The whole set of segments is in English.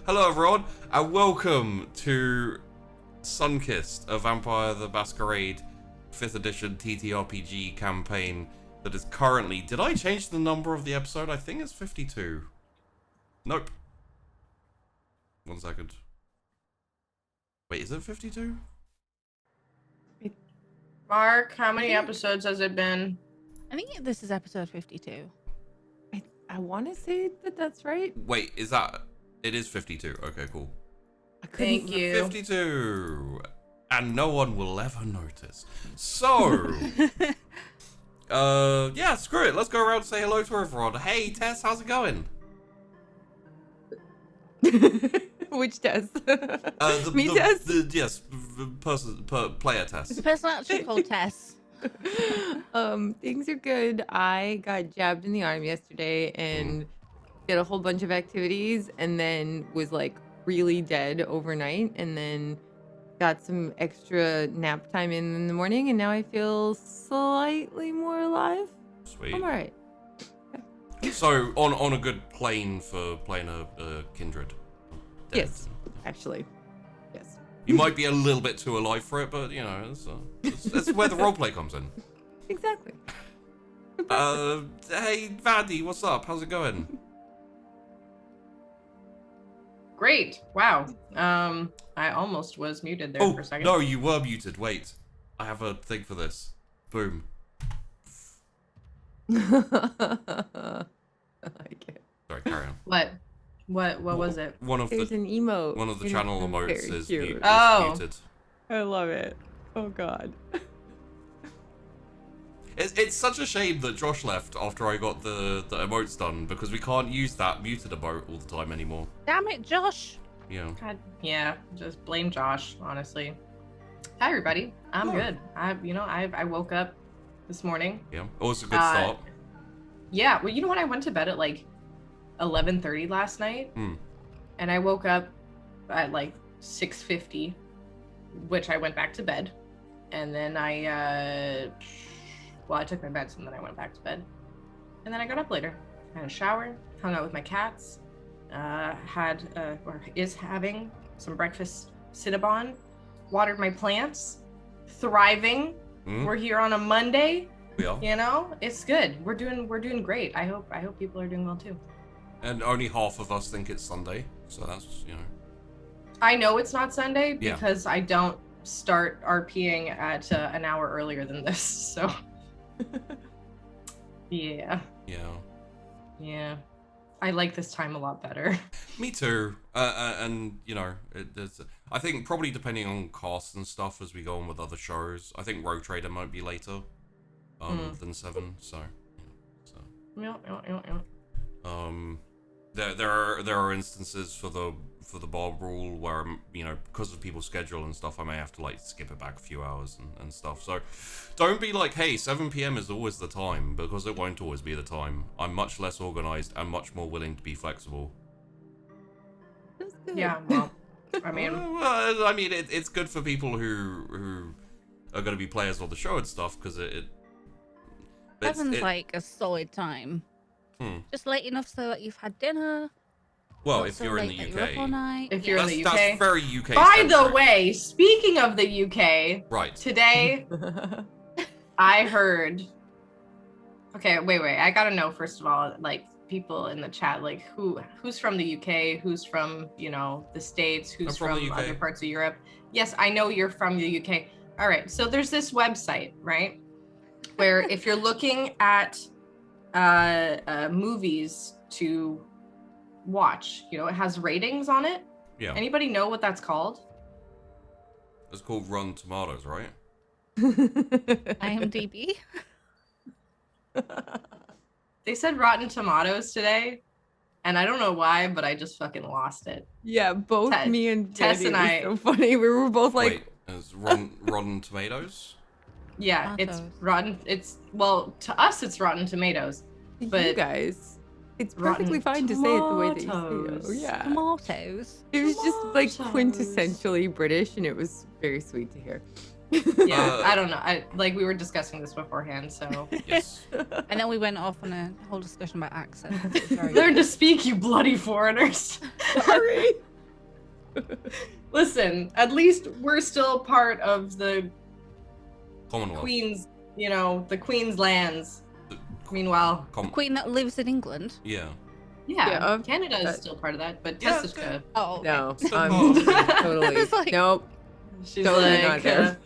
Hello everyone, and welcome to Sunkissed, a Vampire the Masquerade 5th edition TTRPG campaign that is currently... Did I change the number of the episode? I think it's 52. Nope. 1 second. Wait, is it 52? Mark, how many episodes has it been? I think this is episode 52. I want to say that that's right. Wait, is that... It is 52. Okay, cool. Thank you. 52. And no one will ever notice. So... yeah, screw it. Let's go around and say hello to everyone. Hey, Tess, how's it going? Which Tess? Me, Tess? Yes, player Tess. The person actually called Tess. Things are good. I got jabbed in the arm yesterday and did a whole bunch of activities and then was like really dead overnight and then got some extra nap time in the morning and now I feel slightly more alive. Sweet. I'm alright. So, on a good plane for playing a Kindred. Yes, actually. Yes. You might be a little bit too alive for it, but, you know, that's where the roleplay comes in. Exactly. Hey, Vandy, what's up? How's it going? Great. Wow. I almost was muted there for a second. No, you were muted. Wait. I have a thing for this. Boom. I like it. Sorry, carry on. What was it? There's an emote. One of the and channel it's emotes very is cute. muted. I love it. Oh god. It's such a shame that Josh left after I got the emotes done, because we can't use that muted emote all the time anymore. Damn it, Josh. Yeah. God, yeah, just blame Josh, honestly. Hi everybody. I'm good. I woke up this morning. Yeah. Always a good start. Yeah, well, you know what? I went to bed at like 11:30 last night. And I woke up at like 6:50, which I went back to bed. And then I took my meds and then I went back to bed. And then I got up later, had a shower, hung out with my cats, is having some breakfast Cinnabon, watered my plants, thriving. We're here on a Monday. We are. You know, it's good. We're doing great. I hope people are doing well too. And only half of us think it's Sunday, so that's, you know. I know it's not Sunday Yeah. because I don't start RPing at an hour earlier than this, so. Yeah. I like this time a lot better. Me too. And, you know, I think probably depending on costs and stuff as we go on with other shows, I think Rogue Trader might be later than 7, so. Yeah. There are instances for the Bob rule where, you know, because of people's schedule and stuff, I may have to like skip it back a few hours and stuff. So don't be like, hey, 7 p.m. is always the time, because it won't always be the time. I'm much less organized and much more willing to be flexible. That's good. Yeah, well, I mean, it's good for people who are going to be players on the show and stuff, because Seven's like a solid time. Just late enough so that you've had dinner. Well, not if so you're in late the that you're up all UK. night. if you're in the UK. That's very UK. By the centric. way, speaking of the UK, Right. today I heard. Okay, wait. I gotta know first of all, like people in the chat, like who's from the UK, who's from the States, who's from the from UK. other parts of Europe. Yes, I know you're from the UK. All right, so there's this website, right, where if you're looking at movies to watch, it has ratings on it. Yeah. Anybody know what that's called? It's called Rotten Tomatoes, right? IMDb. They said Rotten Tomatoes today, and I don't know why, but I just fucking lost it. Yeah, both me and Tess Teddy and were I- so funny. We were both like, Wait, it's Rotten Tomatoes? Yeah, it's Tomatoes. rotten. To us, it's Rotten Tomatoes. you but guys. It's Rotten perfectly fine to say it the way that you say Tomatoes. it. Yeah. Tomatoes. It was just like Tomatoes. quintessentially British, and it was very sweet to hear. Yeah, I don't know. We were discussing this beforehand, so Yes. And then we went off on a whole discussion about accents. It was very learn to speak, you bloody foreigners. Sorry. Listen, at least we're still part of the Commonwealth. Queen's, the Queen's lands. Meanwhile, the Queen that lives in England. Yeah. Yeah, Canada is still part of that, but Yeah, Tessica. Oh, okay. No, Totally. It's like- nope. She's Totally like, not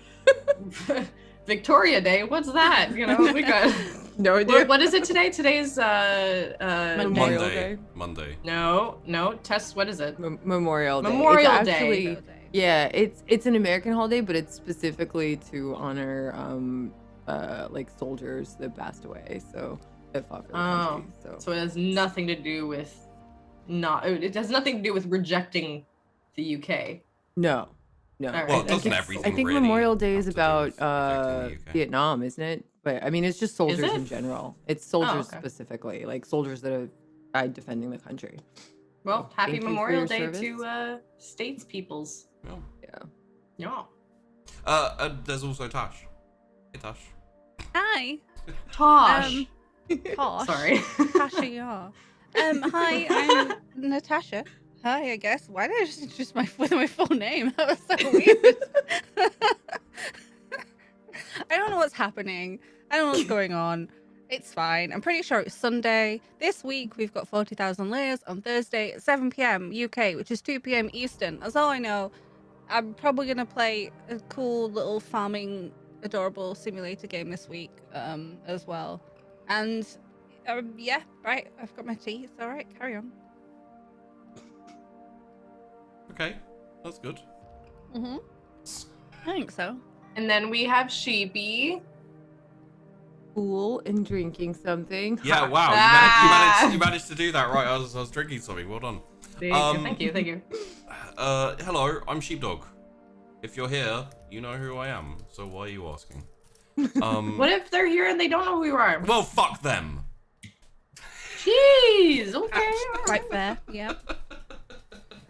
there. Victoria Day, what's that? We got. No idea. What is it today? Today's Memorial Day. Monday. No, Tess, what is it? Memorial Day. Memorial It's Day. actually, yeah, it's an American holiday, but it's specifically to honor like soldiers that passed away. So that fought for the country. So it has nothing to do with it has nothing to do with rejecting the UK. No. Right. Well, doesn't everything I think really Memorial Day is have to do with about rejecting the UK? Vietnam, isn't it? But I mean, it's just soldiers it? in general. It's soldiers okay. specifically, like soldiers that have died defending the country. Well, happy Thank you for Memorial your Day service. to states peoples. Yeah. Yeah. Yeah. There's also Tash. Hey, Tash. Hi. Tosh. Posh. Sorry. Natasha, yeah. Hi, I'm Natasha. Hi, I guess. Why did I just introduce with my full name? That was so weird. I don't know what's happening. I don't know what's going on. It's fine. I'm pretty sure it's Sunday. This week, we've got 40,000 layers on Thursday at 7 p.m. UK, which is 2 p.m. Eastern. That's all I know. I'm probably going to play a cool little farming, adorable simulator game this week as well. And yeah, right. I've got my tea. It's all right. Carry on. Okay, that's good. Mm-hmm. I think so. And then we have Sheepy. Cool and drinking something. Yeah, wow. Ah. You managed to do that right. I was drinking something. Well done. Thank you. Hello, I'm Sheepdog. If you're here, you know who I am. So why are you asking? What if they're here and they don't know who you are? Well, fuck them. Jeez. Okay. Quite fair. Yeah. I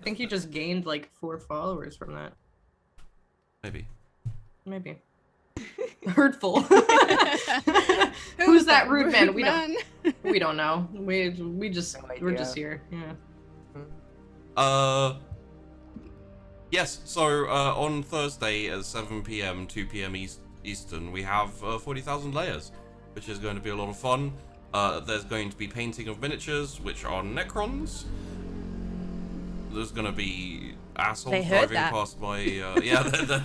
think you just gained like 4 followers from that. Maybe. Hurtful. Who's that rude man? We don't know. We're just here. Yeah. Yes. So on Thursday at 7 p.m., 2 p.m. Eastern, we have 40,000 layers, which is going to be a lot of fun. There's going to be painting of miniatures, which are Necrons. There's going to be assholes driving past my. Yeah.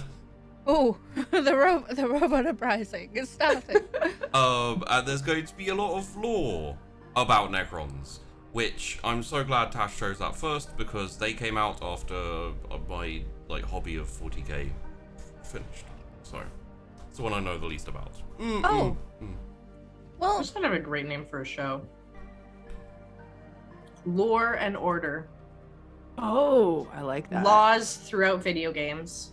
Oh, the robot uprising is starting. And there's going to be a lot of lore about Necrons, which I'm so glad Tash chose that first, because they came out after my hobby of 40k finished. So it's the one I know the least about. Well, That's kind of a great name for a show. Lore and order. Oh, I like that. Laws throughout video games.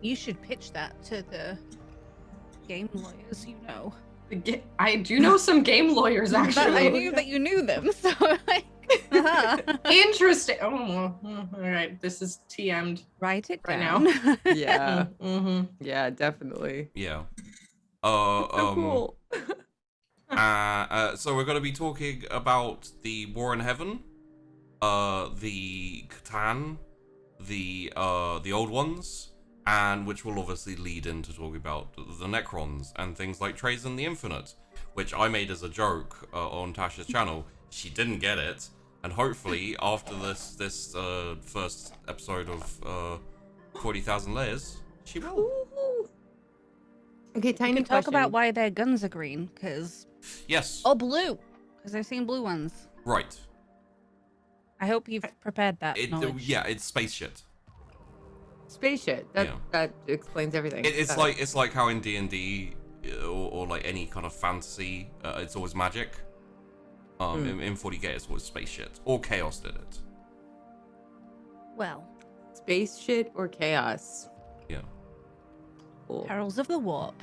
you should pitch that to the game lawyers, you know. I do know some game lawyers, actually. But I knew that you knew them, so like... Interesting. Oh, well, all right. This is TM'd. Write it right down. now. Yeah. Mm-hmm. Yeah, definitely. Yeah. So cool. So we're going to be talking about the War in Heaven, the Catan, the Old Ones, and which will obviously lead into talking about the Necrons and things like Trazen the Infinite, which I made as a joke on Tasha's channel. She didn't get it, and hopefully after this first episode of 40,000 Layers, she will. Okay, tiny We can question. talk about why their guns are green, because... Yes. Oh, blue! Because I've seen blue ones. Right. I hope you've prepared that knowledge. Yeah, it's space shit. Space shit. That explains everything. It's like how in D&D or like any kind of fantasy, it's always magic. In 40k, it's always space shit. Or chaos did it. Well. Space shit or chaos? Yeah. Cool. Perils of the Warp.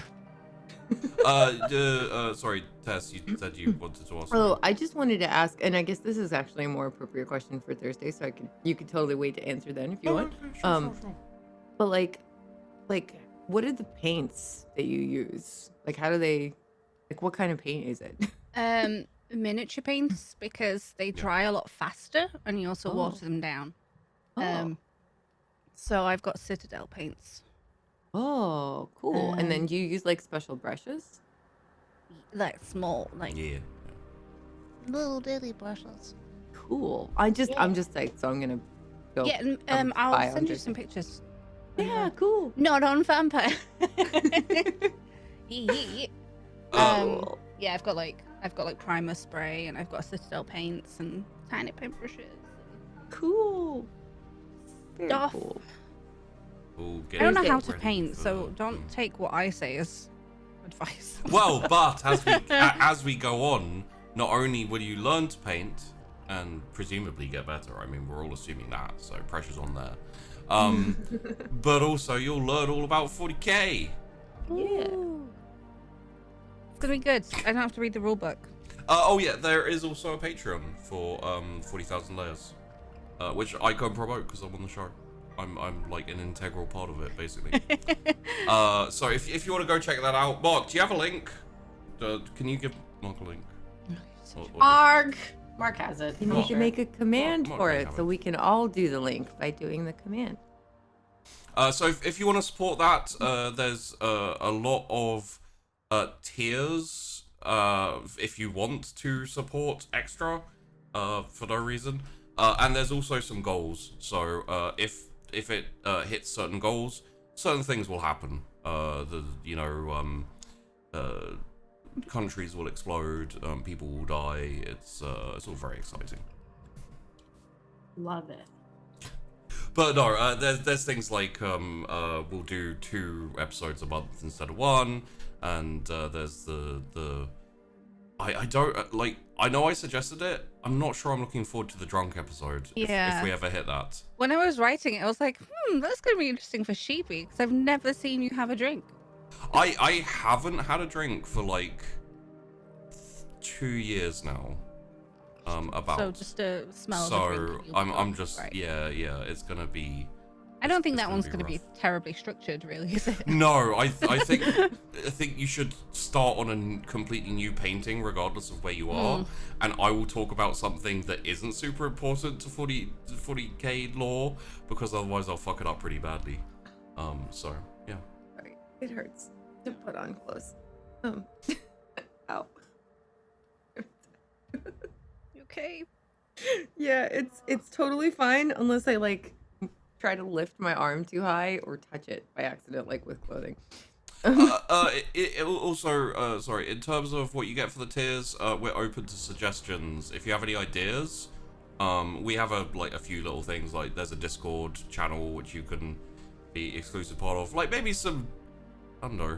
Sorry, Tess, you said you wanted to ask. Oh, I just wanted to ask, and I guess this is actually a more appropriate question for Thursday, so you could totally wait to answer then if you want. Okay, sure. But like, what are the paints that you use? Like, how do they, like, what kind of paint is it? Miniature paints, because they dry a lot faster, and you also water them down. So I've got Citadel paints. Oh, cool. And then Um, do you use like special brushes? Like small, like Yeah. little daily brushes. Cool. Yeah. I'm just like, so I'm gonna go. Yeah, and buy I'll on send you Thursday. some pictures. Yeah, cool. Not on vampire. Yeah. Cool. Yeah, I've got like primer spray, and I've got Citadel paints and tiny paintbrushes. Cool. Very Stuff. cool. We'll I don't know how to ready paint, for- so don't take what I say as advice. Well, but as we go on, not only will you learn to paint and presumably get better. I mean, we're all assuming that, so pressure's on there. But also you'll learn all about 40k. Yeah. Ooh. It's gonna be good. I don't have to read the rule book. Oh yeah, there is also a Patreon for 40,000 layers, which I can promote because I'm on the show. I'm like an integral part of it, basically. So if you want to go check that out, Mark, do you have a link? Can you give Mark a link? Arg. Mark has it. You need to make a command Mark for may it have so it. we can all do the link by doing the command. So if you want to support that, there's a lot of tiers if you want to support extra for no reason. And there's also some goals. So if it hits certain goals, certain things will happen. Countries will explode, people will die. It's all very exciting. Love it. But no, there's things like we'll do 2 episodes a month instead of 1, and there's the I don't like. I know I suggested it. I'm not sure I'm looking forward to the drunk episode. Yeah. If we ever hit that. When I was writing it, I was like, that's gonna be interesting for Sheepy because I've never seen you have a drink. I haven't had a drink for like 2 years now. About. So just a smell. So of a drink you'll I'm go, just right. yeah. It's gonna be. I don't think it's that gonna one's be going to be rough. terribly structured, really, is it? No, I think you should start on a completely new painting, regardless of where you are, and I will talk about something that isn't super important to 40k lore, because otherwise I'll fuck it up pretty badly. So yeah. Sorry, it hurts to put on clothes. Ow. You okay? Yeah, it's totally fine unless I like try to lift my arm too high or touch it by accident, like with clothing. It also, sorry, in terms of what you get for the tiers, we're open to suggestions. If you have any ideas, we have a few little things, like there's a Discord channel which you can be exclusive part of, like maybe some, I don't know,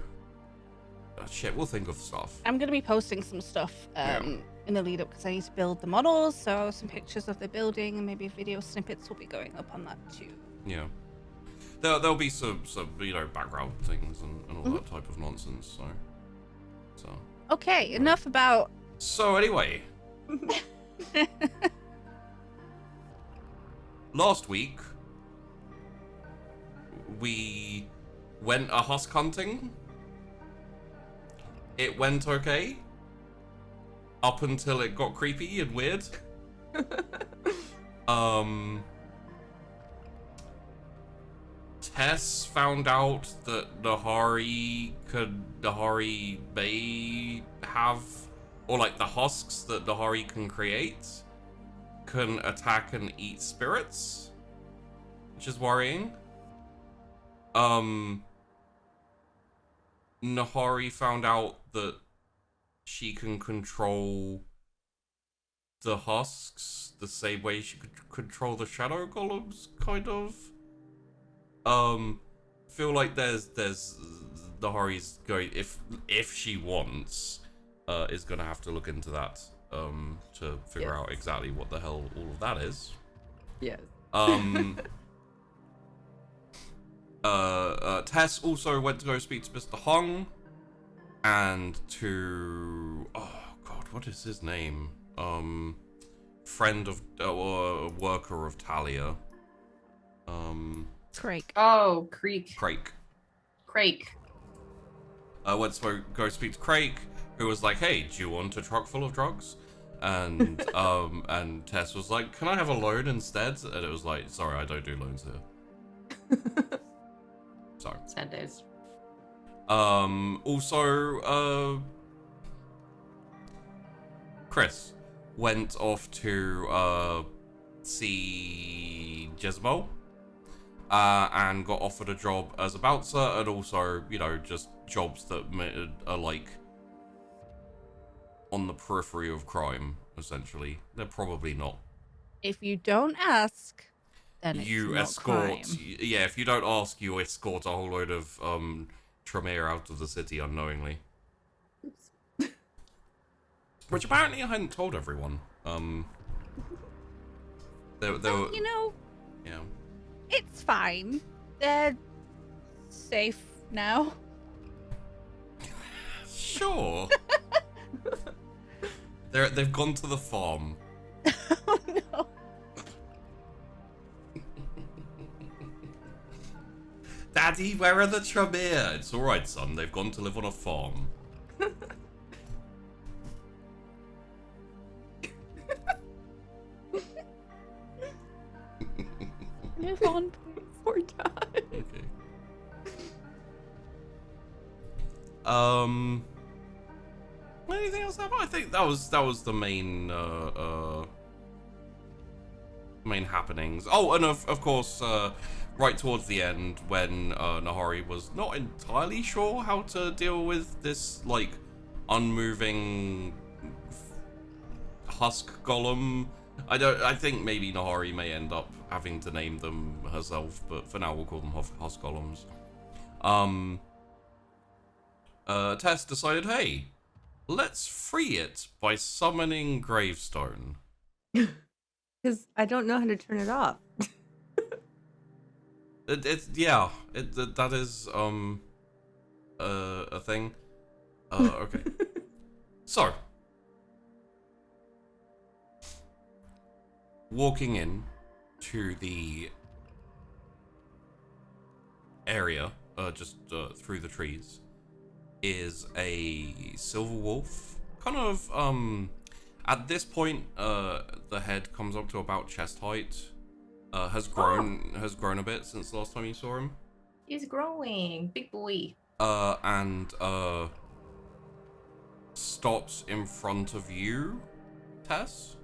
shit, we'll think of stuff. I'm going to be posting some stuff Yeah. in the lead up because I need to build the models, so some pictures of the building and maybe video snippets will be going up on that too. Yeah. There'll be some background things and all that type of nonsense, so. Okay, enough about... So anyway. Last week, we went a husk hunting. It went okay. Up until it got creepy and weird. Tess found out that Nahari may have, or like the husks that Nahari can create can attack and eat spirits, which is worrying. Nahari found out that she can control the husks the same way she could control the shadow golems, kind of. Feel like there's Nahari's going, if she wants, is gonna have to look into that to figure out exactly what the hell all of that is. Yes. Tess also went to go speak to Mr. Hung and to, oh god, what is his name? Friend of or worker of Talia. Crake. Oh, Creek. Crake. Crake. Went to go speak to Crake, who was like, hey, do you want a truck full of drugs? And Tess was like, "Can I have a loan instead?" And it was like, "Sorry, I don't do loans here." Sorry. Sad days. Also, Chrys went off to see Jezebel, and got offered a job as a bouncer, and also, you know, just jobs that are like on the periphery of crime, essentially. They're probably not. If you don't ask, then it's You not escort, crime. yeah, if you don't ask, you escort a whole load of Tremere out of the city unknowingly. Which apparently I hadn't told everyone. There Well, were, you know, yeah. it's fine. They're safe now. Sure. They've gone to the farm. Oh no. Daddy, where are the Tremere? It's alright, son. They've gone to live on a farm. Move on, please. Poor Todd. Okay. Anything else happen? I think that was the main main happenings. Oh, and of course, right towards the end, when Nahari was not entirely sure how to deal with this like unmoving husk golem. I think maybe Nahari may end up having to name them herself, but for now we'll call them husk golems. Tess decided, hey, let's free it by summoning Gravestone. Because I don't know how to turn it off. That is a thing. Okay. So, walking in to the area, just through the trees, is a silver wolf. Kind of, at this point, the head comes up to about chest height. Has grown a bit since the last time you saw him. He's growing, big boy. And stops in front of you, Tess.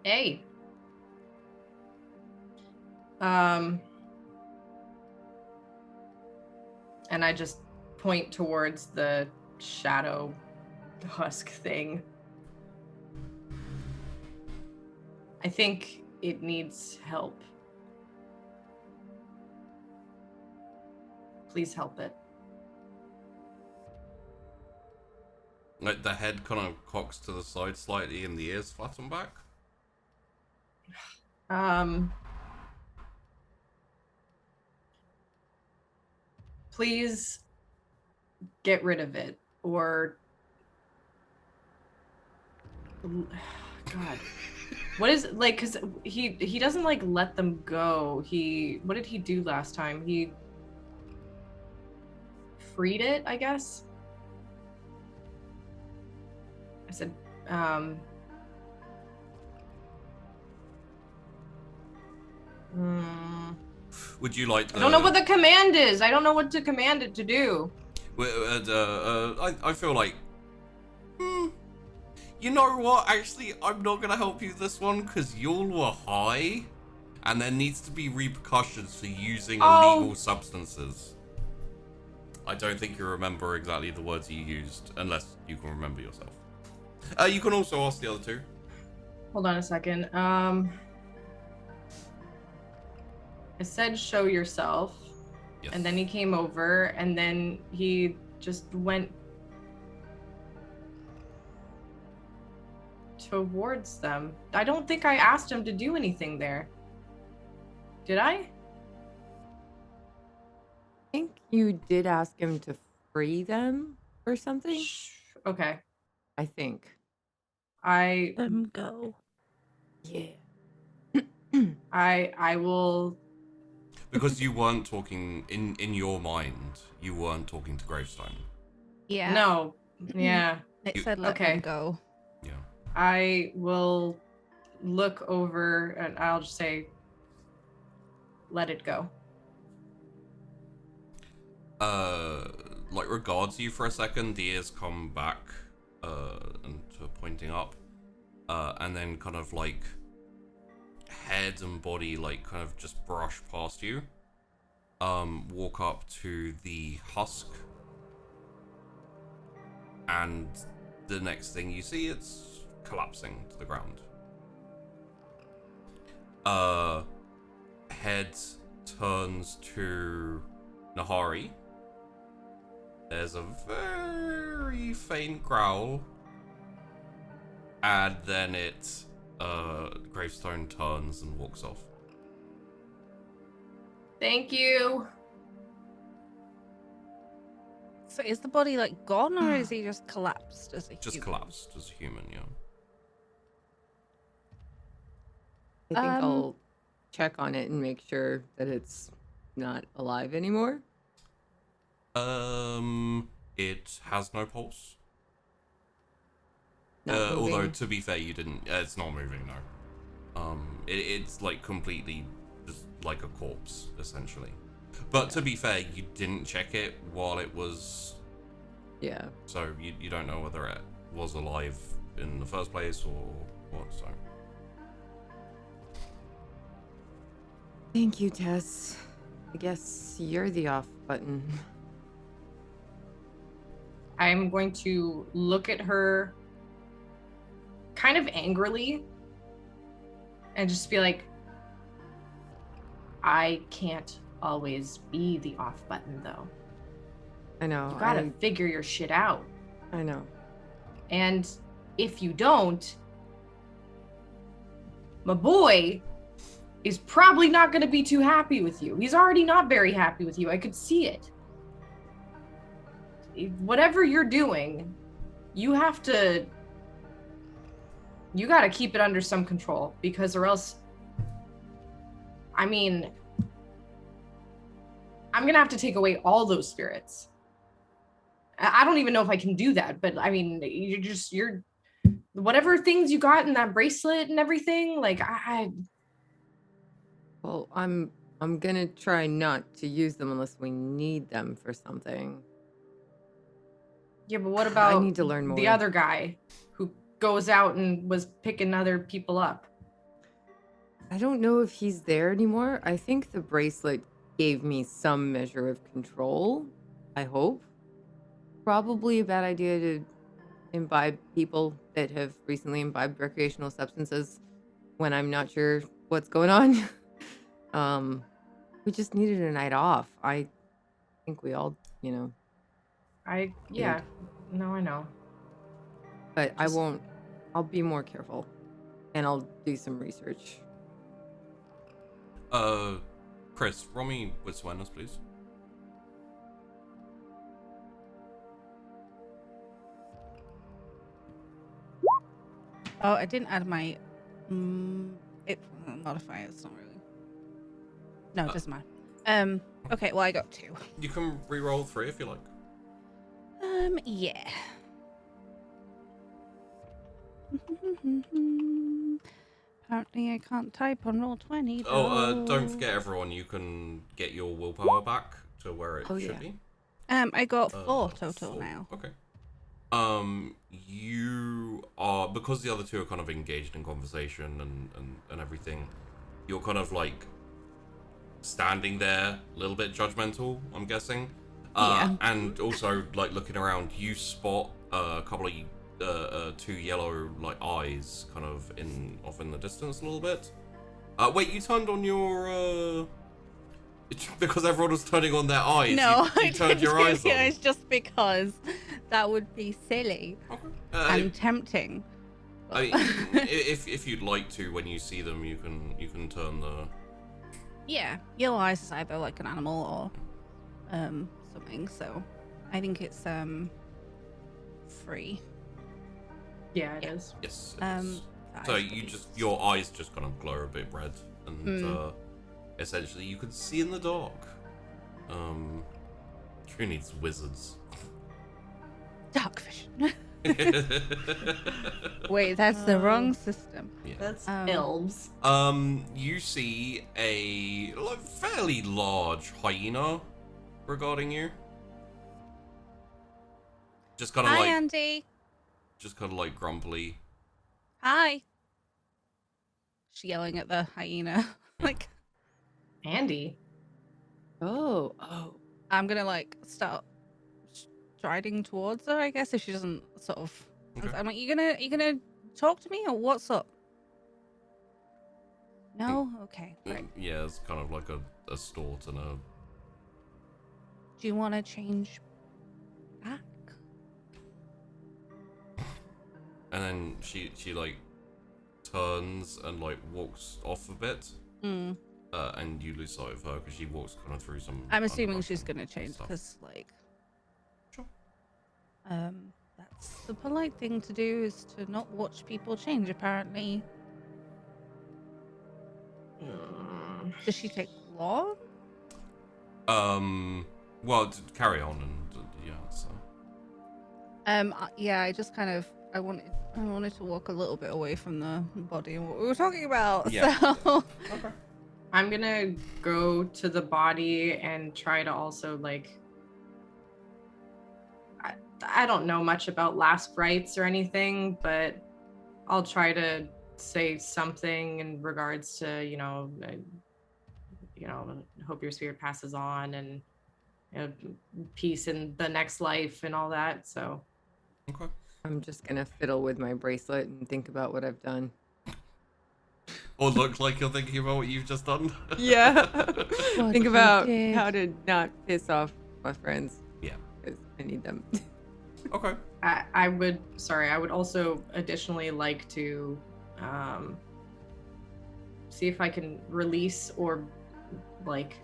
Hey. And I just point towards the shadow husk thing. I think it needs help. Please help it. Like the head kind of cocks to the side slightly and the ears flatten back. Please get rid of it, or God, what is like? Because he doesn't like let them go. What did he do last time? He freed it, I guess. I said, Would you like I don't know what the command is. I don't know what to command it to do. I feel like, you know what? Actually, I'm not gonna help you this one because y'all were high, and there needs to be repercussions for using illegal substances. I don't think you remember exactly the words you used, unless you can remember yourself. You can also ask the other two. Hold on a second. I said, show yourself. Yes. And then he came over, and then he just went towards them. I don't think I asked him to do anything there. Did I? I think you did ask him to free them or something. Okay. I think. Let them go. Yeah. I will. Because you weren't talking in your mind. You weren't talking to Gravestone. Yeah. No, Yeah. It said let Okay. them go. Yeah. I will look over and I'll just say, let it go. Like regards you for a second, the ears come back, and pointing up, and then kind of like head and body like kind of just brush past you. Walk up to the husk, and the next thing you see, it's collapsing to the ground. Head turns to Nahari. There's a very faint growl, and then Gravestone turns and walks off. Thank you. So is the body like gone, or is he just collapsed as a Just human? collapsed as a human, yeah. I think I'll check on it and make sure that it's not alive anymore. It has no pulse. Not Although moving. to be fair, you didn't. It's not moving, no. It's like completely just like a corpse, essentially. But to be fair, you didn't check it while it was. Yeah. So you don't know whether it was alive in the first place or what. So. Thank you, Tess. I guess you're the off button. I'm going to look at her kind of angrily and just be like, I can't always be the off button, though. I know. You gotta figure your shit out. I know. And if you don't, my boy is probably not going to be too happy with you. He's already not very happy with you. I could see it. Whatever you're doing, you got to keep it under some control, because or else, I mean, I'm going to have to take away all those spirits. I don't even know if I can do that, but I mean, you're whatever things you got in that bracelet and everything, like Well, I'm gonna try not to use them unless we need them for something. Yeah, but what about I need to learn more. the other guy who goes out and was picking other people up? I don't know if he's there anymore. I think the bracelet gave me some measure of control. I hope. Probably a bad idea to imbibe people that have recently imbibed recreational substances when I'm not sure what's going on. We just needed a night off. I think we all, Yeah. No, I know. But I won't. I'll be more careful, and I'll do some research. Chrys, roll me with awareness, please. Oh, I didn't add my modifier. It's not really. No, it doesn't matter. Okay, well I got 2. You can re-roll 3 if you like. Yeah. Apparently I can't type on roll 20. Don't forget, everyone, you can get your willpower back to where it should be. I got 4 total 4. now. Okay. You are, because the other two are kind of engaged in conversation and everything, you're kind of like standing there, a little bit judgmental, I'm guessing. Yeah. And also like looking around, you spot a couple of 2 yellow like eyes kind of off in the distance a little bit. Wait, you turned on your because everyone was turning on their eyes. No, you turned your eyes on. It's just because that would be silly and tempting. I mean, if you'd like to, when you see them, you can turn the. Yeah, yellow eyes is either like an animal or something. So I think it's free. Yeah, it is. Yes. It is. So your eyes just kind of glow a bit red, and essentially you can see in the dark. Who needs wizards? dark vision. Wait, that's the wrong system. Yeah. That's elves. You see a fairly large hyena regarding you. Just kind of Hi, like, Andy. just kind of like grumpily. Hi. She's yelling at the hyena. Like, Andy. Oh. I'm gonna like start striding towards her, I guess, if she doesn't sort of. Okay. I'm like, you gonna talk to me or what's up? No? Okay, great. Yeah, it's kind of like a snort and a. Do you want to change back? And then she like turns and like walks off a bit. Mm. And you lose sight of her because she walks kind of through some. I'm assuming she's underbrush gonna and change stuff. because, like, Sure. that's the polite thing to do is to not watch people change. Apparently, does she take long? Well, to carry on and yeah. So. Yeah, I just kind of I wanted to walk a little bit away from the body and what we were talking about. Yeah. So Okay. I'm gonna go to the body and try to also like. I don't know much about last rites or anything, but I'll try to say something in regards to hope your spirit passes on and peace in the next life and all that. So. Okay. I'm just gonna fiddle with my bracelet and think about what I've done. Or look like you're thinking about what you've just done. Yeah. What Think you about did. how to not piss off my friends. Yeah. Because I need them. Okay. I would also additionally like to see if I can release or like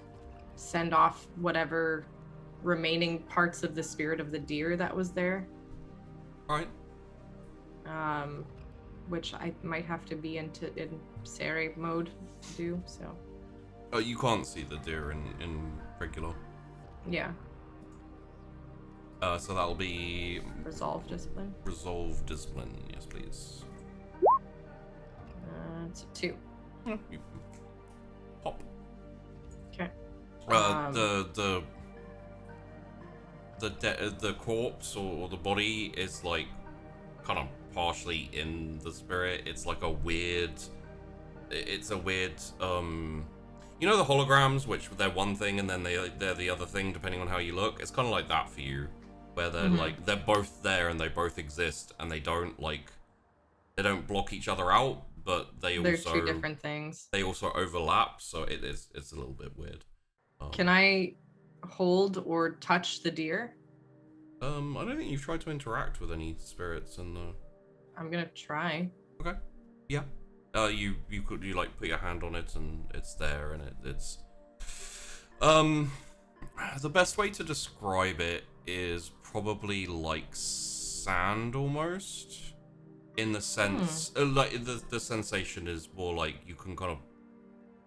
send off whatever remaining parts of the spirit of the deer that was there. All right. Which I might have to be in Sire mode to do, so. Oh, you can't see the deer in regular. Yeah. So that'll be Resolve discipline. resolve discipline. Yes, please. It's a 2. You pop. Okay. The corpse or the body is like kind of partially in the spirit. It's like a weird. It's a weird. You know the holograms, which they're one thing and then they're the other thing depending on how you look. It's kind of like that for you, where they're like they're both there and they both exist and they don't block each other out, but they're two different things. They also overlap, so it's a little bit weird. Can I hold or touch the deer? I don't think you've tried to interact with any spirits in the. I'm gonna try. Okay. Yeah. You could like put your hand on it and it's there and it's. The best way to describe it is probably like sand almost. In the sense, like the sensation is more like you can kind of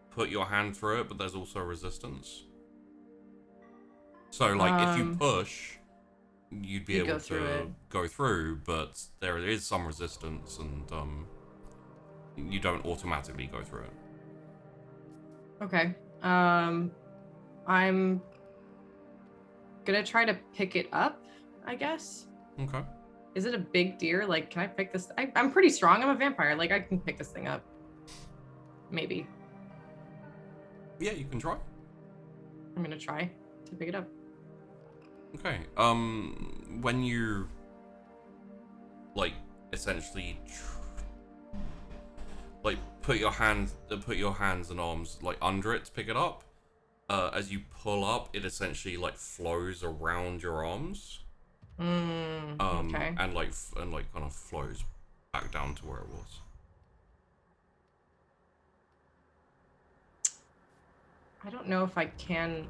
put your hand through it, but there's also resistance. So like if you push, you'd be able to go through, but there is some resistance, and you don't automatically go through it. Okay. I'm gonna try to pick it up, I guess. Okay. Is it a big deer? Like, can I pick this? I'm pretty strong. I'm a vampire. Like, I can pick this thing up. Maybe. Yeah, you can try. I'm gonna try to pick it up. Okay. When you like essentially like put your hands and arms like under it to pick it up, as you pull up, it essentially like flows around your arms. Okay. And like kind of flows back down to where it was. I don't know if I can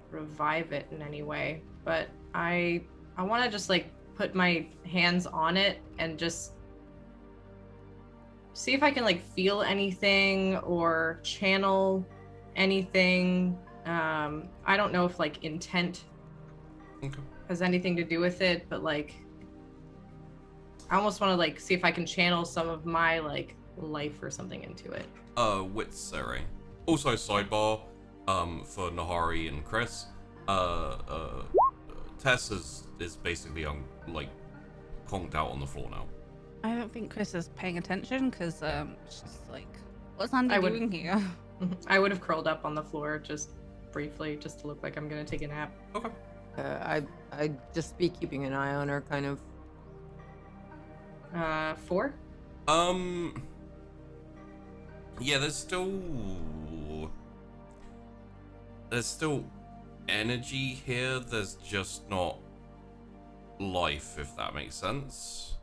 revive it in any way, but I want to just like put my hands on it and just see if I can like feel anything or channel anything. I don't know if like intent has anything to do with it, but like I almost want to like see if I can channel some of my like life or something into it. With Sire. Also sidebar, for Nahari and Chrys, Tess is basically like conked out on the floor now. I don't think Chrys is paying attention because she's like, what's Andy I would- doing here? I would have curled up on the floor just briefly, just to look like I'm gonna take a nap. Okay. I'd just be keeping an eye on her, kind of. 4? Yeah, there's still energy here. There's just not life, if that makes sense.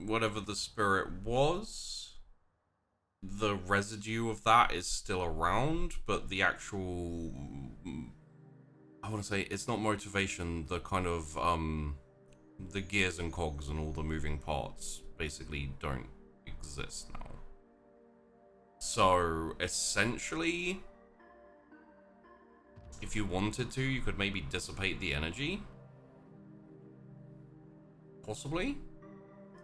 Whatever the spirit was, the residue of that is still around, but the actual, I want to say, it's not motivation, the kind of, the gears and cogs and all the moving parts basically don't exist now. So, essentially, if you wanted to, you could maybe dissipate the energy. Possibly.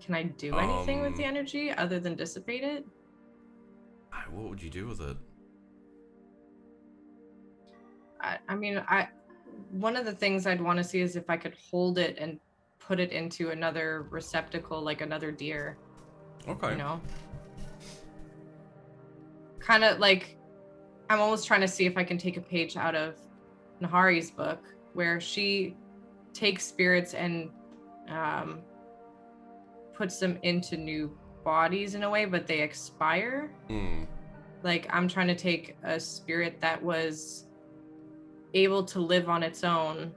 Can I do anything with the energy other than dissipate it? What would you do with it? I mean, one of the things I'd want to see is if I could hold it and put it into another receptacle, like another deer. Okay. You know? Kind of like, I'm almost trying to see if I can take a page out of Nahari's book, where she takes spirits and puts them into new bodies in a way, but they expire. Like, I'm trying to take a spirit that was able to live on its own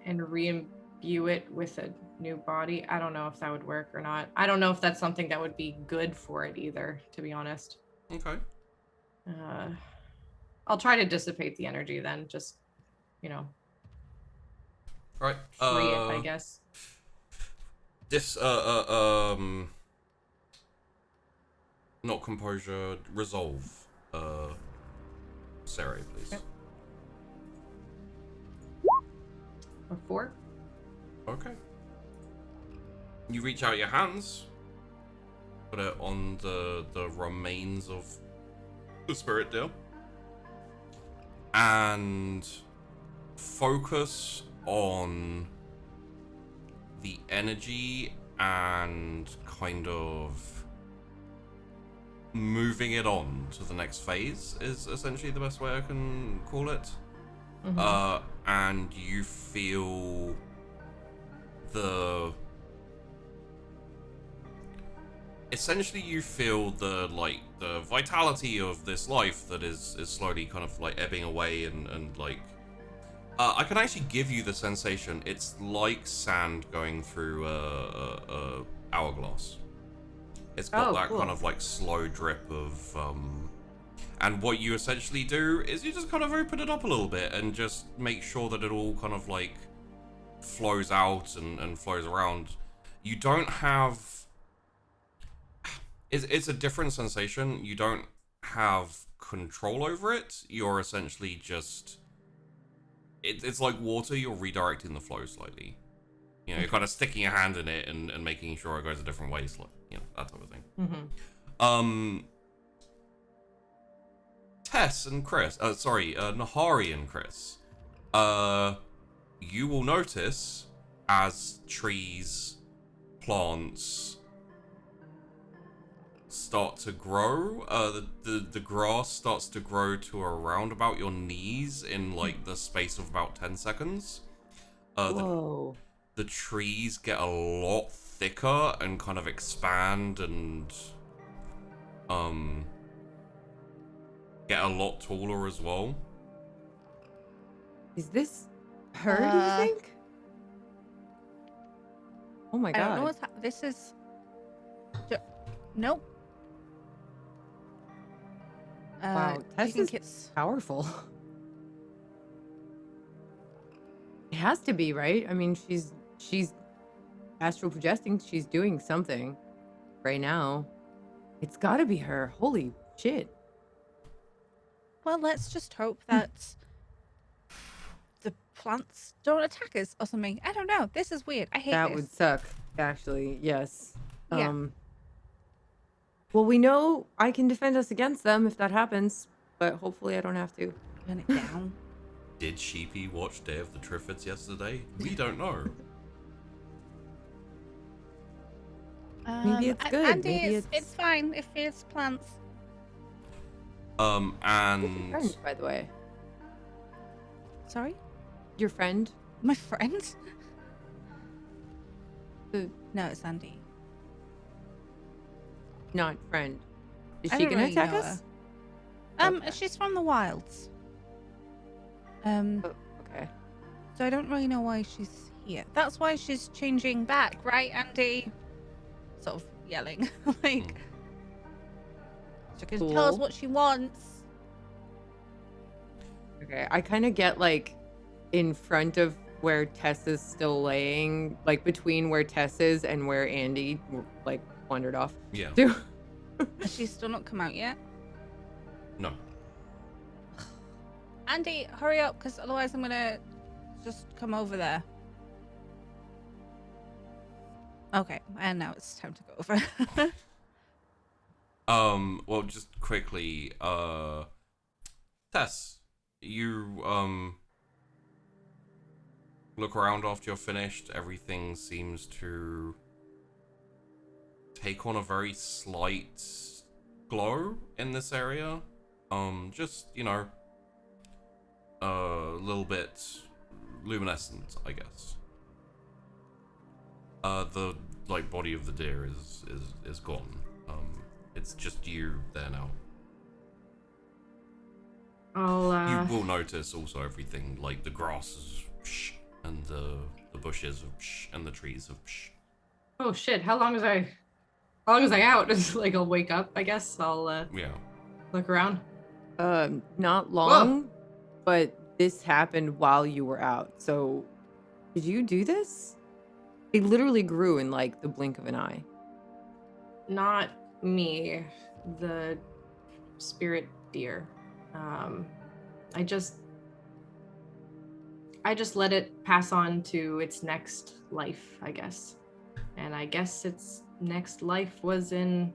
and re-imbue it with a new body. I don't know if that would work or not. I don't know if that's something that would be good for it either, to be honest. Okay. I'll try to dissipate the energy then, just, you know, Right. free it, I guess. Not composure, resolve. Sire, please. Yep. A 4? Okay. You reach out your hands, put it on the remains of the spirit deal, and focus on the energy and kind of moving it on to the next phase is essentially the best way I can call it. And you feel essentially you feel the vitality of this life that is slowly kind of like ebbing away and like I can actually give you the sensation. It's like sand going through a hourglass. It's got that cool. kind of like slow drip of and what you essentially do is you just kind of open it up a little bit and just make sure that it all kind of like flows out and flows around. You don't have it's a different sensation. You don't have control over it. You're essentially just it's like water. You're redirecting the flow slightly. You know, you're kind of sticking your hand in it and making sure it goes a different way, you know, that type of thing. Tess and Chrys, Nahari and Chrys, you will notice as trees, plants start to grow, the grass starts to grow to around about your knees in like the space of about 10 seconds. Whoa. The trees get a lot thicker and kind of expand and get a lot taller as well. Is this her, do you think? Oh my god. I don't know what's this is... Nope. Wow, do you Tess think is it's... powerful. It has to be, right? I mean, she's astral projecting. She's doing something right now. It's got to be her. Holy shit. Well, let's just hope that plants don't attack us or something. I don't know. This is weird. I hate That this. would suck, actually. Yes. Yeah. Well, we know I can defend us against them if that happens, but hopefully I don't have to. Turn it down. Did Sheepy watch Day of the Triffids yesterday? We don't know. Maybe it's good. Andy, Maybe it's fine if it's plants. And friend, by the way. Sorry? Your friend? My friend? The No, it's Andy. not friend. Is I she don't gonna really attack know us? Okay. She's from the wilds. Oh, okay. So I don't really know why she's here. That's why she's changing back, right, Andy? Sort of yelling. Like, she can tell us Cool. what she wants. Okay. I kind of get like in front of where Tess is still laying, like between where Tess is and where Andy like wandered off. yeah, to. Has she still not come out yet? no. Andy, hurry up, because otherwise I'm gonna just come over there. Okay, and now it's time to go over. Well, just quickly, Tess, you, look around after you're finished. Everything seems to take on a very slight glow in this area. Just, you know, a little bit luminescent, I guess. The, like, body of the deer is gone. It's just you there now. You will notice also everything, like the grass is psh, and the bushes are psh, and the trees are psh. Oh shit! How long was I out? It's like I'll wake up. I guess I'll Yeah. look around. Not long, but this happened while you were out. So, did you do this? It literally grew in like the blink of an eye. Not me, the spirit deer. I just let it pass on to its next life, I guess. And I guess its next life was in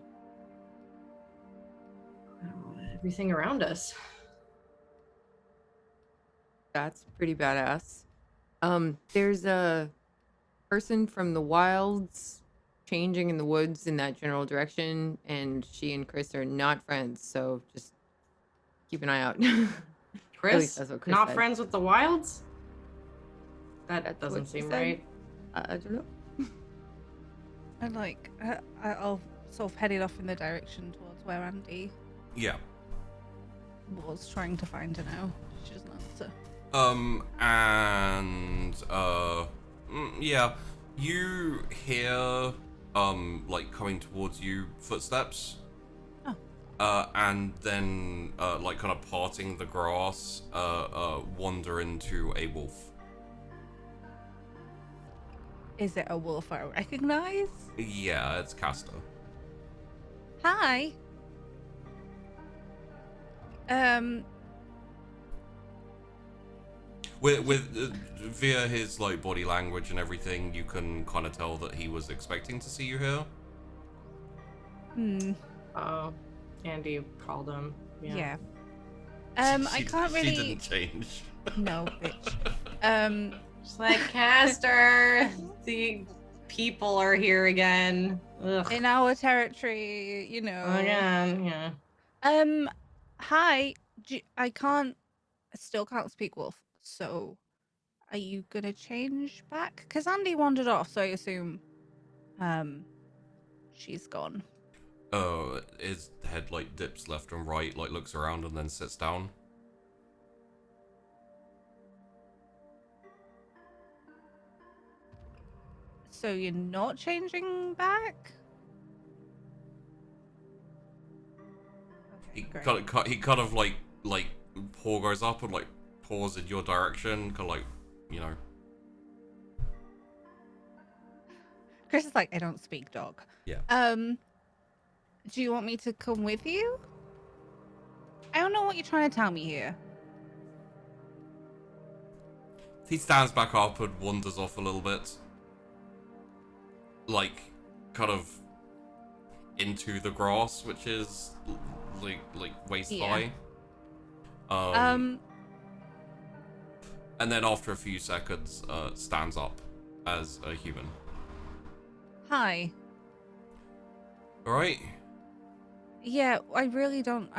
everything around us. That's pretty badass. There's a person from the wilds changing in the woods in that general direction, and she and Chrys are not friends, so just keep an eye out. At least Chrys, that's what Chrys not said. friends with the wilds? That That's doesn't what she seem said. right. I don't know. And like, I'll sort of headed off in the direction towards where Andy Yeah. was trying to find her now. She doesn't answer. Yeah, you hear, like, coming towards you footsteps. Oh. And then, like, kind of parting the grass, wander into a wolf. Is it a wolf I recognize? Yeah, it's Castor. Hi. With via his, like, body language and everything, you can kind of tell that he was expecting to see you here. Oh, Andy called him. Yeah. I can't really. She didn't change. No, bitch. Just like, Castor, the people are here again. Ugh. In our territory, you know. Again, yeah. Hi. I still can't speak wolf. So, are you gonna change back? Because Andy wandered off, so I assume, she's gone. His head, like, dips left and right, like, looks around and then sits down. So you're not changing back? He great. kind of like paw goes up and, like, paws in your direction, kind of like, you know. Chris is like, I don't speak dog. Yeah. Do you want me to come with you? I don't know what you're trying to tell me here. He stands back up and wanders off a little bit. Like, kind of into the grass, which is like waist high. And then after a few seconds, stands up as a human. Hi. All right. Yeah, I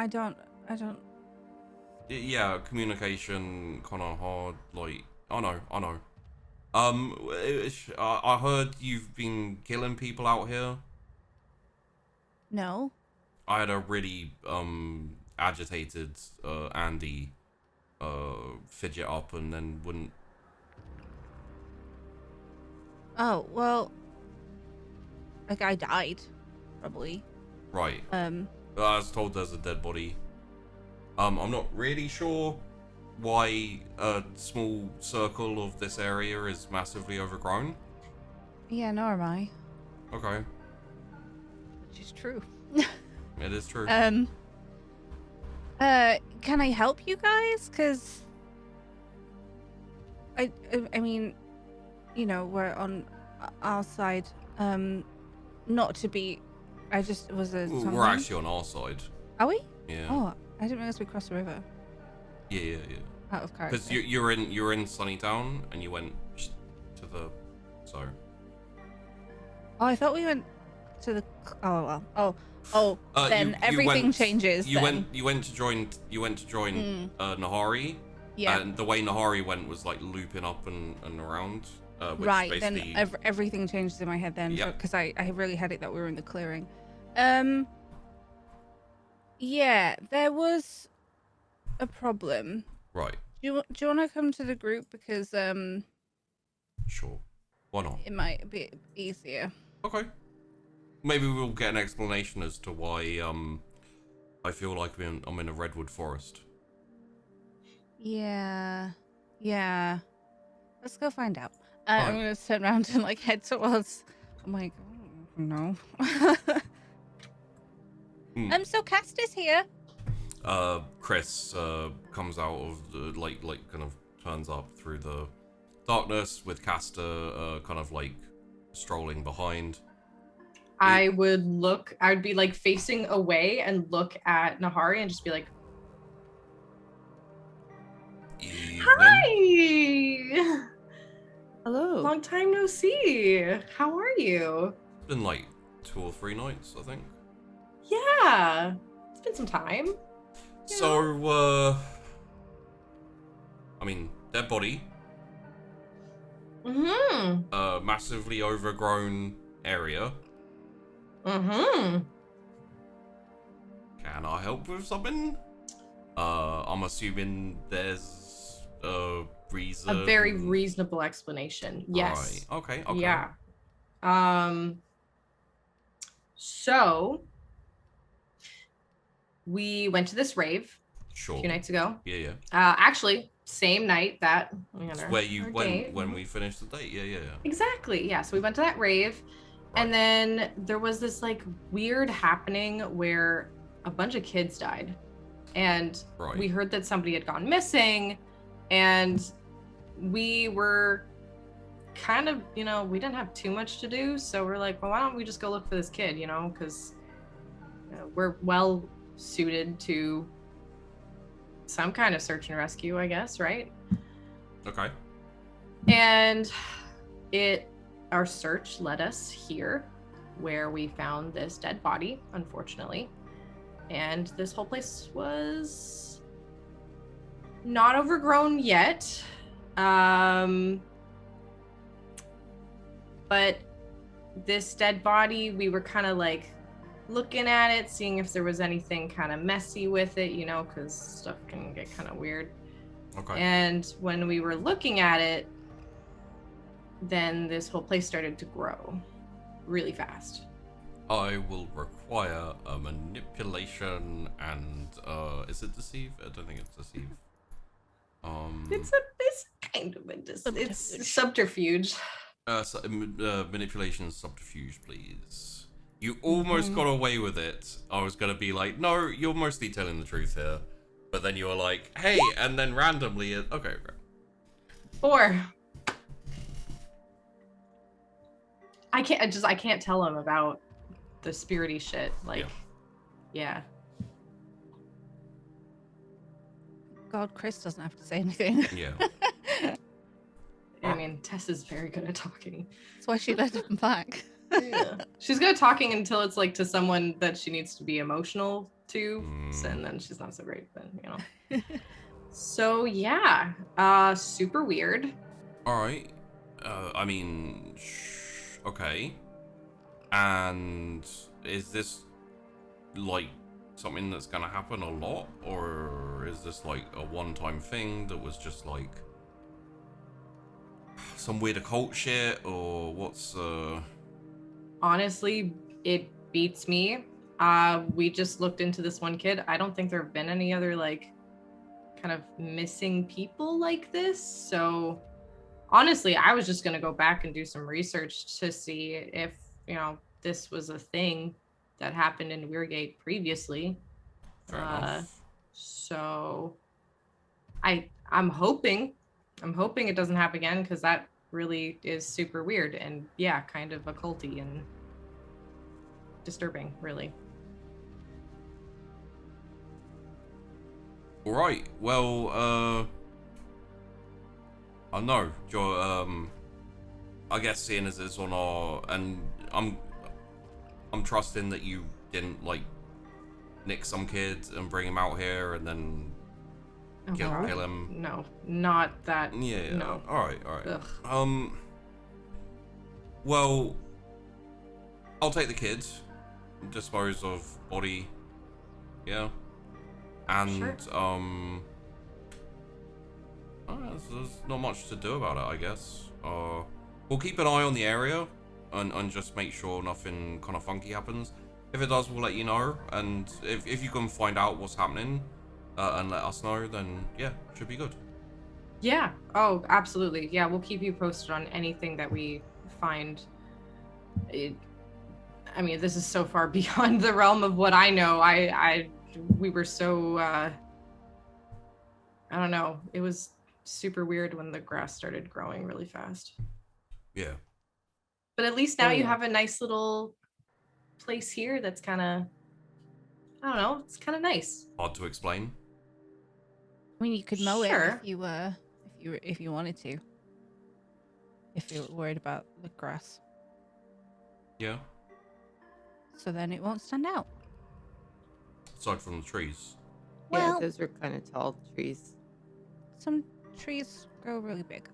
don't. Yeah, communication kind of hard. Like, I know. I heard you've been killing people out here. No. I had a really agitated Andy fidget up and then wouldn't. Oh well. A guy died, probably. Right. I was told there's a dead body. I'm not really sure why a small circle of this area is massively overgrown. Yeah, nor am I. Okay. Which is true. It is true. Can I help you guys? Cause I mean, you know, we're on our side. Not to be. I just was a. We're actually on our side. Are we? Yeah. Oh, I didn't realize we crossed the river. Yeah. Out of character. Because you're in Sunnytown and you went to the. So. Oh, I thought we went to the. Oh well. Oh. Then everything changes. You went to join Nahari. Yeah. And the way Nahari went was like looping up and around. Which right. basically... Then everything changes in my head then. Yep. Because I really had it that we were in the clearing. Yeah, there was a problem. Right. Do you want to come to the group because Sure. Why not? it might be easier. Okay. Maybe we'll get an explanation as to why I feel like I'm in a redwood forest. Yeah. Let's go find out. Alright. I'm gonna turn around and like head towards. I'm like, oh, no. So Cast is here. Chrys comes out of the like kind of turns up through the darkness with Caster kind of like strolling behind. I would be like facing away and look at Nahari and just be like, Evening. hi! Hello. Long time no see. How are you? It's been like 2 or 3 nights, I think. Yeah. It's been some time. So, I mean, dead body. Mm-hmm. Massively overgrown area. Mm-hmm. Can I help with something? I'm assuming there's a reason. A very reasonable explanation. Yes. Right. Okay. Yeah. So we went to this rave Sure. a few nights ago. Yeah. Actually, same night that It's where you went when we finished the date. Yeah. Exactly. Yeah. So we went to that rave. Right. And then there was this like weird happening where a bunch of kids died. And Right. we heard that somebody had gone missing. And we were kind of, we didn't have too much to do. So we're like, well, why don't we just go look for this kid, because we're well suited to some kind of search and rescue, I guess, right? Okay. And our search led us here where we found this dead body, unfortunately. And this whole place was not overgrown yet. But this dead body, we were kind of like looking at it, seeing if there was anything kind of messy with it, because stuff can get kind of weird. Okay. And when we were looking at it, then this whole place started to grow really fast. I will require a manipulation and is it deceive? I don't think it's deceive. It's kind of it's subterfuge. Manipulation subterfuge, please. You almost got away with it. I was gonna be like, no, you're mostly telling the truth here, but then you were like, hey, and then randomly, okay, great. 4. I can't tell him about the spirity shit. Like, yeah. God, Chrys doesn't have to say anything. Yeah. I mean, Tess is very good at talking. That's why she let him back. Yeah. She's good at talking until it's like to someone that she needs to be emotional to, and then she's not so great. Then So yeah, super weird. All right. I mean, okay. And is this like something that's gonna happen a lot, or is this like a one-time thing that was just like some weird occult shit, or what's Honestly, it beats me. We just looked into this one kid. I don't think there have been any other like kind of missing people like this. So honestly, I was just gonna go back and do some research to see if this was a thing that happened in Weirgate previously. fair enough? So I'm hoping it doesn't happen again, because that really is super weird and kind of occulty and disturbing, really. All right. Well, I know, I guess seeing as it's on our, and I'm trusting that you didn't like nick some kid and bring him out here and then kill him. No, not that. Yeah. No. All right. Ugh. Well, I'll take the kid, dispose of body. Yeah. And Sure. there's not much to do about it, I guess. We'll keep an eye on the area and just make sure nothing kind of funky happens. If it does, we'll let you know. And if you can find out what's happening and let us know, then yeah, should be good. Yeah. Oh, absolutely. Yeah, we'll keep you posted on anything that we find. I mean, this is so far beyond the realm of what I know. We were so I don't know. It was super weird when the grass started growing really fast. Yeah. But at least now you have a nice little place here that's kind of, I don't know, it's kind of nice. Hard to explain. I mean, you could mow Sure. it if you wanted to. If you're worried about the grass, Yeah. so then it won't stand out. Aside from the trees. Well- Yeah, those are kind of tall trees. Some trees grow really big.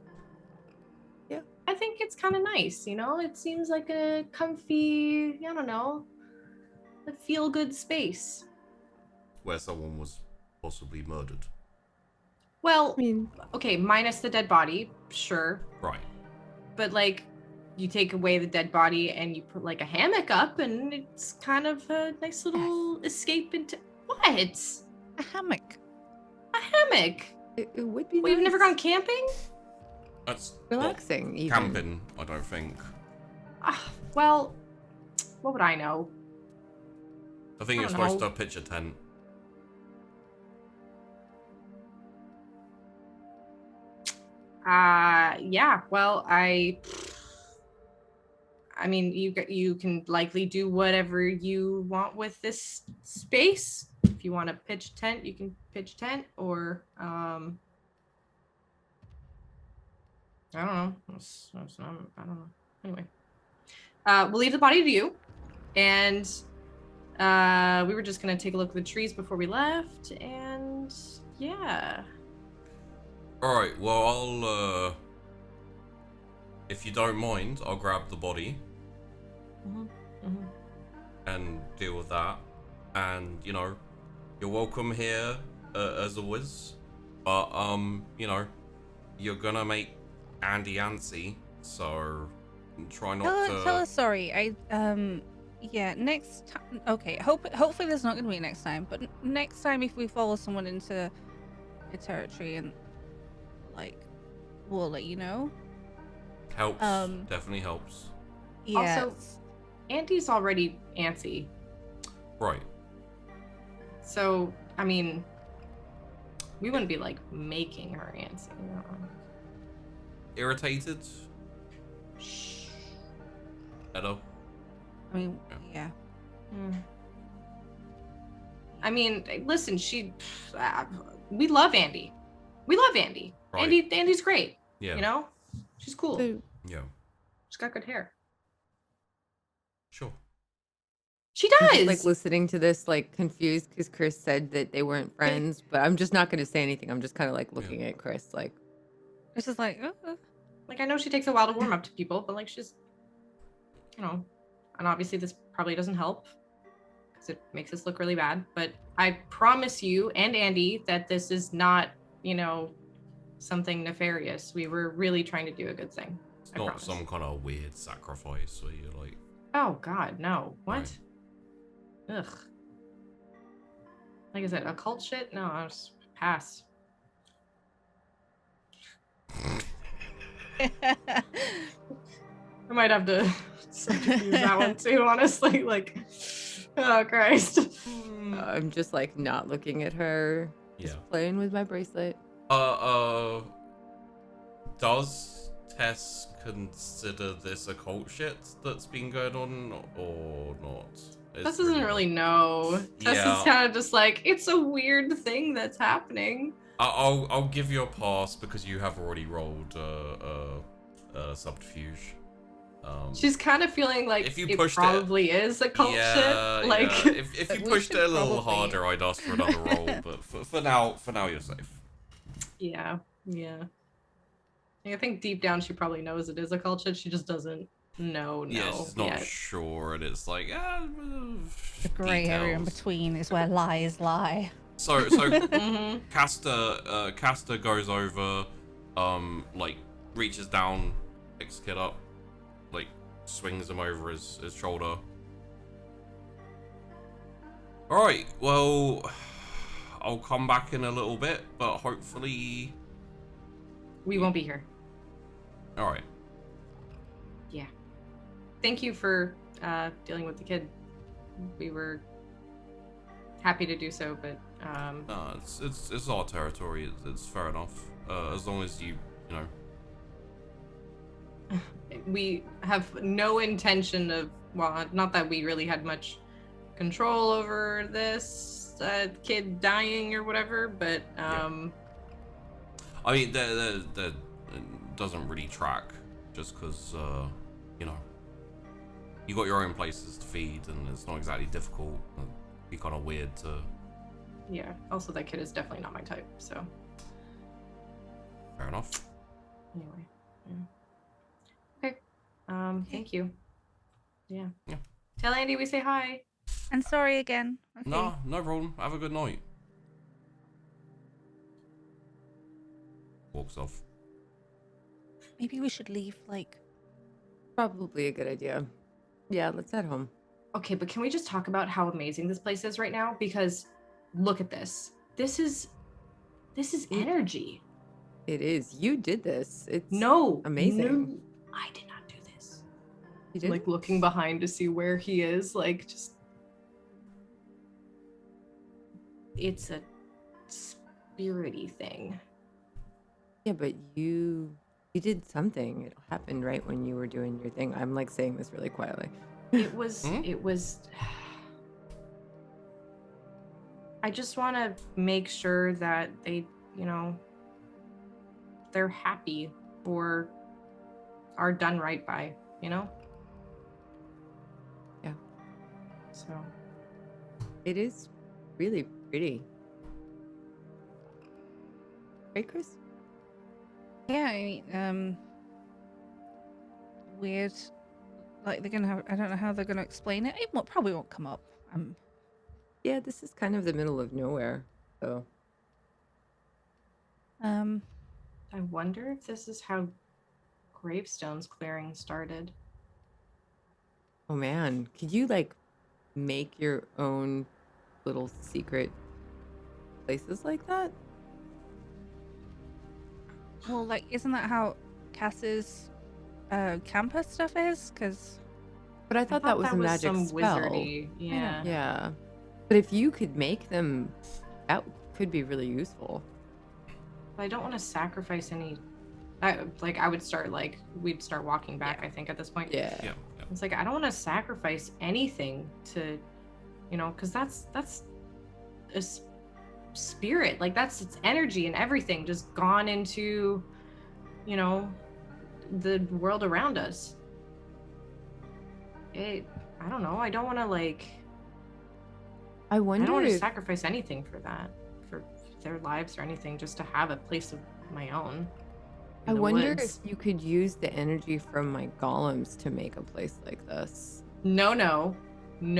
I think it's kind of nice, It seems like a comfy, I don't know, a feel-good space. Where someone was possibly murdered. Well, I mean, okay, minus the dead body, sure. Right. But, like, you take away the dead body and you put, like, a hammock up, and it's kind of a nice little escape into... What? A hammock. A hammock? it would be Well, you've never gone nice. camping? That's Relaxing, not even. camping, I don't think. Well, what would I know? I think I you're don't supposed know. to pitch a tent. Yeah, well, I mean, you can likely do whatever you want with this space. If you want to pitch tent, you can pitch tent, or I don't know. I don't know. Anyway, we'll leave the body to you, and we were just gonna take a look at the trees before we left, and yeah. Alright, well, I'll, if you don't mind, I'll grab the body and deal with that. And, you're welcome here, as always. But, you're gonna make Andy antsy, so try not to... Tell us sorry. Yeah, next time. Okay, hopefully there's not going to be next time, but next time if we follow someone into a territory, and we'll let you know. Helps, definitely helps. Yeah. Also, Andy's already antsy. Right. So, I mean, we wouldn't be making her antsy. You know? irritated? Hello? I mean, yeah. I mean, listen, we love Andy. We love Andy. Right. Andy's great. Yeah. You know? She's cool. So, Yeah. She's got good hair. Sure. She I'm does. just, like, listening to this, like, confused because Chrys said that they weren't friends, but I'm just not going to say anything. I'm just kind of, like, looking at Chrys, like... It's just like, Like, I know she takes a while to warm up to people, but, like, she's, you know, and obviously this probably doesn't help because it makes us look really bad, but I promise you and Andy that this is not, you know, something nefarious. We were really trying to do a good thing. It's not some kind of weird sacrifice where you're like... Oh, God, no. What? Right. Ugh. Like I said, occult shit? No, I'll just pass. I might have to use that one too, honestly. Like, oh, Christ. I'm just, like, not looking at her. Just playing with my bracelet. Does Tess consider this occult shit that's been going on or not? Tess doesn't really know. Tess is kind of just like, it's a weird thing that's happening. I'll give you a pass because you have already rolled subterfuge. She's kind of feeling like if you it pushed probably is occult shit. Like, if you pushed it a little harder, I'd ask for another roll. But for now, you're safe. Yeah. I think deep down she probably knows it is occult shit. She just doesn't know. Yeah, she's not sure, and it's like the grey area in between is where lies lie. So Castor goes over, like reaches down, picks the kid up, like swings him over his shoulder. All right, well, I'll come back in a little bit, but hopefully we won't be here. All right. Yeah. Thank you for dealing with the kid. We were happy to do so, but no, it's our territory. It's fair enough. As long as you know. We have no intention of, well, not that we really had much control over this kid dying or whatever, but I mean, that doesn't really track, just because you know, you got your own places to feed, and it's not exactly difficult. It'd be kind of weird to. Yeah. Also, that kid is definitely not my type, so. Fair enough. Anyway. Yeah. Okay. Thank you. Yeah. Tell Andy we say hi. And sorry again. Okay. No problem. Have a good night. Walks off. Maybe we should leave, like... Probably a good idea. Yeah, let's head home. Okay, but can we just talk about how amazing this place is right now? Because look at this. This is energy. It is. You did this. It's amazing. No, I did not do this. You did? Like looking behind to see where he is, like just. It's a spirity thing. Yeah, but you did something. It happened right when you were doing your thing. I'm like saying this really quietly. It was. I just want to make sure that they, you know, they're happy or are done right by, you know? Yeah. So. It is really pretty. Right, Chrys? Yeah, I mean, weird. Like they're gonna have. I don't know how they're gonna explain it. Probably won't come up. Yeah, this is kind of the middle of nowhere, so. I wonder if this is how Gravestone's clearing started. Oh man, could you like make your own little secret places like that? Well, like, isn't that how Cass's campus stuff is? But I thought that was a magic some spell. Wizardy. Yeah. Yeah. But if you could make them, that could be really useful. But I don't want to sacrifice any I would start we'd start walking back. Yeah. I think at this point. Yeah. Yeah. It's like I don't want to sacrifice anything to, because that's a spirit. Like that's its energy and everything just gone into, the world around us. I don't know. I don't want to I I don't wonder want to if sacrifice anything for that, for their lives or anything, just to have a place of my own. I in the wonder woods. if you could use the energy from my golems to make a place like this. No. I'm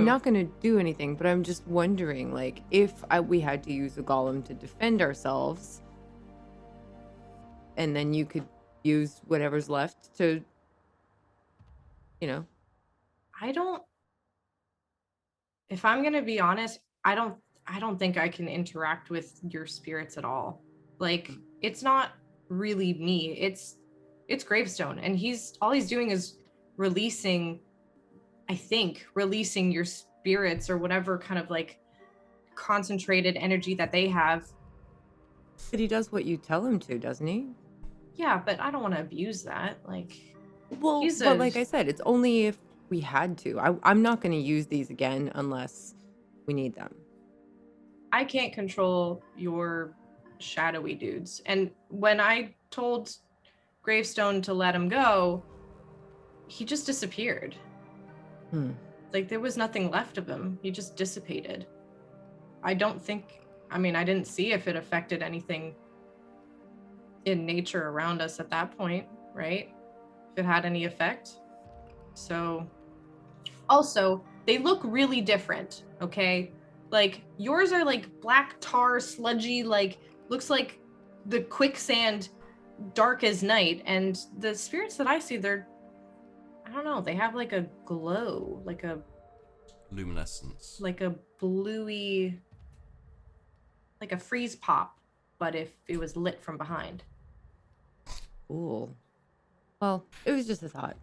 not going to do anything, but I'm just wondering, like, if we had to use a golem to defend ourselves, and then you could use whatever's left to, I don't. If I'm gonna be honest, I don't think I can interact with your spirits at all. Like it's not really me. It's Gravestone, and all he's doing is releasing. I think releasing your spirits or whatever kind of concentrated energy that they have. But he does what you tell him to, doesn't he? Yeah, but I don't want to abuse that. Well, but like I said, it's only if we had to. I'm not going to use these again unless we need them. I can't control your shadowy dudes. And when I told Gravestone to let him go, he just disappeared. There was nothing left of him. He just dissipated. I didn't see if it affected anything in nature around us at that point, right? If it had any effect. So, also, they look really different, okay? Yours are black tar, sludgy, looks like the quicksand, dark as night. And the spirits that I see, I don't know, they have a glow, a luminescence, a bluey, a freeze pop, but if it was lit from behind. Cool. Well, it was just a thought.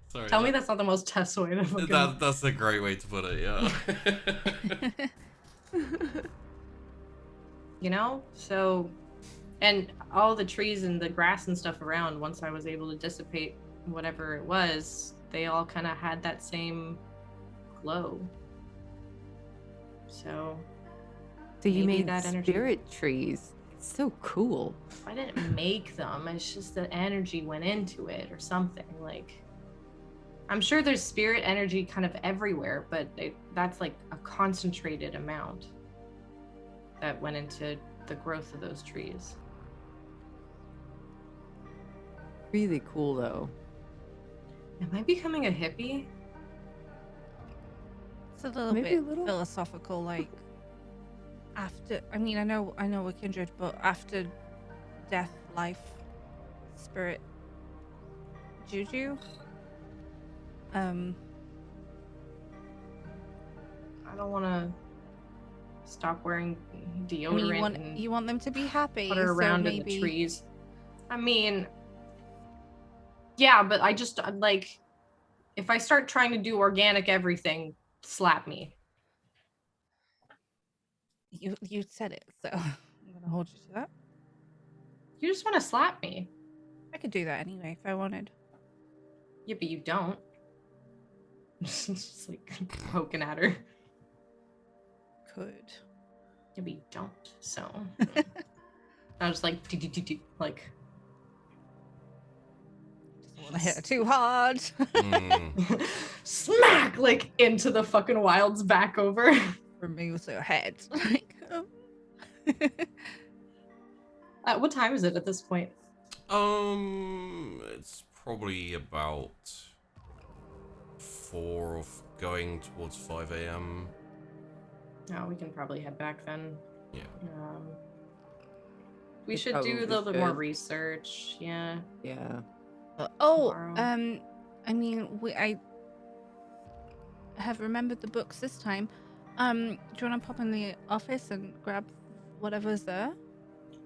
Sorry, Tell me that's not the most Tess way to fucking... That's a great way to put it, yeah. So, and all the trees and the grass and stuff around, once I was able to dissipate whatever it was, they all kind of had that same glow. So you maybe made that energy... spirit trees. It's so cool. I didn't make them. It's just the energy went into it or something. I'm sure there's spirit energy kind of everywhere, but that's a concentrated amount that went into the growth of those trees. Really cool, though. Am I becoming a hippie? It's a little Maybe bit a little. philosophical, after. I mean, I know we're kindred, but after death, life, spirit, juju. I don't want to stop wearing deodorant. You want them to be happy. Put her around so in maybe... the trees. I mean, yeah, but I just if I start trying to do organic everything, slap me. You said it, so I'm gonna hold you to that. You just want to slap me. I could do that anyway if I wanted. Yeah, but you don't. Just poking at her. Could. Yeah, but you don't. So I was like Just want to hit her too hard. smack into the fucking wilds back over. Removes her head. What time is it at this point? It's probably about 4 or going towards 5 a.m. Oh, we can probably head back then. Yeah. We should do a probably little bit more should. research. Yeah. Yeah. Tomorrow. I mean, I have remembered the books this time. Do you want to pop in the office and grab whatever's there?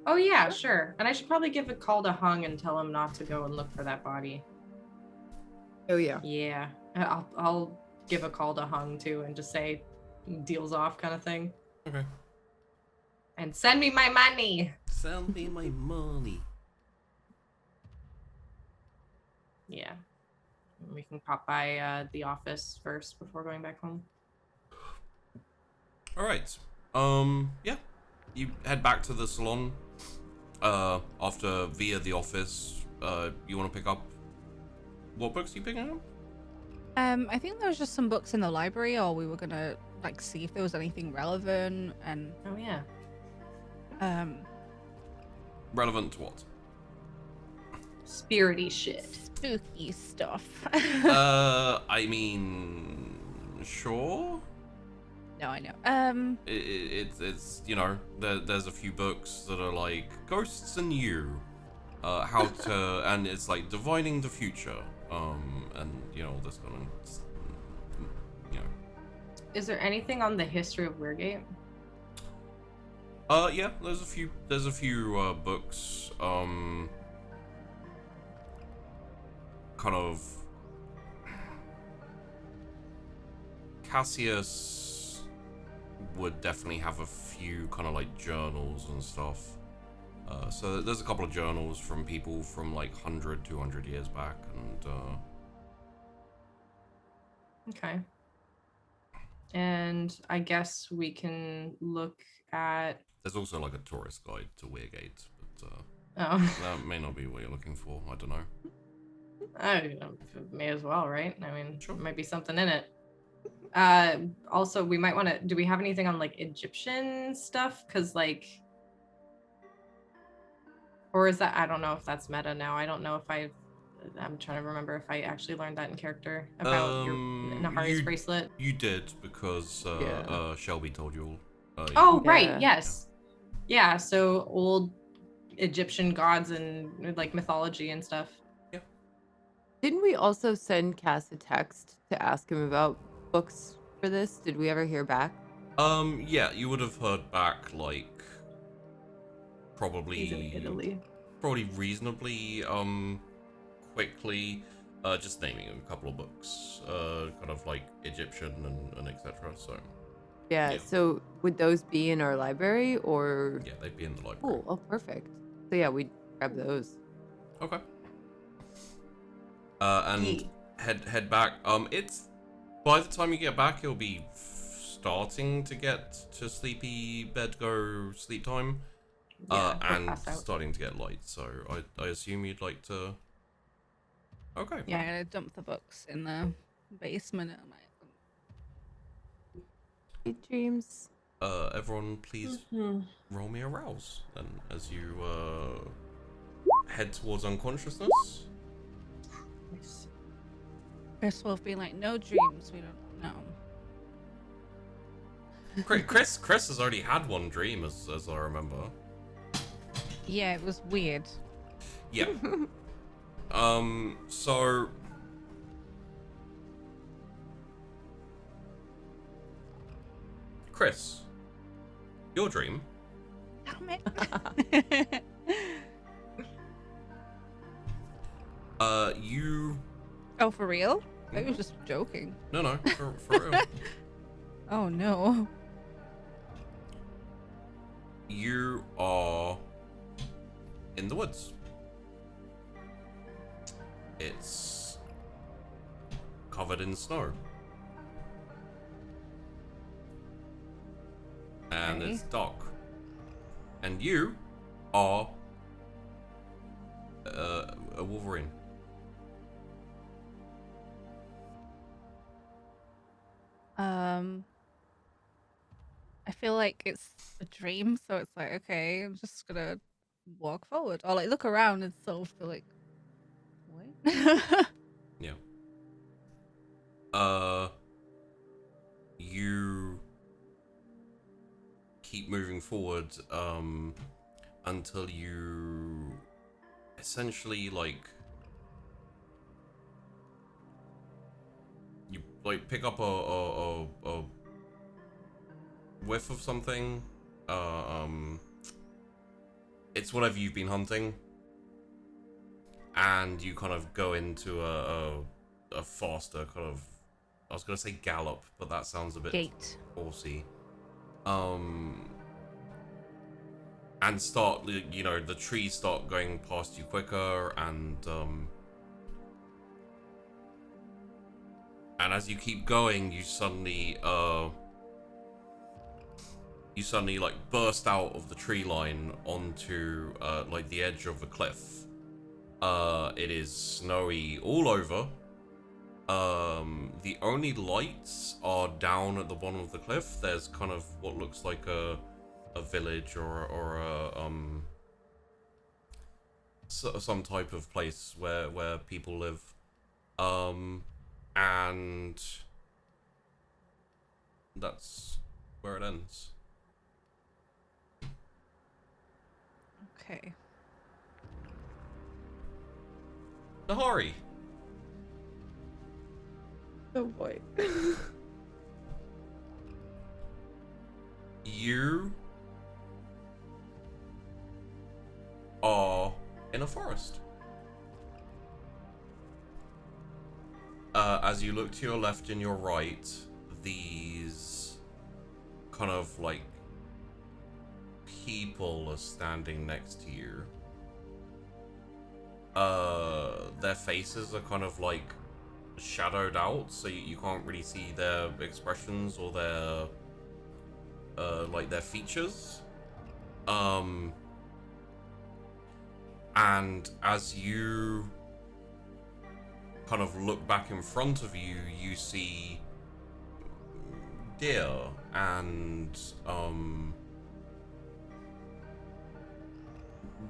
Oh yeah, sure. And I should probably give a call to Hung and tell him not to go and look for that body. Oh, yeah. Yeah. I'll give a call to Hung too and just say deals off kind of thing. Okay. And send me my money. Send me my money. Yeah. We can pop by the office first before going back home. All right. Yeah. You head back to the salon. After via the office. You want to pick up. What books are you picking up? I think there was just some books in the library, or we were gonna like see if there was anything relevant and. Oh yeah. Relevant to what? Spirity shit. Spooky stuff. I mean, sure. No, I know. It's you know, there's a few books that are like Ghosts and You, how to, and it's like divining the future, and you know this kind of, you know. Is there anything on the history of Weirgate? Yeah, there's a few books, kind of. Cassius would definitely have a few kind of like journals and stuff. So there's a couple of journals from people from like 100, 200 years back, and Okay. And I guess we can look at. there's also like a tourist guide to Weirgate, but Oh, that may not be what you're looking for. I don't know. I may as well, right? I mean, Sure. might be something in it. Also, we might want to. Do we have anything on like Egyptian stuff? Because like, or is that? I don't know if that's meta now. I don't know if I'm trying to remember if I actually learned that in character about your Nahari's bracelet. You did because Shelby told you all. Oh, Yeah. right. Yes. Yeah. So old Egyptian gods and like mythology and stuff. Didn't we also send Cass a text to ask him about books for this? Did we ever hear back? Yeah, you would have heard back like He's in Italy. probably reasonably quickly, just naming a couple of books, kind of like Egyptian and etc. So Yeah, Yeah. so would those be in our library or? yeah, they'd be in the library. Cool. Oh, perfect. So yeah, we'd grab those. Okay. And Yeet. head back. It's by the time you get back, it'll be starting to get to sleepy bed go sleep time. Yeah, we'll And pass out. starting to get light. So I assume you'd like to. Okay. Yeah, I'm gonna dump the books in the basement. And Sweet dreams. Everyone, please roll me a rouse then as you head towards unconsciousness. Nice. Chris will be like, no dreams. We don't know. Chris has already had one dream, as I remember. Yeah, it was weird. Yeah. So. Chris, your dream. Damn it. You. Oh, for real? I was just joking. No, for real. Oh no. You are in the woods. It's covered in snow. And Okay. it's dark. And you are a Wolverine. I feel like it's a dream, so it's like, okay, I'm just gonna walk forward. Or like look around and sort of feel like, what? Yeah. You keep moving forward until you essentially like you like pick up a whiff of something. It's whatever you've been hunting, and you kind of go into a faster kind of, I was gonna say gallop, but that sounds a bit Gate. horsey. and start, you know, the trees start going past you quicker, and as you keep going, you suddenly like burst out of the tree line onto like the edge of a cliff. It is snowy all over. The only lights are down at the bottom of the cliff. There's kind of what looks like a village or a some type of place where people live. And that's where it ends. Okay. Nahari. Oh boy. You are in a forest. As you look to your left and your right, these kind of like people are standing next to you. Their faces are kind of like shadowed out, so you can't really see their expressions or their like their features. And as you kind of look back in front of you, you see deer and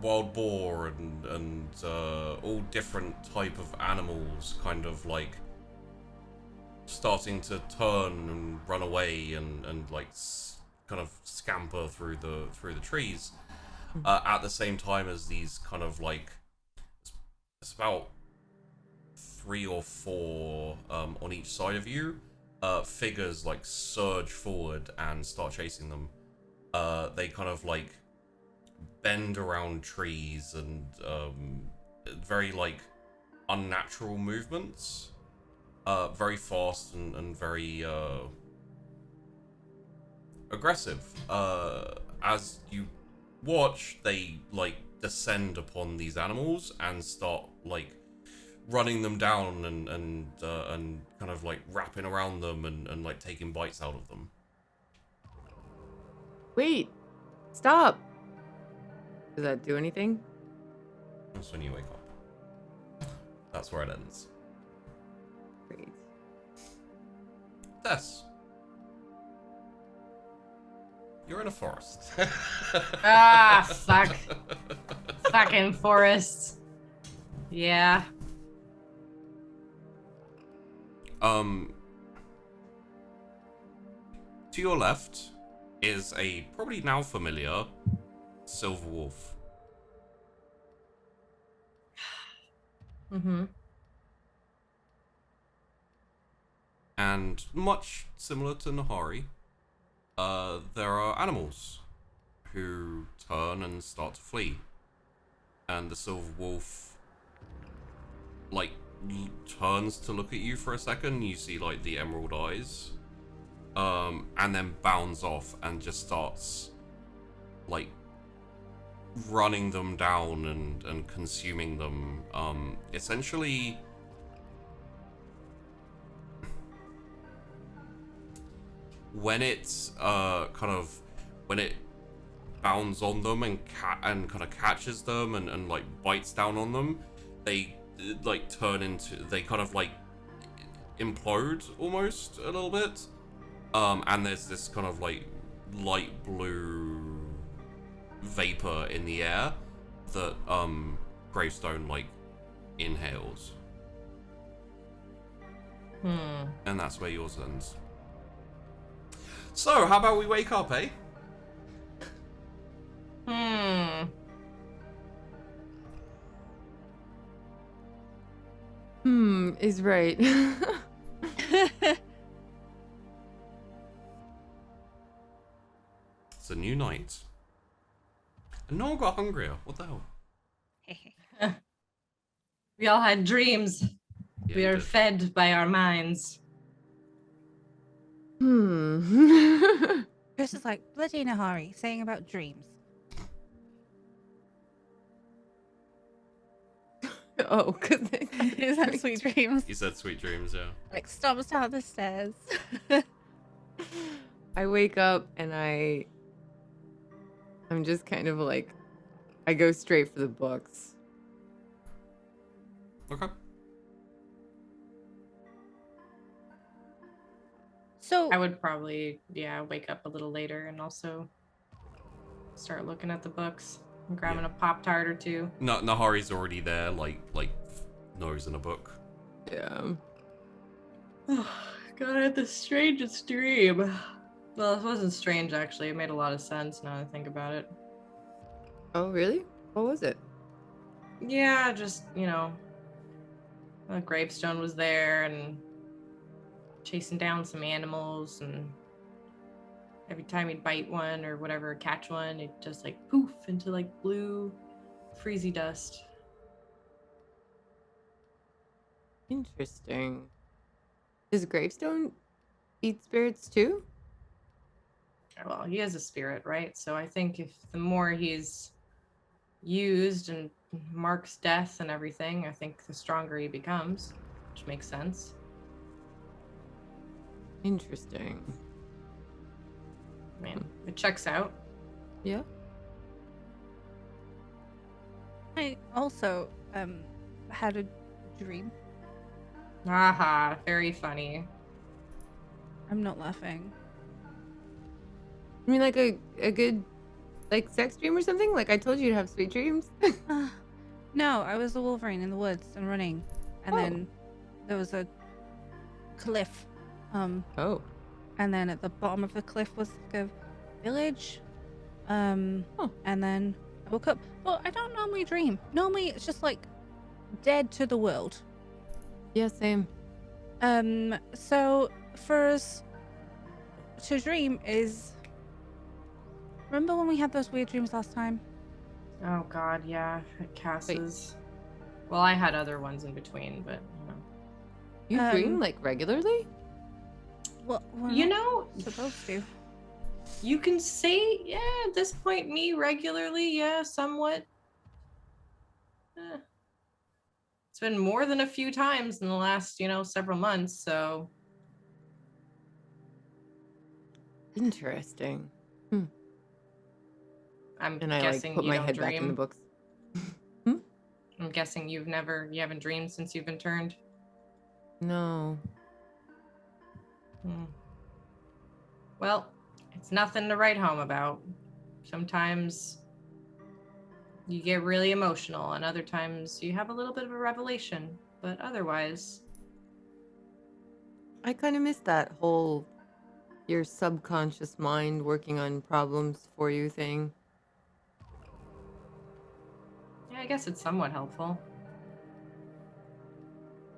wild boar and all different type of animals kind of like starting to turn and run away and like kind of scamper through the trees at the same time as these kind of like it's about 3 or 4 on each side of you figures like surge forward and start chasing them. They kind of like bend around trees and very like unnatural movements, very fast and very aggressive. As you watch, they like descend upon these animals and start like running them down and kind of like wrapping around them and like taking bites out of them. Wait, stop. Does that do anything? That's when you wake up. That's where it ends. Great. Tess. You're in a forest. Ah, fuck. Fucking forests. Yeah. To your left is a probably now familiar silver wolf. Mm-hmm. And much similar to Nahari, there are animals who turn and start to flee. And the silver wolf, like, turns to look at you for a second. You see, like, the emerald eyes. And then bounds off and just starts, like, running them down and consuming them. Essentially, when it's when it bounds on them and kind of catches them and like bites down on them, they like turn into, they kind of like implode almost a little bit. And there's this kind of like light blue vapor in the air that Gravestone like inhales. And that's where yours ends. So, how about we wake up, eh? Is right. It's a new night. And no one got hungrier. What the hell? We all had dreams. Yeah, We you are did. fed by our minds. Chris is like, bloody Nahari, saying about dreams. Oh, because Is that sweet dreams? You said sweet dreams, yeah. Like stomps down the stairs. I wake up and I'm just kind of like, I go straight for the books. Okay. So I would probably, wake up a little later and also start looking at the books and grabbing a Pop-Tart or two. No, Nahari's already there, like nose in a book. Yeah. God, I had the strangest dream. Well, it wasn't strange, actually. It made a lot of sense now that I think about it. Oh, really? What was it? Yeah, just, the gravestone was there and chasing down some animals, and every time he'd bite one or whatever, catch one, it'd just like poof into like blue freezy dust. Interesting. Does Gravestone eat spirits too? Well, he is a spirit, right? So I think if the more he's used and marks death and everything, I think the stronger he becomes, which makes sense. Interesting. Man, it checks out. Yeah. I also had a dream. Haha, very funny. I'm not laughing. I mean, like a good, like, sex dream or something? Like, I told you to have sweet dreams. No, I was a Wolverine in the woods and running, and then there was a cliff. Oh. And then at the bottom of the cliff was like a village. And then I woke up. Well, I don't normally dream. Normally it's just like dead to the world. Yeah, same. So for us to dream is, remember when we had those weird dreams last time? Oh god, yeah, at Cass's. Well, I had other ones in between, but You dream like regularly? Well, we're you not know, supposed to. you can say, yeah, at this point, me regularly, yeah, somewhat. It's been more than a few times in the last, several months, so. Interesting. I'm And I guessing like put you my don't head dream. back in the books. I'm guessing you haven't dreamed since you've been turned. No. Well, it's nothing to write home about. Sometimes you get really emotional, and other times you have a little bit of a revelation, but otherwise. I kind of miss that whole your subconscious mind working on problems for you thing. Yeah, I guess it's somewhat helpful.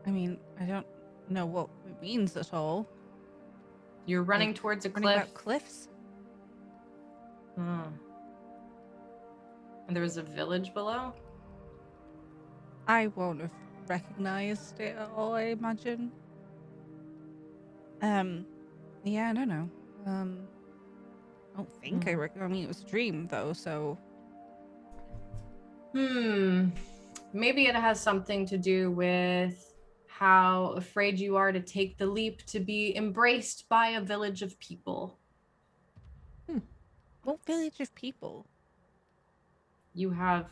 I mean, I don't know what it means at all. You're running towards a Running cliff. about cliffs? And there was a village below? I won't have recognized it at all, I imagine. Yeah, I don't know. I don't think I mean, it was a dream, though, so... Maybe it has something to do with how afraid you are to take the leap to be embraced by a village of people. What village of people? You have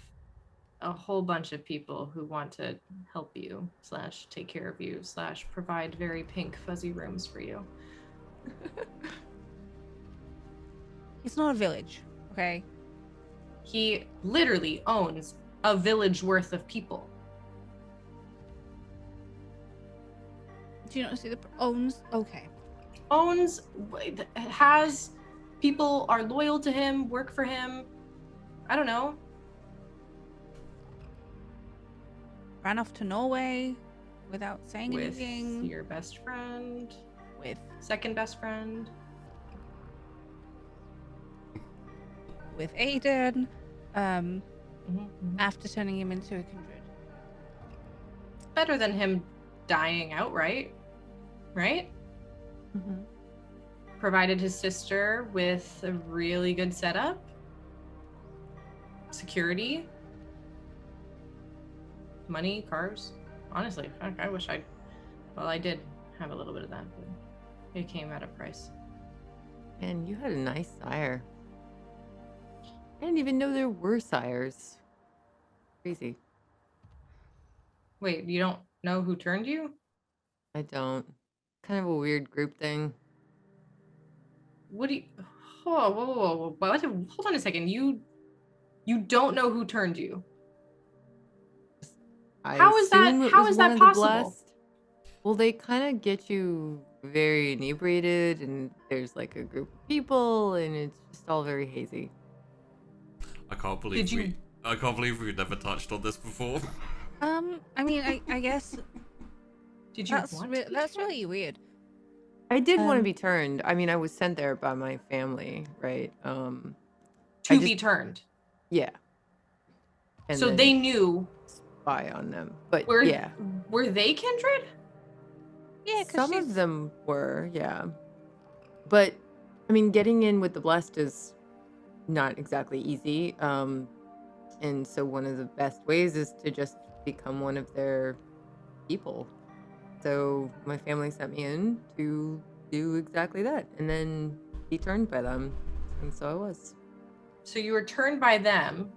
a whole bunch of people who want to help you, / take care of you, / provide very pink fuzzy rooms for you. It's not a village, okay? He literally owns a village worth of people. Do you not see the owns? Okay. Has people are loyal to him, work for him. I don't know. Ran off to Norway without saying With anything. your best friend. With Second best friend. with Aiden. After turning him into a kindred. Better than him dying outright, right? Provided his sister with a really good setup, security, money, cars. Honestly, fuck, I wish I. Well, I did have a little bit of that, but it came at a price. And you had a nice sire. I didn't even know there were sires. Crazy. Wait, you don't know who turned you? I don't. Kind of a weird group thing. What do you? Oh, whoa. Hold on a second. You don't know who turned you. How is that possible? Well, they kind of get you very inebriated, and there's like a group of people, and it's just all very hazy. I can't believe we've never touched on this before. I mean, I guess Did you that's really weird. I did want to be turned. I mean, I was sent there by my family, right? Be turned. Yeah. And so they knew. Spy on them, but were they kindred? Yeah, some of them were, yeah. But I mean, getting in with the blessed is not exactly easy. And so one of the best ways is to just become one of their people. So my family sent me in to do exactly that, and then be turned by them, and so I was. So you were turned by them,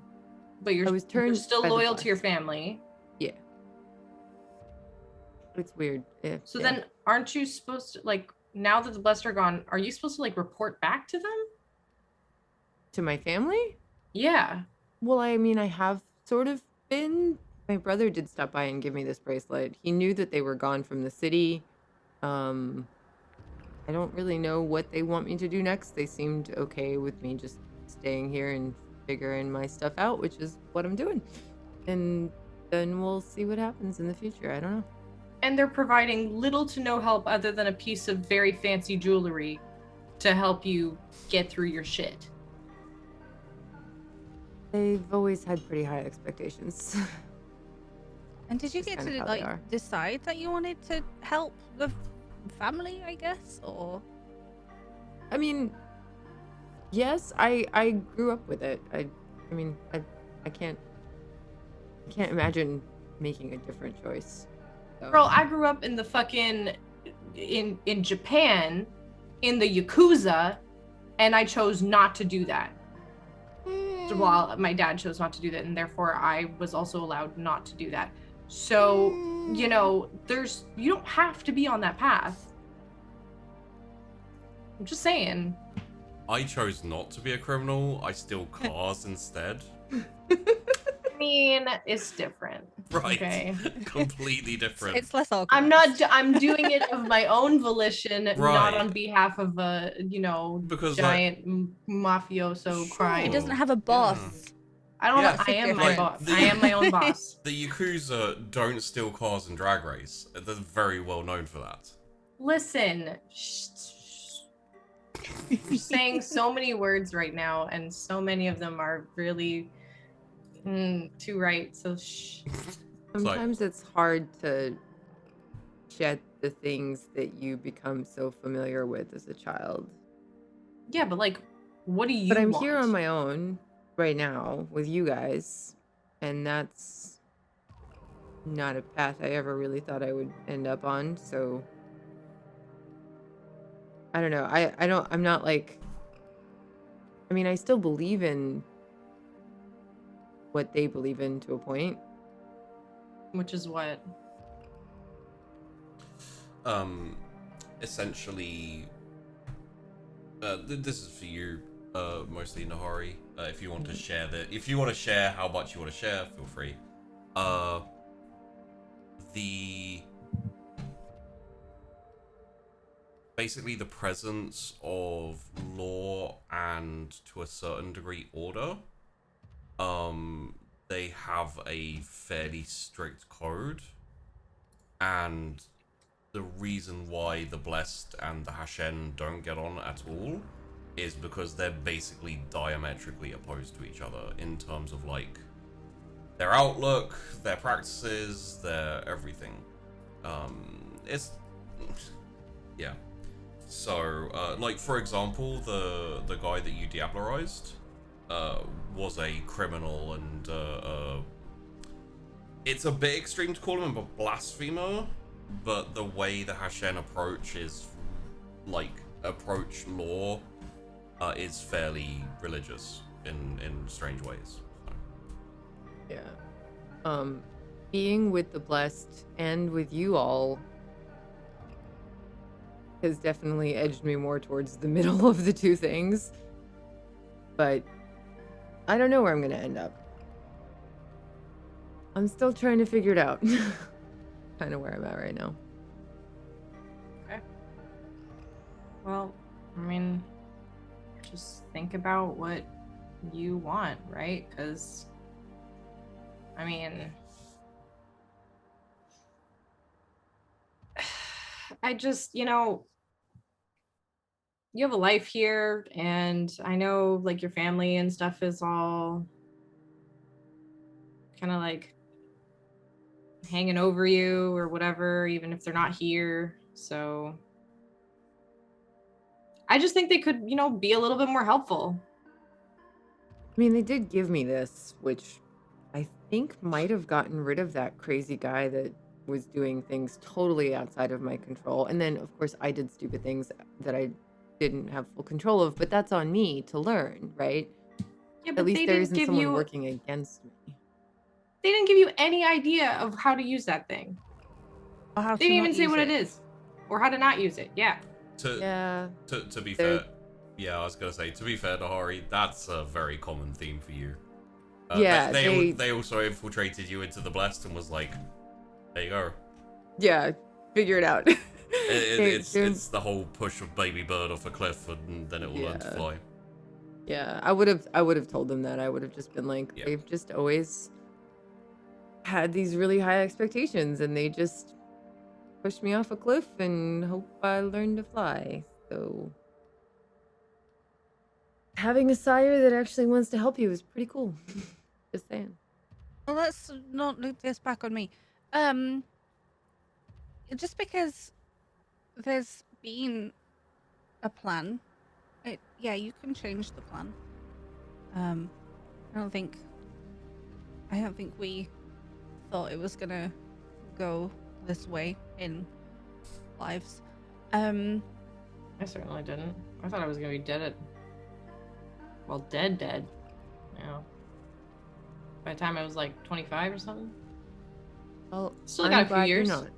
but you're still loyal to your family. Yeah. It's weird. So then aren't you supposed to, like, now that the blessed are gone, are you supposed to, like, report back to them? To my family? Yeah. Well, I mean, I have sort of been. My brother did stop by and give me this bracelet. He knew that they were gone from the city. I don't really know what they want me to do next. They seemed okay with me just staying here and figuring my stuff out, which is what I'm doing. And then we'll see what happens in the future. I don't know. And they're providing little to no help other than a piece of very fancy jewelry to help you get through your shit. They've always had pretty high expectations. And did you get to like decide that you wanted to help the family, I guess, or? I mean, yes, I grew up with it. I mean, I can't imagine making a different choice. So. Girl, I grew up in the fucking in Japan, in the Yakuza, and I chose not to do that. Well, my dad chose not to do that, and therefore I was also allowed not to do that. So, you know, you don't have to be on that path. I'm just saying. I chose not to be a criminal. I steal cars instead. I mean, it's different. Right. Okay. Completely different. It's less awkward. I'm doing it of my own volition, Right. not on behalf of a, because giant mafioso crime. It doesn't have a boss. Yeah. I don't know. Yeah. I am my Like, boss. I am my own boss. The Yakuza don't steal cars in Drag Race. They're very well known for that. Listen. You're saying so many words right now, and so many of them are really too right. So shh. Sometimes it's hard to shed the things that you become so familiar with as a child. Yeah, but like, what do you But I'm want? here on my own right now with you guys, and that's not a path I ever really thought I would end up on. So I don't know. I'm not like, I mean, I still believe in what they believe in to a point. Which is what? Essentially, this is for you, mostly Nahari. If you want to share if you want to share how much you want to share, feel free. Basically the presence of law and, to a certain degree, order. They have a fairly strict code, and the reason why the Blessed and the Hashen don't get on at all is because they're basically diametrically opposed to each other in terms of, like, their outlook, their practices, their everything. Yeah. So, like, for example, the guy that you diablerized was a criminal and It's a bit extreme to call him a blasphemer, but the way the Hashen approach law is fairly religious in strange ways. So. Yeah. Being with the blessed and with you all has definitely edged me more towards the middle of the two things. But I don't know where I'm going to end up. I'm still trying to figure it out. Kind of where I'm at right now. Okay. Well, I mean, just think about what you want, right? Because, I mean, I just, you have a life here, and I know, like, your family and stuff is all kind of like hanging over you or whatever, even if they're not here. So I just think they could, be a little bit more helpful. I mean, they did give me this, which I think might have gotten rid of that crazy guy that was doing things totally outside of my control. And then, of course, I did stupid things that I didn't have full control of, but that's on me to learn, right? Yeah, but at least they there didn't isn't give someone you working against me. they didn't give you any idea of how to use that thing. Or how They to didn't not even say use what it is or how to not use it. Yeah. To be fair, I was gonna say, to be fair to Hari, that's a very common theme for you. They also infiltrated you into the blessed and was like, there you go. Yeah, figure it out. It's the whole push of baby bird off a cliff and then it will learn to fly. Yeah, I would have told them that. I would have just been like, they've just always had these really high expectations and they just pushed me off a cliff and hope I learn to fly. So having a sire that actually wants to help you is pretty cool. Just saying. Well, let's not loop this back on me. Just because there's been a plan, you can change the plan. I don't think we thought it was gonna go this way in lives. I certainly didn't. I thought I was gonna be dead dead. Yeah. By the time I was like 25 or something. Well, still got a few years. Not.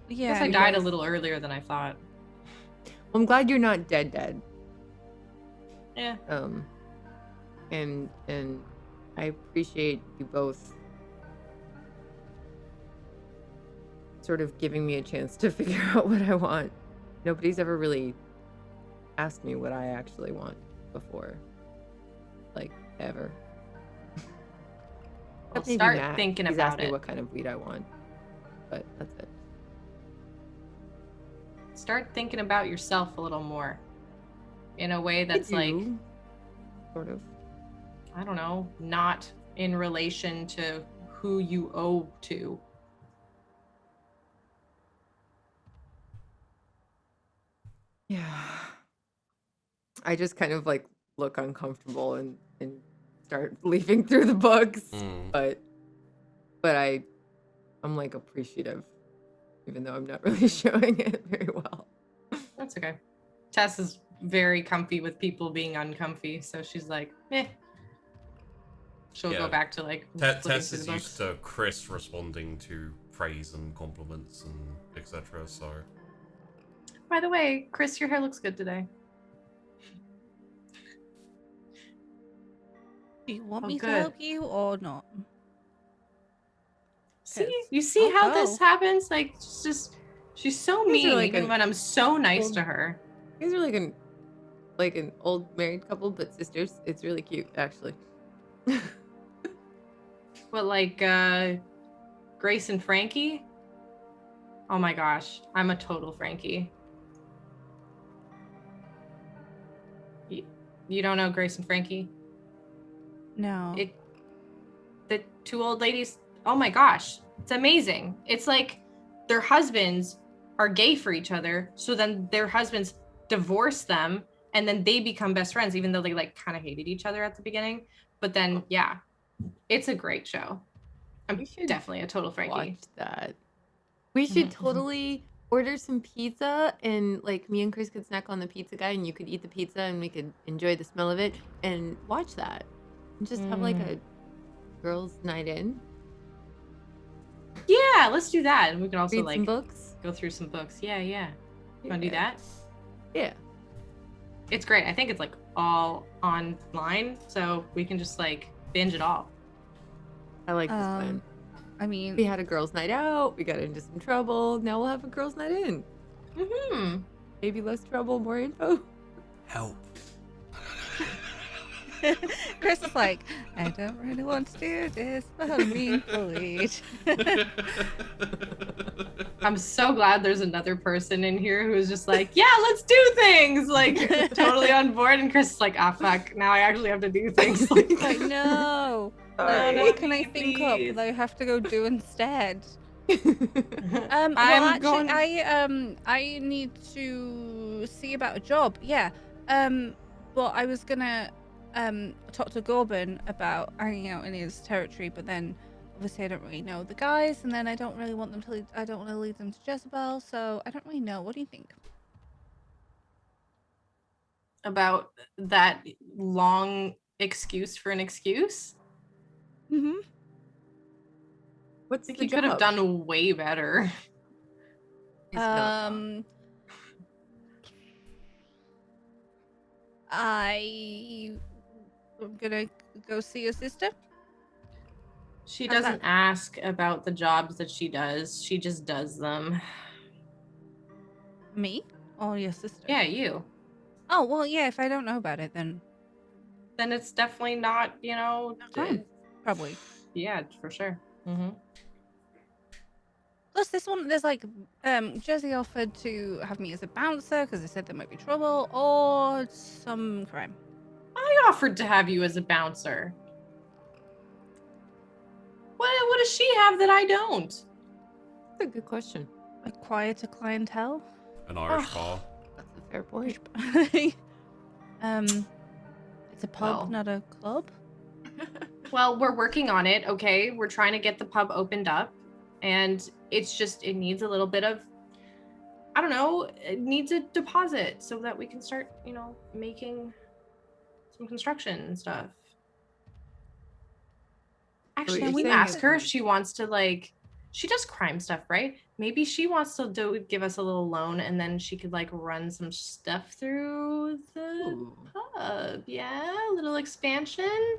Yeah, I guess I died a little earlier than I thought. Well, I'm glad you're not dead. Yeah. And I appreciate you both sort of giving me a chance to figure out what I want. Nobody's ever really asked me what I actually want before. Like, ever. Well, start thinking He's about asked me what kind of weed I want. But that's it. Start thinking about yourself a little more. In a way that's like... Sort of. I don't know. Not in relation to who you owe to. Yeah. I just kind of like look uncomfortable and start leafing through the books. But I'm like appreciative, even though I'm not really showing it very well. That's okay. Tess is very comfy with people being uncomfy, so she's like, meh. She'll go back to like Tess is used to Chrys responding to praise and compliments and etc. So by the way, Chrys, your hair looks good today. Do you want me to help you or not? You see how this happens? Like, she's so mean even when I'm so nice to her. You guys are like an old married couple, but sisters. It's really cute, actually. But like Grace and Frankie? Oh my gosh, I'm a total Frankie. You don't know Grace and Frankie? No. The two old ladies, oh my gosh, it's amazing. It's like their husbands are gay for each other, so then their husbands divorce them, and then they become best friends, even though they like kind of hated each other at the beginning. But then, yeah, it's a great show. I'm We should definitely a total Frankie. watch that. We should totally order some pizza, and like me and Chris could snack on the pizza guy, and you could eat the pizza, and we could enjoy the smell of it and watch that, and just have like a girls' night in. Yeah, let's do that. And we can also Read like some books. go through some books. Yeah. You want to do that? Yeah. It's great. I think it's like all online, so we can just like binge it all. I like this plan. I mean, We had a girls' night out. We got into some trouble. Now we'll have a girls' night in. Maybe less trouble, more info. Help. Chris is like, I don't really want to do this, but I'm being bullied. I'm so glad there's another person in here who's just like, yeah, let's do things, like totally on board. And Chris is like, ah, fuck, now I actually have to do things. Like, I know. Sorry. What can I think up Please. that I have to go do instead? I'm Well, actually, going. I need to see about a job. Yeah. But I was gonna talk to Gorbin about hanging out in his territory, but then obviously I don't really know the guys, and then I don't really want them to. I don't want to lead them to Jezebel, so I don't really know. What do you think? About that long excuse for an excuse. Mm-hmm. What's I think the you could have job? done way better. I'm gonna go see your sister. She How's doesn't ask about the jobs that she does. She just does them. Me or your sister? Yeah, you. Oh well, yeah. If I don't know about it, then Then it's definitely not, crime. Probably. Yeah, for sure. Mm-hmm. Plus, this one, there's like, Jersey offered to have me as a bouncer because they said there might be trouble or some crime. I offered to have you as a bouncer. What does she have that I don't? That's a good question. Acquire to clientele. An Irish bar. That's a fair point. It's a pub, Well. not a club. Well, we're working on it, okay? We're trying to get the pub opened up, and it's just, it needs a little bit of, I don't know, it needs a deposit so that we can start, making some construction and stuff. Actually, you're can we saying ask is- her if she wants to, like, she does crime stuff, right? Maybe she wants to give us a little loan, and then she could, like, run some stuff through the pub. Yeah, a little expansion.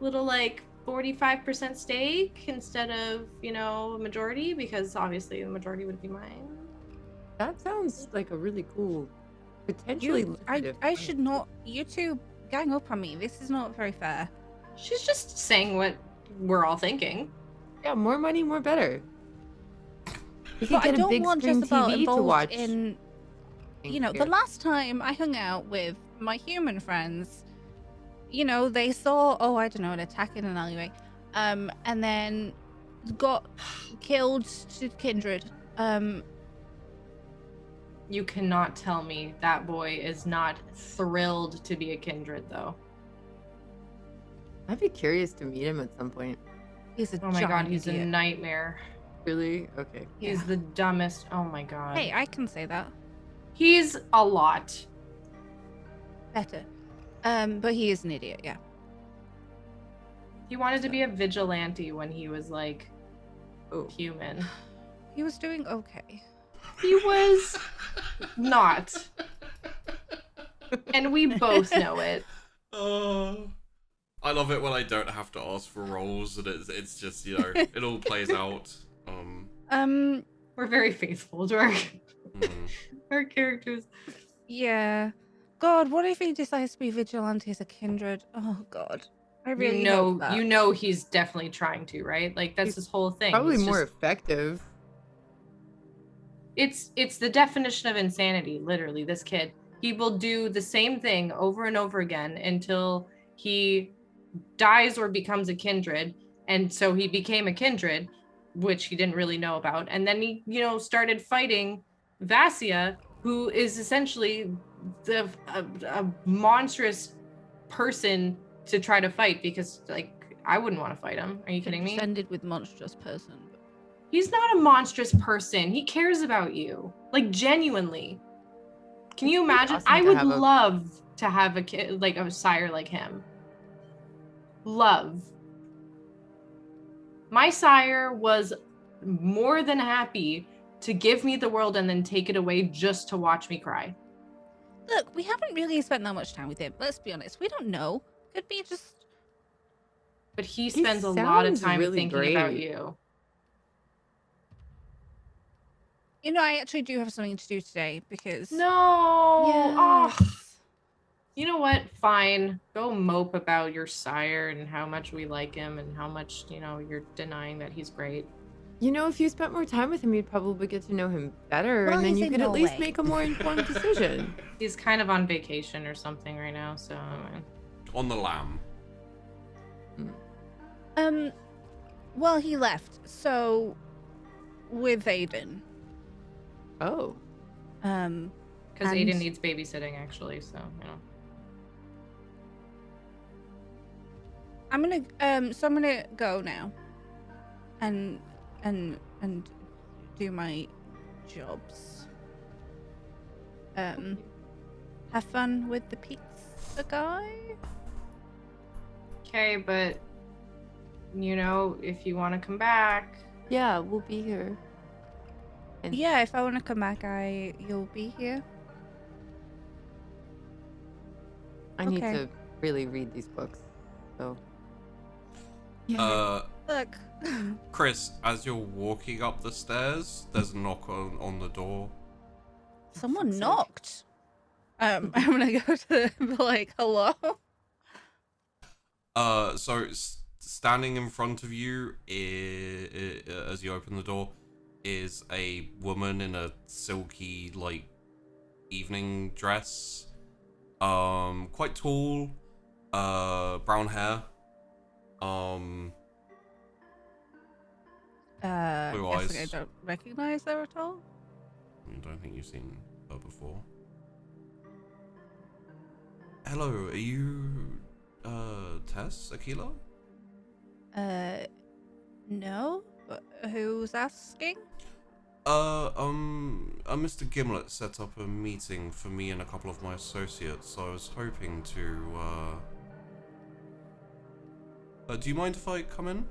Little, like, 45% stake instead of, a majority, because obviously the majority would be mine. That sounds like a really cool, potentially lucrative I plan. should not. You two gang up on me. This is not very fair. She's just saying what we're all thinking. Yeah, more money, more better. We could But I get a don't big want screen Jezebel TV to involved watch. in. things The here. last time I hung out with my human friends, they saw, I don't know, an attack in an alleyway, and then got killed to Kindred. You cannot tell me that boy is not thrilled to be a Kindred, though. I'd be curious to meet him at some point. He's a Oh my god, giant he's a idiot. nightmare. Really? Okay. He's Yeah. the dumbest. Oh my god. Hey, I can say that He's a lot. better. But he is an idiot, yeah. He wanted to be a vigilante when he was, like, Oh. human. He was doing okay. He was not. And we both know it. I love it when I don't have to ask for roles and it's just, it all plays out. We're very faithful to our, our characters. Yeah. God, what if he decides to be vigilante as a Kindred? Oh God, I really hope that. You know he's definitely trying to, right? Like, that's He's his whole thing. Probably He's more just- effective. It's the definition of insanity, literally. This kid, he will do the same thing over and over again until he dies or becomes a Kindred. And so he became a Kindred, which he didn't really know about. And then he, started fighting Vassia, who is essentially a monstrous person to try to fight, because, like, I wouldn't want to fight him. Are you kidding me? Ended with monstrous person. He's not a monstrous person. He cares about you. Like, genuinely. Can you imagine? Awesome I to would have a- love to have a kid, like a sire like him. Love. My sire was more than happy to give me the world and then take it away just to watch me cry. Look, we haven't really spent that much time with him. Let's be honest. We don't know. Could be just... But he spends a lot of sounds time really thinking about great. you. You know, I actually do have something to do today because... No. Oh. Yes. You know what? Fine. Go mope about your sire and how much we like him and how much, you're denying that he's great. You know, if you spent more time with him, you'd probably get to know him better, Well, and then he's you in could at least Norway. make a more informed decision. He's kind of on vacation or something right now, so... On the lamb. Well, he left, so... With Aiden. Oh. Because And- Aiden needs babysitting, actually, so, I'm gonna go now. And do my jobs. Have fun with the pizza guy. Okay, but, if you want to come back... Yeah, we'll be here. And Yeah, if I want to come back, you'll be here. I need okay. to really read these books, so. Look. Chrys, as you're walking up the stairs, there's a knock on the door. Someone fuck's sake. knocked. I'm gonna go to like, hello. So standing in front of you, as you open the door, is a woman in a silky, like, evening dress. Quite tall, brown hair. Blue eyes. I don't recognize her at all. I don't think you've seen her before. Hello, are you, Tess Aquila? No. But who's asking? Mr. Gimlet set up a meeting for me and a couple of my associates, so I was hoping to, do you mind if I come in?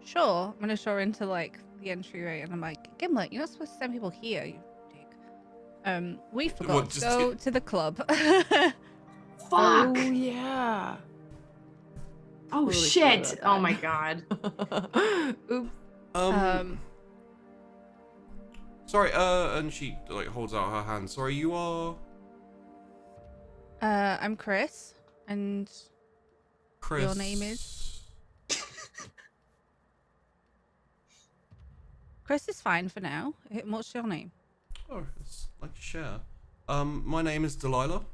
Sure. I'm gonna show her into like the entryway, and I'm like, Gimlet, you're not supposed to send people here, you dick. We forgot What, to just go to the club. Fuck! Oh, yeah. Oh, Totally shit! forgot Oh about my that. god. Oops. Sorry, and she, like, holds out her hand. Sorry, you are... I'm Chrys, and Chrys. Your name is? Chrys is fine for now. What's your name? Oh, it's like a share. My name is Delilah.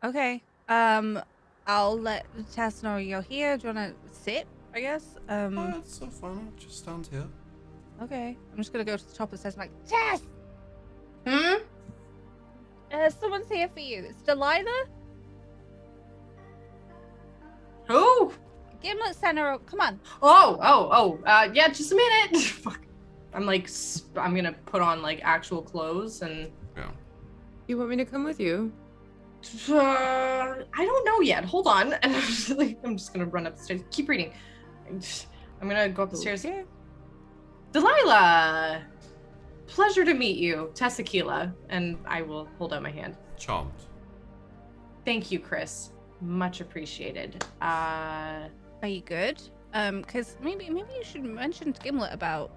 Okay. I'll let Tess know you're here. Do you wanna sit, I guess? Oh, it's so fine. I'll just stand here. Okay. I'm just gonna go to the top of the stairs and like, Tess! Someone's here for you. It's Delilah? Who? Gimlet sent her. Come on. Yeah, just a minute. Fuck. I'm like, I'm gonna put on like actual clothes and. Yeah. You want me to come with you? I don't know yet. Hold on. And I'm just gonna run up the stairs. Keep reading. I'm gonna go up the stairs. Okay. Delilah! Pleasure to meet you, Tess Aquila. And I will hold out my hand. Charmed. Thank you, Chrys. Much appreciated. Are you good? Because maybe you should mention to Gimlet about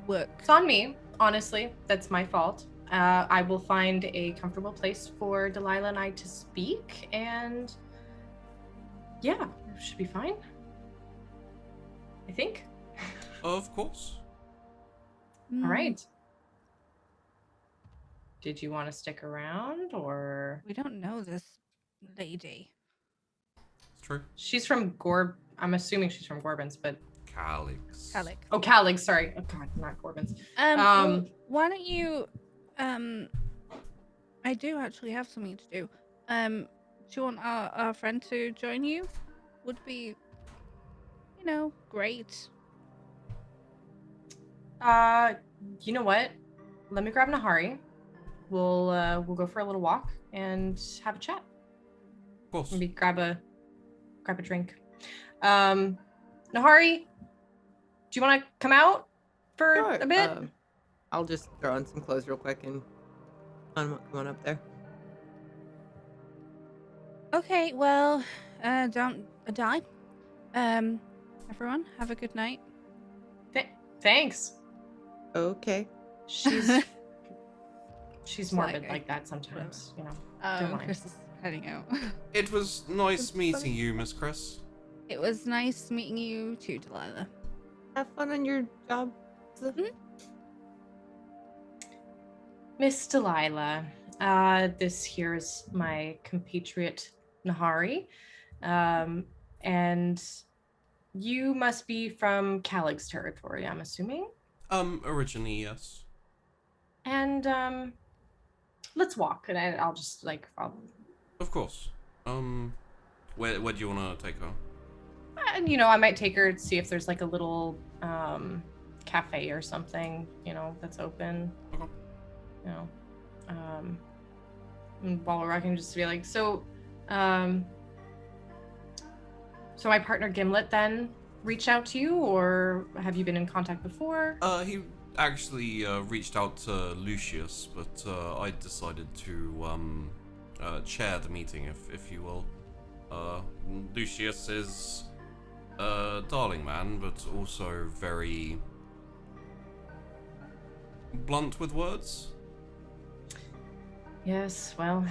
work. It's on me, honestly. That's my fault. I will find a comfortable place for Delilah and I to speak, and yeah, it should be fine. I think. Of course. All right. Did you want to stick around, or? We don't know this lady. It's true. She's from I'm assuming she's from Gorbins, but. Calix. Alec. Oh, Calig, sorry. Oh, God, not Gorbins. Well, why don't you, I I do actually have something to do. Do you want our friend to join you? Would be, great. You know what? Let me grab Nahari. We'll go for a little walk and have a chat. Of course. Maybe grab a drink. Nahari, do you want to come out for Sure. a bit? I'll just throw on some clothes real quick and come on up there. Okay, well, don't die. Everyone, have a good night. Thanks. Okay. She's It's morbid like that sometimes, you know. Don't mind. Chrys is heading out. It was nice meeting you, Miss Chrys. It was nice meeting you too, Delilah. Have fun on your job. Miss Delilah, this here is my compatriot Nahari, and you must be from Calig's territory, I'm assuming. Originally, yes. And let's walk, and I'll just Of course. Where do you want to take her? and I might take her to see if there's like a little cafe or something, that's open. Okay. And while we're walking, just to be like, so my partner Gimlet then reached out to you, or have you been in contact before? He actually reached out to Lucius, but I decided to chair the meeting, if you will. Lucius is a darling man, but also very blunt with words. Yes, well,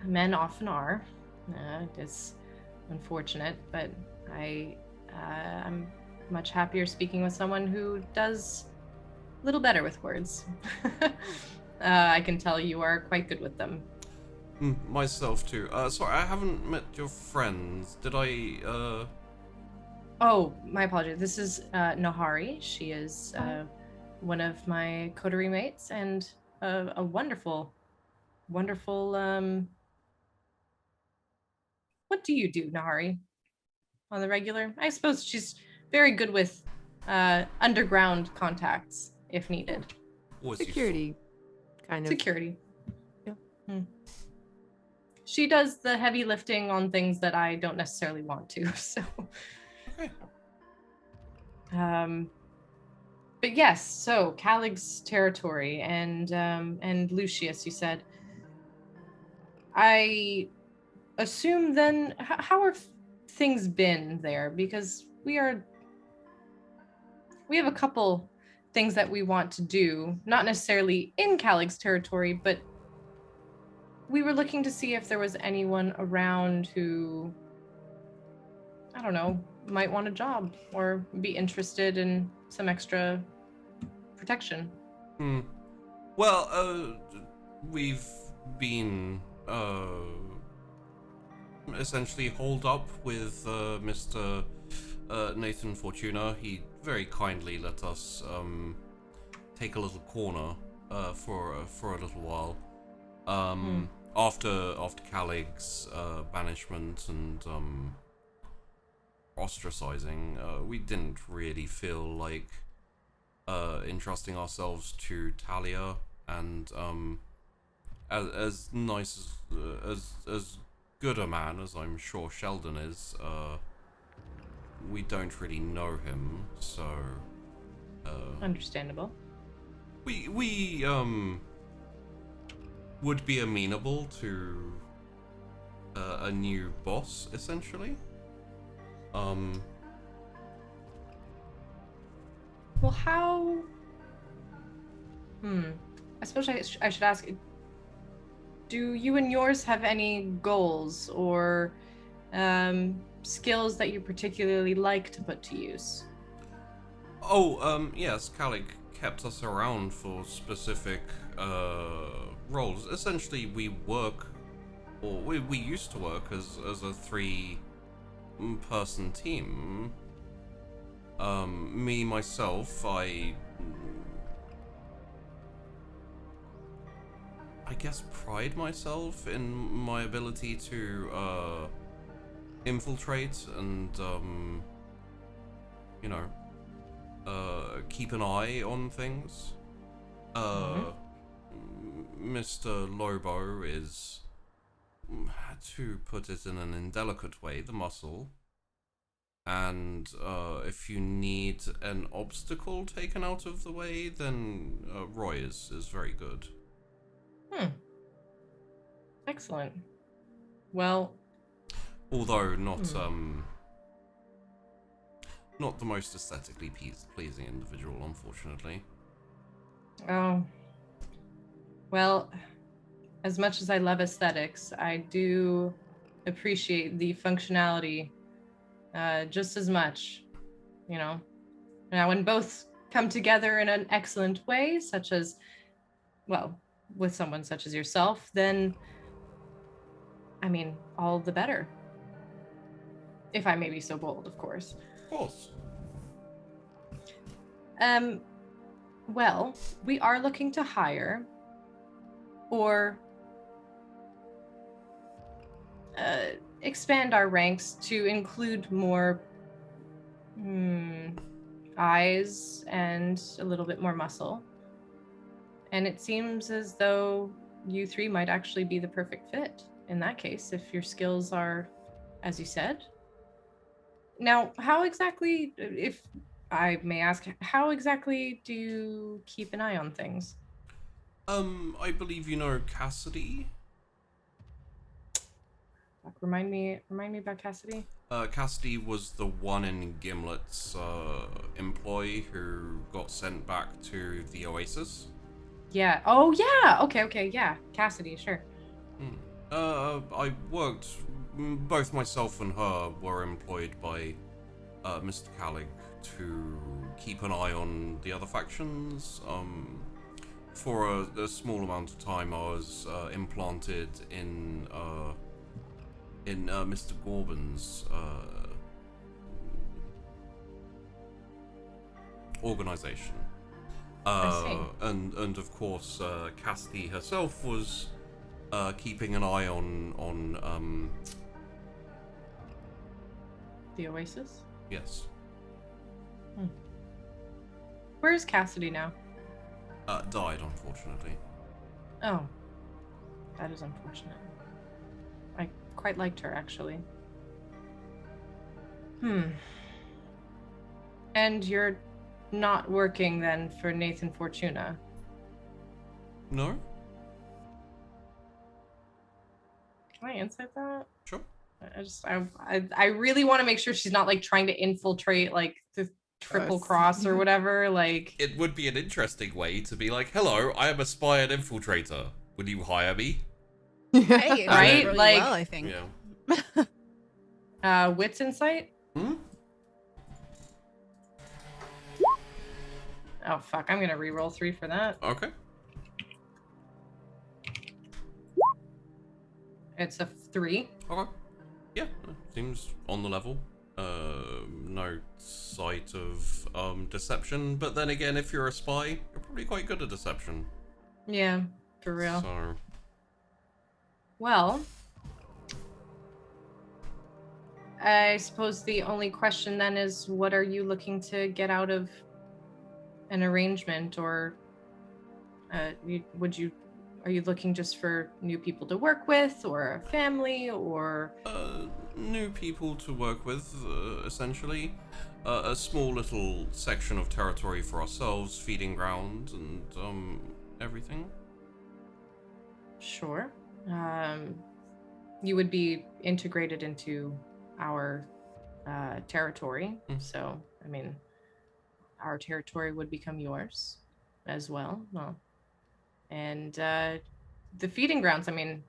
men often are. It is unfortunate, but I'm much happier speaking with someone who does a little better with words. I can tell you are quite good with them. Myself too. Sorry, I haven't met your friends. Did I, Oh, my apologies. This is Nahari. She is one of my coterie mates and a wonderful, what do you do, Nahari? On the regular? I suppose she's very good with underground contacts, if needed. Security, kind of. Security. Yeah. She does the heavy lifting on things that I don't necessarily want to, so. Okay. But yes, so Calig's territory and Lucius, you said. I assume then, how have things been there? Because we have a couple things that we want to do, not necessarily in Calig's territory, but we were looking to see if there was anyone around who, I don't know, might want a job or be interested in some extra protection. Well, we've been essentially holed up with Mr. Nathan Fortuna. He very kindly let us take a little corner for a little while. After Calig's banishment and ostracizing, we didn't really feel like entrusting ourselves to Talia, and as nice as good a man as I'm sure Sheldon is, we don't really know him, so Understandable. we would be amenable to a new boss, essentially. Well, how? I suppose I should ask. Do you and yours have any goals or skills that you particularly like to put to use? Oh, yes, Calig kept us around for specific roles. Essentially, we work, or we used to work as a 3-person team. Me, myself, I guess, pride myself in my ability to infiltrate and you know, keep an eye on things. Mr. Lobo is, to put it in an indelicate way, the muscle. And if you need an obstacle taken out of the way, then Roy is very good. Excellent. Well, although not not the most aesthetically pleasing individual, unfortunately. Oh. Well, as much as I love aesthetics, I do appreciate the functionality just as much, you know. Now, when both come together in an excellent way, such as, well, with someone such as yourself, then, I mean, all the better. If I may be so bold, of course. Of course. Well, we are looking to hire or expand our ranks to include more eyes and a little bit more muscle. And it seems as though you three might actually be the perfect fit in that case, if your skills are, as you said. Now, how exactly, if I may ask, how exactly do you keep an eye on things? I believe you know Cassidy. Remind me about Cassidy. Cassidy was the one in Gimlet's employee who got sent back to the Oasis. Yeah. Oh, yeah. Okay. Yeah. Cassidy, sure. I worked. Both myself and her were employed by Mr. Callig to keep an eye on the other factions. For a small amount of time, I was implanted in Mr. Gorbin's organization. I see. And of course, Cassidy herself was keeping an eye on The Oasis? yes. Where is Cassidy now? Died, unfortunately. Oh. That is unfortunate. I quite liked her, actually. And you're not working, then, for Nathan Fortuna? No? Can I insight that? Sure. I really want to make sure she's not, like, trying to infiltrate, like, the triple cross or whatever, like... It would be an interesting way to be like, hello, I am a spy and infiltrator. Will you hire me? Hey, it Right? went really Like- well, I think. Yeah. Wits insight? Oh, fuck. I'm gonna reroll 3 for that. Okay. It's a 3. Okay. Yeah, seems on the level. No sight of deception, but then again, if you're a spy, you're probably quite good at deception. Yeah, for real. So, Well, I suppose the only question then is, what are you looking to get out of an arrangement, or are you looking just for new people to work with, or a family, or... new people to work with, essentially. A small little section of territory for ourselves, feeding ground, and everything. Sure. You would be integrated into our territory. So, I mean, our territory would become yours as well. And the feeding grounds, I mean,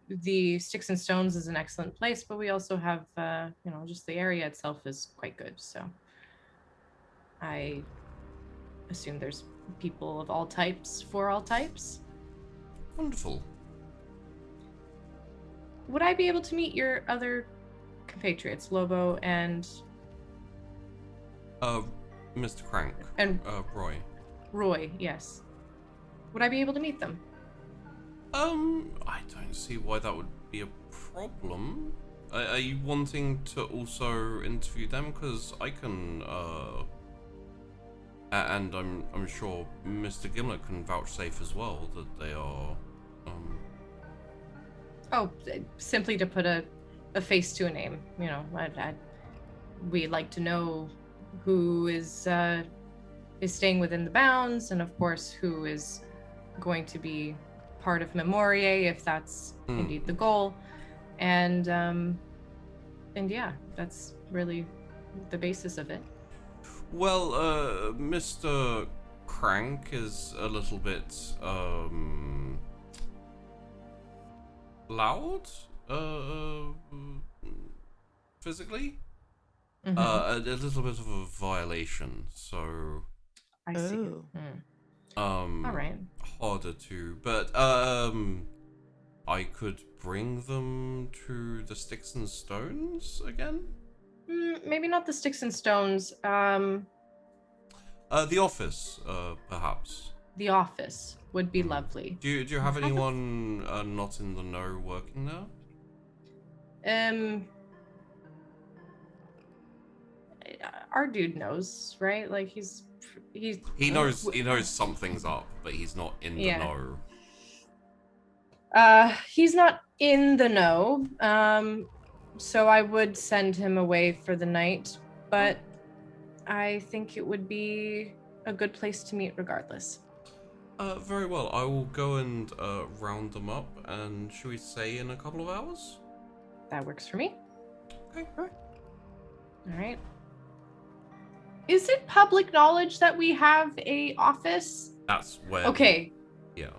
the Sticks and Stones is an excellent place, but we also have, just the area itself is quite good. So I assume there's people of all types for all types. Wonderful. Would I be able to meet your other compatriots, Lobo and... Mr. Crank. And Roy. Roy, yes. Would I be able to meet them? I don't see why that would be a problem. Are you wanting to also interview them? Because I can, and I'm sure Mr. Gimlet can vouchsafe as well that they are, Oh, simply to put a face to a name. You know, we'd like to know who is staying within the bounds, and of course who is going to be part of Memoriae, if that's indeed the goal. And yeah, that's really the basis of it. Well, Mr. Crank is a little bit, loud, physically. A little bit of a violation, so... I see. All right. Harder to, but, I could bring them to the Sticks and Stones again? Maybe not the Sticks and Stones. The office, perhaps. The office would be lovely. Do you have anyone not in the know working there? Our dude knows, right? Like he knows something's up, but he's not in the know. He's not in the know. So I would send him away for the night, but I think it would be a good place to meet regardless. Very well. I will go and round them up, and should we say in a couple of hours? That works for me. Okay. All right. Is it public knowledge that we have a office? That's where. Okay. Yeah.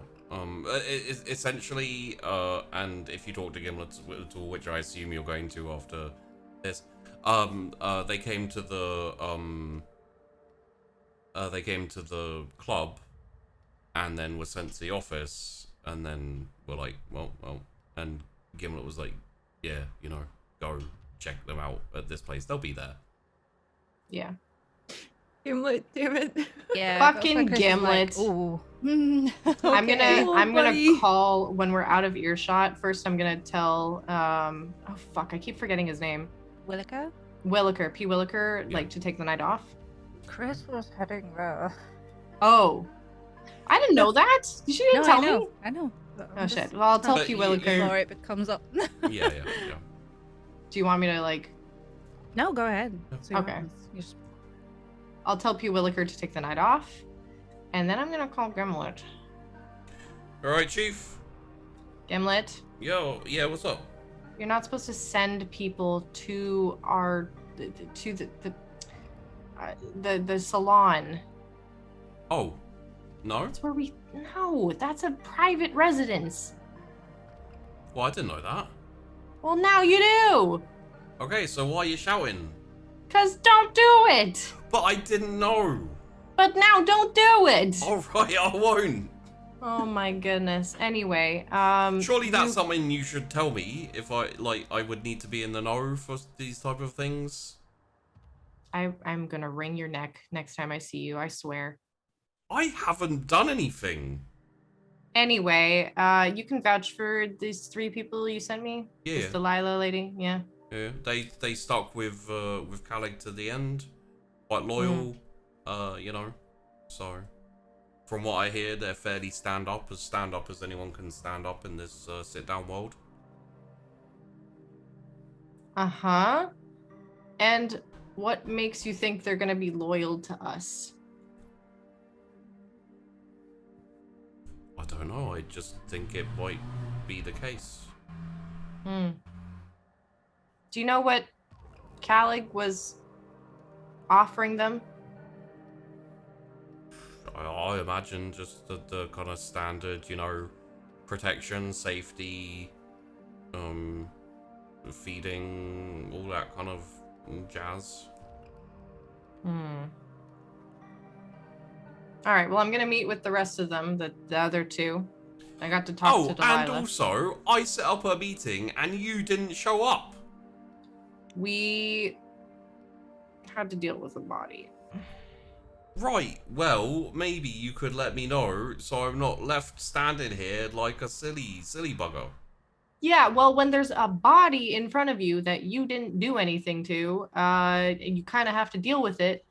Essentially, and if you talk to Gimlet at all, which I assume you're going to after this, they came to the club, and then were sent to the office, and then were like, well, and Gimlet was like, yeah, you know, go check them out at this place. They'll be there. Yeah. Gimlet, damn it. Yeah. Fucking Gimlet. Like, ooh. I'm gonna buddy. call when we're out of earshot. First, I'm gonna tell. Oh fuck! I keep forgetting his name. Williker? Williker, P. Williker, Yeah. like to take the night off. Chrys was heading there. Oh, I didn't know that. She didn't tell me. I know. Oh shit. Well, I'll tell But P. you- Williker. Before it comes up. Yeah. Do you want me to like? No, go ahead. See what Okay. happens. You just- I'll tell P. Williker to take the night off, and then I'm gonna call Gimlet. All right, Chief. Gimlet, Yo, yeah. What's up? you're not supposed to send people to our the salon. Oh, no. That's where we. No, that's a private residence. Well, I didn't know that. Well, now you do. Okay, so why are you shouting? 'Cause don't do it. But I didn't know. But now don't do it. All right, I won't. Oh my goodness. Anyway, Surely that's you- something you should tell me if I would need to be in the know for these type of things. I'm gonna wring your neck next time I see you, I swear. I haven't done anything. Anyway, you can vouch for these 3 people you sent me? Yeah. This Delilah lady, yeah. Yeah, they stuck with Calig to the end. Quite loyal, you know. So, from what I hear, they're fairly stand up as anyone can stand up in this sit down world. Uh-huh. And what makes you think they're gonna be loyal to us? I don't know. I just think it might be the case. Do you know what Calig was offering them? I imagine just the kind of standard, you know, protection, safety, feeding, all that kind of jazz. All right, well, I'm gonna meet with the rest of them, the other 2. I got to talk to Delilah. And also, I set up a meeting and you didn't show up. We had to deal with the body. Right, well, maybe you could let me know so I'm not left standing here like a silly bugger. Yeah, well, when there's a body in front of you that you didn't do anything to, you kind of have to deal with it.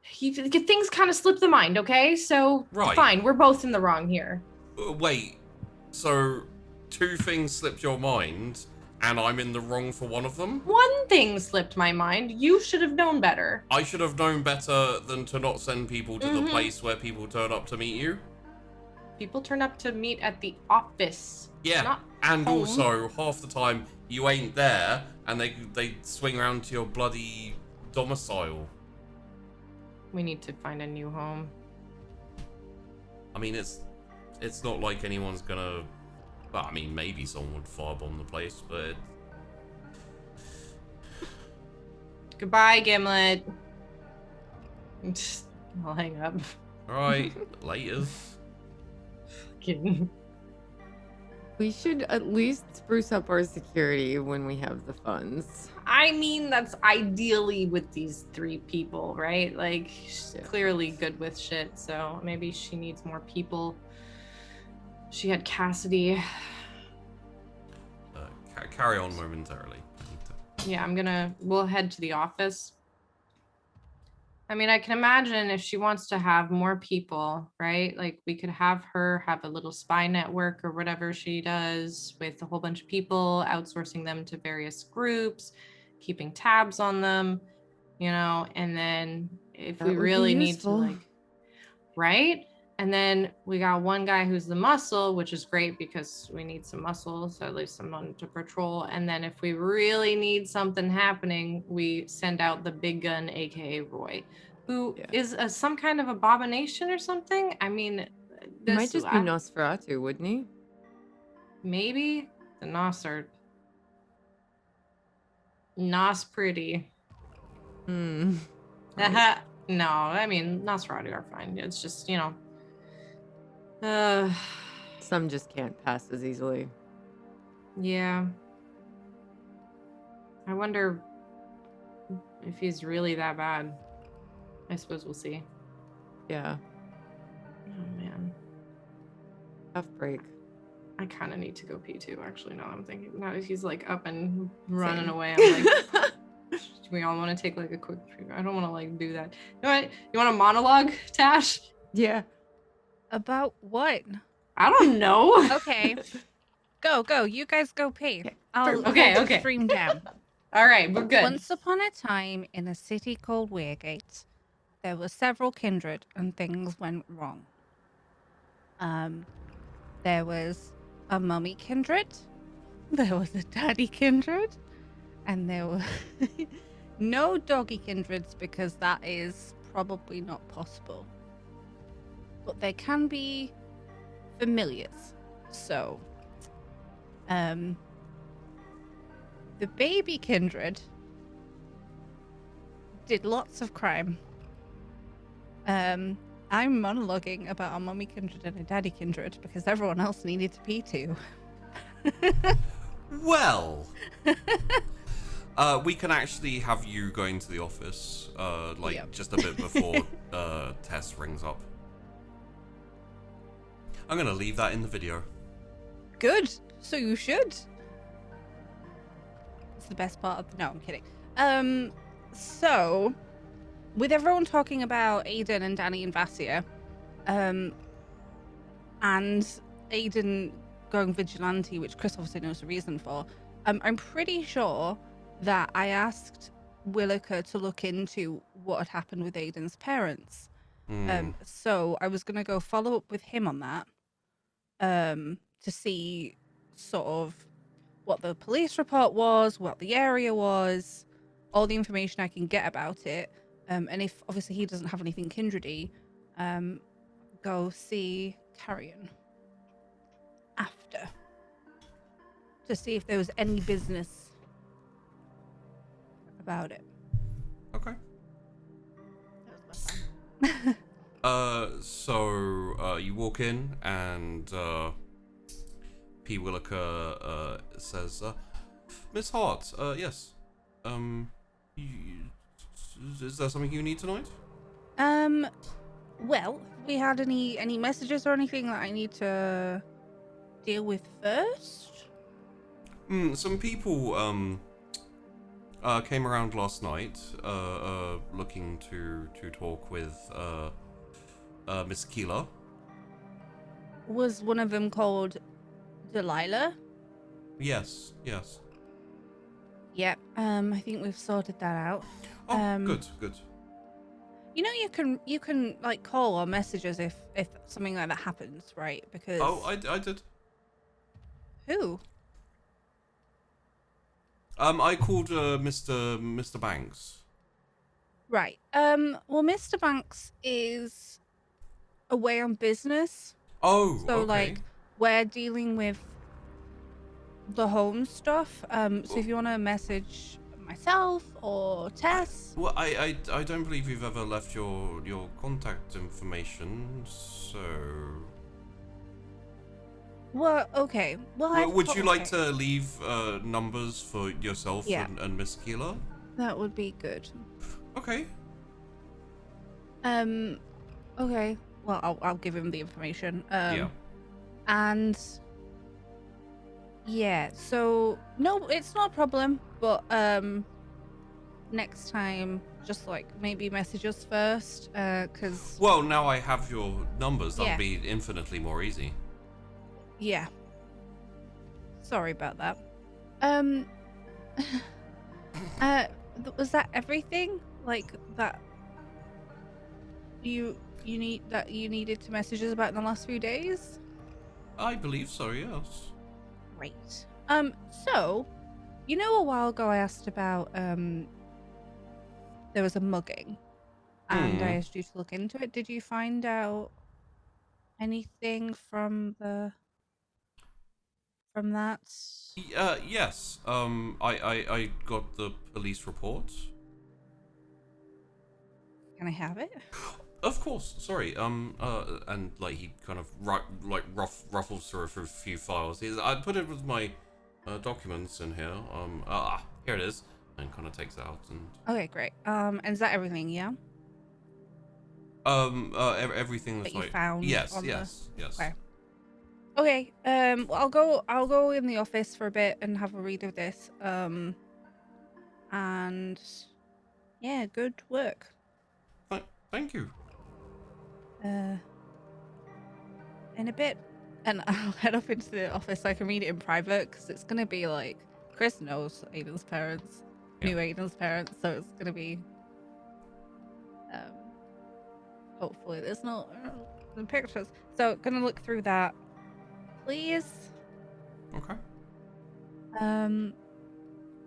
Things kind of slip the mind, okay? So, Right. fine, we're both in the wrong here. Wait, so 2 things slipped your mind, and I'm in the wrong for one of them? One thing slipped my mind. You should have known better. I should have known better than to not send people to the place where people turn up to meet you? People turn up to meet at the office. Yeah, not and home. also, half the time, you ain't there, and they swing around to your bloody domicile. We need to find a new home. I mean, it's not like anyone's gonna... Well, I mean, maybe someone would firebomb the place, but... Goodbye, Gimlet. I'll hang up. Alright, later. Kidding. We should at least spruce up our security when we have the funds. I mean, that's ideally with these 3 people, right? Like, she's clearly good with shit, so maybe she needs more people. She had Cassidy. Carry on momentarily. Yeah, we'll head to the office. I mean, I can imagine if she wants to have more people, right? Like, we could have her have a little spy network or whatever she does with a whole bunch of people, outsourcing them to various groups, keeping tabs on them, and then if we really need to, like, right? And then we got one guy who's the muscle, which is great because we need some muscle, so at least someone to patrol. And then if we really need something happening, we send out the big gun, aka Roy, who is some kind of abomination or something. I mean, He might just be Nosferatu, wouldn't he? Maybe the Nos are Nos pretty. Right. No, I mean Nosferatu are fine. It's just Some just can't pass as easily. Yeah. I wonder if he's really that bad. I suppose we'll see. Yeah. Oh man. Tough break. I kind of need to go pee too, actually, now I'm thinking. Now that he's like up and running Same. away, I'm like, do we all want to take like a quick I don't want to like do that. You know what? You want a monologue, Tash? Yeah. About what? I don't know. Okay. Go. You guys go pee. I'll Okay, hold the okay. stream down. All right, we're good. Once upon a time, in a city called Weirgate, there were several kindred, and things went wrong. There was a mummy kindred, there was a daddy kindred, and there were no doggy kindreds because that is probably not possible. But there can be familiars. So, the baby kindred did lots of crime. I'm monologuing about a mummy kindred and a daddy kindred because everyone else needed to pee too. Well, we can actually have you going to the office, just a bit before Tess rings up. I'm gonna leave that in the video. Good. So you should. It's the best part of the... No, I'm kidding. So, with everyone talking about Aiden and Danny and Vassia, and Aiden going vigilante, which Chrys obviously knows the reason for, I'm pretty sure that I asked Williker to look into what had happened with Aiden's parents. So I was going to go follow up with him on that, to see sort of what the police report was, what the area was, all the information I can get about it. And if obviously he doesn't have anything kindredy, go see Carrion after to see if there was any business about it. Okay. That was my plan. So you walk in and P. Williker says, Miss Hart, yes. Is there something you need tonight? Well, we had any messages or anything that I need to deal with first? Some people came around last night looking to talk with Miss Aquila. Was one of them called Delilah? Yes. Yep. I think we've sorted that out. Oh, good. You know, you can like call or messages if something like that happens, right? Because Oh, I did. who? I called Mr. Banks. Right. Well, Mr. Banks is away on business, Oh, so okay. like we're dealing with the home stuff. So if you want to message myself or Tess. Well, I don't believe you've ever left your contact information, so... Well, okay. Well, Would you like to leave numbers for yourself Yeah. and Miss Keeler? That would be good. Okay. Okay. Well, I'll give him the information. Yeah. And yeah, so no, it's not a problem. But next time, just like maybe message us first, because Well, now I have your numbers. That'll Yeah. be infinitely more easy. yeah. Sorry about that. Was that everything? Like that you needed to message us about in the last few days? I believe so. Yes. Great. So, you know, a while ago I asked about there was a mugging, and I asked you to look into it. Did you find out anything from that? Yes. I got the police report. Can I have it? Of course. Sorry. And like he kind of ruffles through a few files. I put it with my documents in here. Here it is. And kind of takes it out and. Okay, great. And is that everything? Yeah. Everything that's That you like. found Yes. on Yes. Yes. Okay. Okay. Well, I'll go in the office for a bit and have a read of this. And yeah, good work. Thank you. In a bit, and I'll head up into the office so I can read it in private because it's gonna be like Chrys knows Aiden's parents, Yeah. knew Aiden's parents, so it's gonna be. Hopefully, there's no pictures. So, gonna look through that, please. Okay.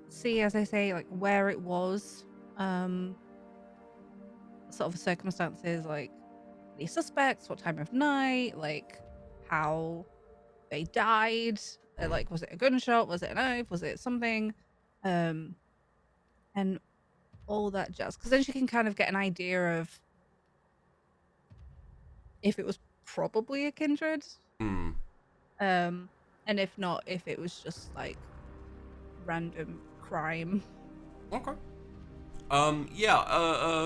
See, as I say, like where it was, sort of circumstances, like the suspects, what time of night, like how they died, like was it a gunshot, was it a knife, was it something, and all that jazz. Because then she can kind of get an idea of if it was probably a kindred, and if not, if it was just like random crime. Okay.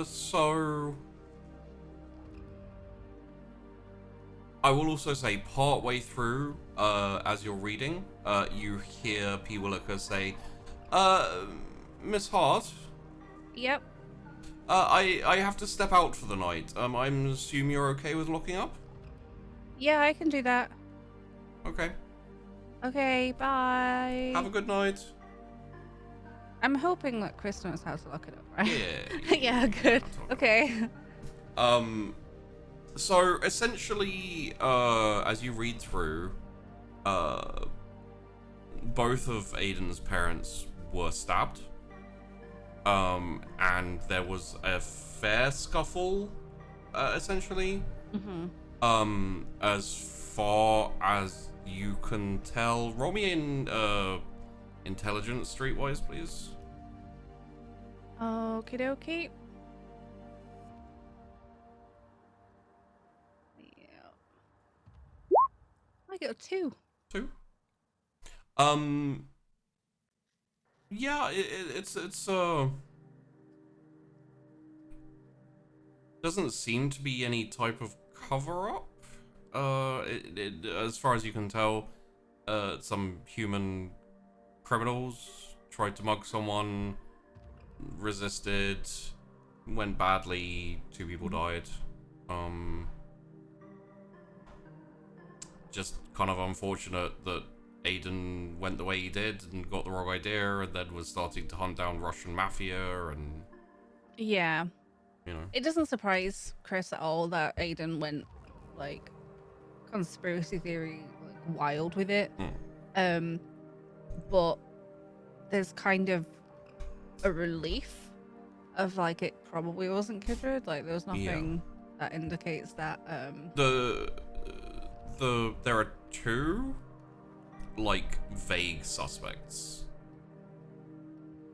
So I will also say part way through, as you're reading, you hear P. Williker say, Miss Hart, Yep. I have to step out for the night. I assume you're okay with locking up? Yeah, I can do that. Okay. Okay, bye. Have a good night. I'm hoping that Chrys knows how to lock it up, right? Yeah. Yeah, good. Okay. So essentially, as you read through, both of Aiden's parents were stabbed. And there was a fair scuffle, essentially. As far as you can tell, roll me in, intelligence streetwise, please. Okie dokie. Yeah. I got 2. 2. Yeah, it's doesn't seem to be any type of cover-up. As far as you can tell, some human criminals tried to mug someone, resisted, went badly, 2 people died. Just kind of unfortunate that Aiden went the way he did and got the wrong idea, and then was starting to hunt down Russian mafia, and Yeah. you know. It doesn't surprise Chrys at all that Aiden went like conspiracy theory like wild with it. But there's kind of a relief of like it probably wasn't Kindred. Like there was nothing that indicates that. There are 2 like vague suspects.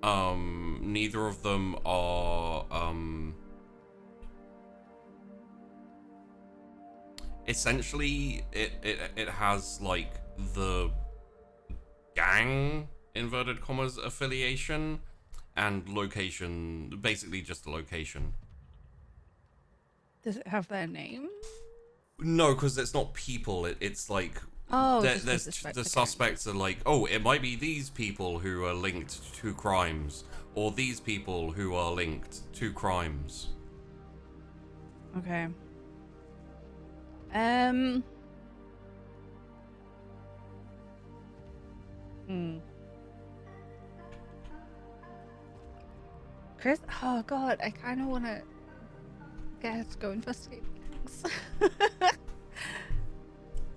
Neither of them are essentially it has like the gang inverted commas affiliation and location, basically just a location. Does it have their name? No, because it's not people. It's like just there's the the suspects are like, oh, it might be these people who are linked to crimes, or these people who are linked to crimes. Okay. Chrys, oh god, I kind of want to get her to go investigate things.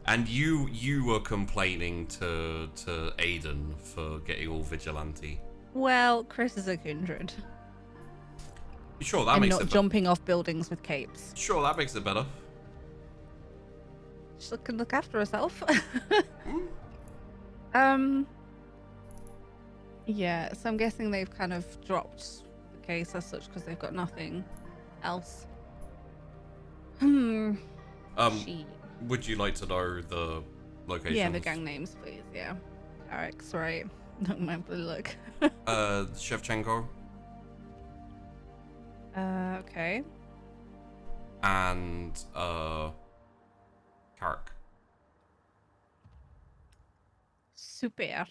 And you were complaining to Aiden for getting all vigilante. Well, Chrys is a Kindred. Sure, that and makes not it jumping off buildings with capes. Sure, that makes it better. She can look after herself. Yeah, so I'm guessing they've kind of dropped the case as such because they've got nothing else. She... Would you like to know the locations? Yeah, the gang names, please. Yeah. Eric's right. Don't mind the look. Shevchenko. Okay. And Carrick. Super.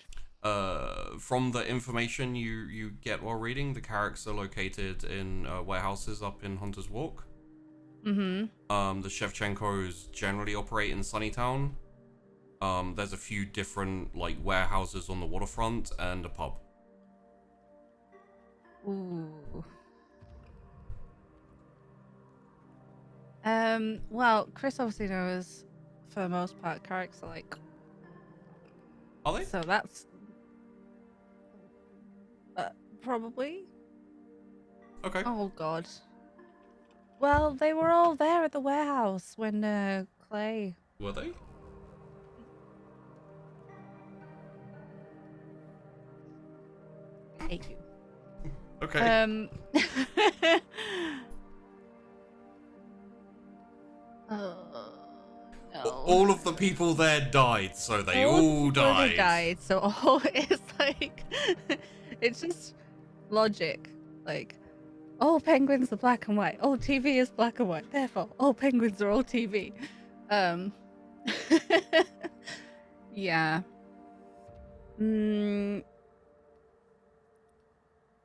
From the information you get while reading, the Carricks are located in warehouses up in Hunter's Walk. The Shevchenkos generally operate in Sunnytown. There's a few different like warehouses on the waterfront and a pub. Ooh. Well, Chrys obviously knows for the most part Carricks are like. Are they? So that's probably. Okay. Oh god. Well, they were all there at the warehouse when Clay. Were they? I hate you. Okay. No. All of the people there died, so they all died. They died, so it's like it's just logic. Like, all penguins are black and white. All TV is black and white. Therefore, all penguins are all TV. Yeah.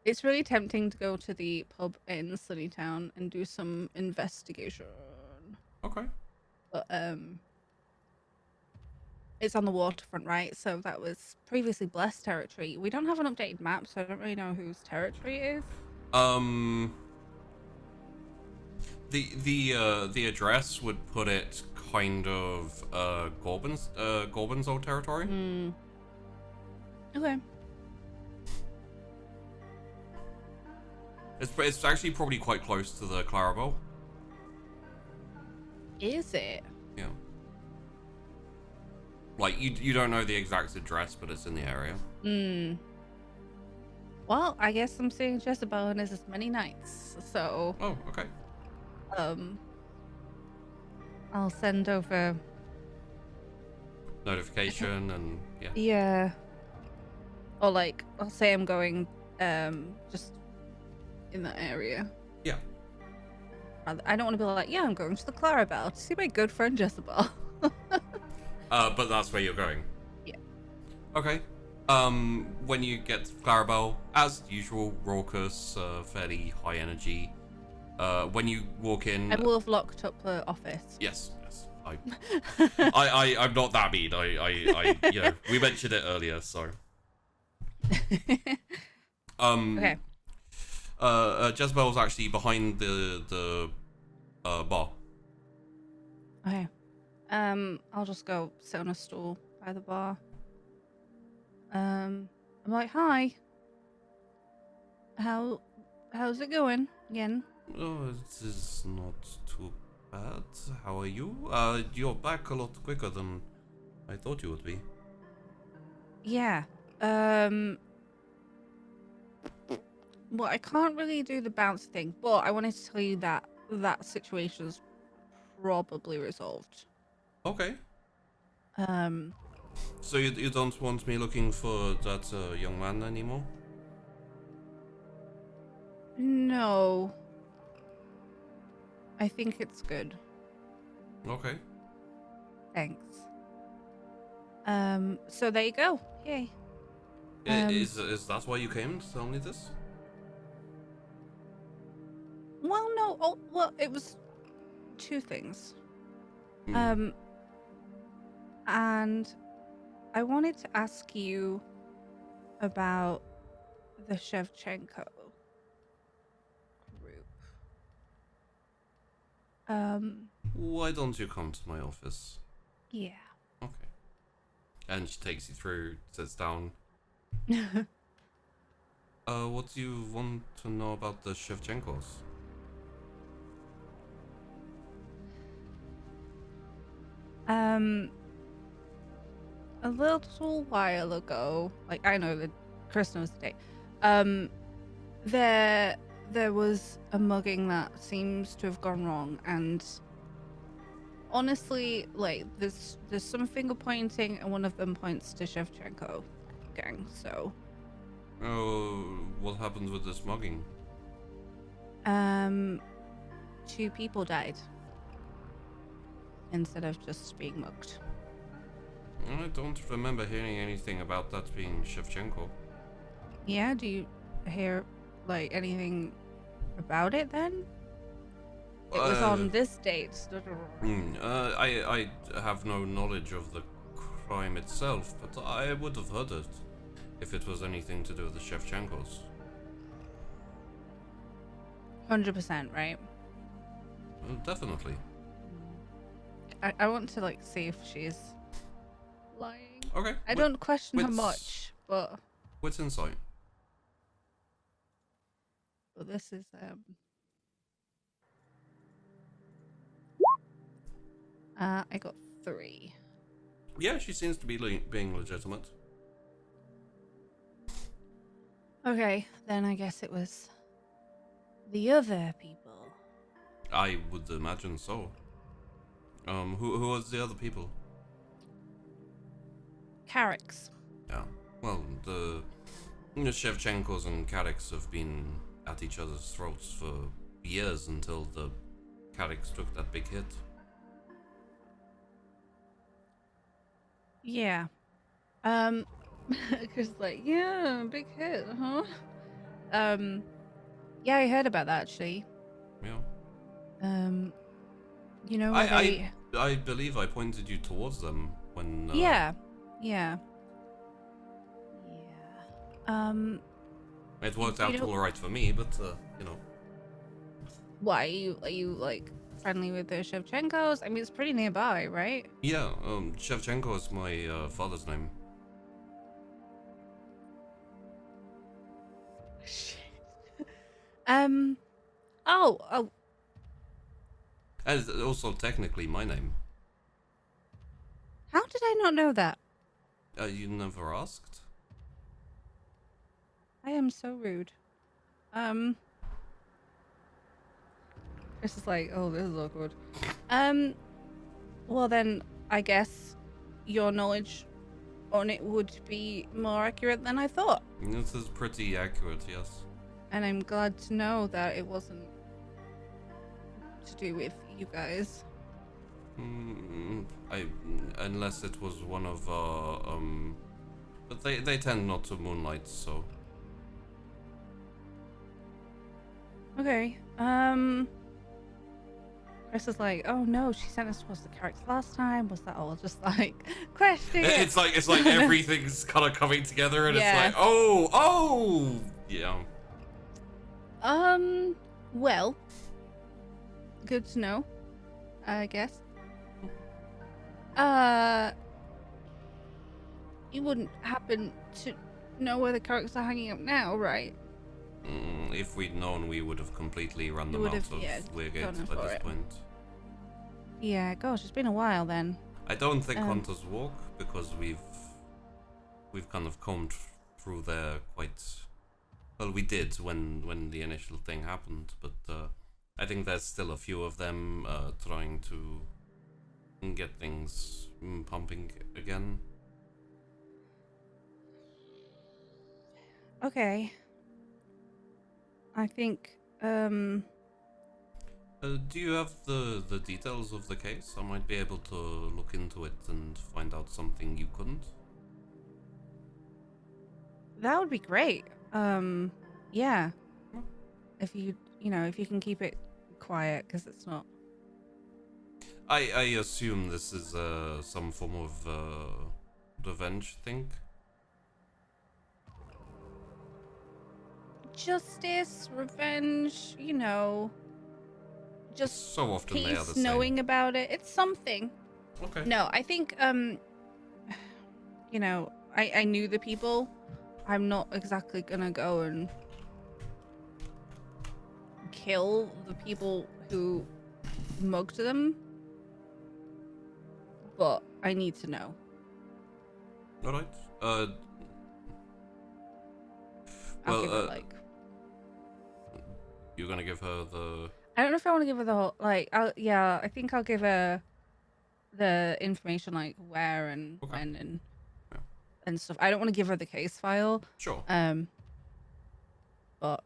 It's really tempting to go to the pub in Sunnytown and do some investigation. Okay. But it's on the waterfront, right? So that was previously Blessed territory. We don't have an updated map, so I don't really know whose territory it is. The address would put it kind of Gorbin's old territory. Okay. It's actually probably quite close to the Clarabelle. Is it? Yeah. Like you don't know the exact address, but it's in the area. Well, I guess I'm seeing Jezebel in as many nights, so. Oh, okay. I'll send over Notification and yeah. Yeah. Or like, I'll say I'm going just in that area. Yeah. I don't want to be like, yeah, I'm going to the Clarabelle to see my good friend Jezebel. But that's where you're going. Yeah. Okay. When you get to Clarabelle, as usual, raucous, fairly high energy. When you walk in, I will have locked up the office. yes. I'm not that mean. You know, we mentioned it earlier, so. Okay. Jezebel's actually behind the bar. Okay. I'll just go sit on a stool by the bar. I'm like, hi. How's it going again? Oh, it is not too bad. How are you? You're back a lot quicker than I thought you would be. Yeah. Well, I can't really do the bounce thing, but I wanted to tell you that that situation's probably resolved. Okay. Um, So you don't want me looking for that young man anymore? no. I think it's good. Okay. Thanks. So there you go. Yay. Is that why you came to tell me this? Well, no. Oh, well, it was two things. Hmm. And I wanted to ask you about the Shevchenko group. Why don't you come to my office? Yeah. Okay. And she takes you through, sits down. What do you want to know about the Shevchenkos? A little while ago, like I know that Chris knows the date. There was a mugging that seems to have gone wrong, and honestly, like there's some finger pointing, and one of them points to Shevchenko gang. So, Oh, what happened with this mugging? 2 people died instead of just being mugged. I don't remember hearing anything about that being Shevchenko. Yeah, do you hear like anything about it then? It was on this date. I have no knowledge of the crime itself, but I would have heard it if it was anything to do with the Shevchenkos. 100%, right? Definitely. I want to like see if she's lying. Okay. I don't question her wits- much, but What's insight? this is I got 3. Yeah, she seems to be being legitimate. Okay, then I guess it was the other people. I would imagine so. Who was the other people? Carricks. Yeah. Well, the Shevchenkos and Carricks have been at each other's throats for years until the Carricks took that big hit. Yeah. Chris is like, yeah, big hit, huh? Yeah, I heard about that actually. Yeah. You know, where I believe I pointed you towards them when. Yeah. It worked out all right for me, but you know. Why are you like friendly with the Shevchenkos? I mean, it's pretty nearby, right? Yeah. Shevchenko is my father's name. Shit. Oh. And it's also technically my name. How did I not know that? You never asked? I am so rude. Chris is like, oh, this is awkward. Well then, I guess your knowledge on it would be more accurate than I thought. This is pretty accurate, yes. And I'm glad to know that it wasn't to do with you guys. Unless it was one of our, but they tend not to moonlight, so. Okay. Chris is like, oh no, she sent us towards the character last time. Was that all just like question? It's like everything's kind of coming together, and Yeah. it's like, oh, yeah. Well, good to know, I guess. You wouldn't happen to know where the characters are hanging up now, right? If we'd known, we would have completely run You them would out have, of yeah, Weirgate gone at for this it. point. Yeah, gosh, it's been a while then. I don't think Hunters walk, because we've kind of combed through there quite well. We did when the initial thing happened, but I think there's still a few of them trying to get things pumping again. Okay. I think, Do you have the details of the case? I might be able to look into it and find out something you couldn't. that would be great. Yeah. If you can keep it quiet, because it's not. I assume this is some form of revenge thing. Justice, revenge, just So often they are the peace, same. knowing about it. It's something. Okay. No, I think, I knew the people. I'm not exactly gonna go and kill the people who mugged them, but I need to know. All right. I'll give her you're gonna give her the. I don't know if I want to give her the whole I think I'll give her the information, like where and Okay. when and Yeah. and stuff. I don't want to give her the case file. Sure. But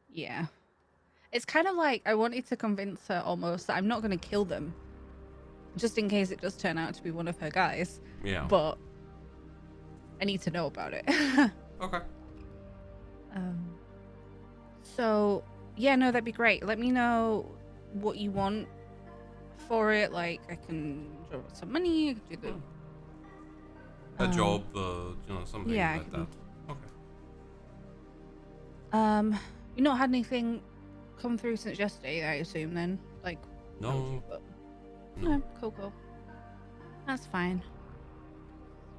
yeah, it's kind of like I wanted to convince her almost that I'm not going to kill them, just in case it does turn out to be one of her guys. Yeah. But I need to know about it. Okay. So yeah, no, that'd be great. Let me know what you want for it. Like, I can draw some money. I can do the A job, something yeah, like that. Okay. you not had anything come through since yesterday, I assume then? Like, No. but... No. No, cool. That's fine.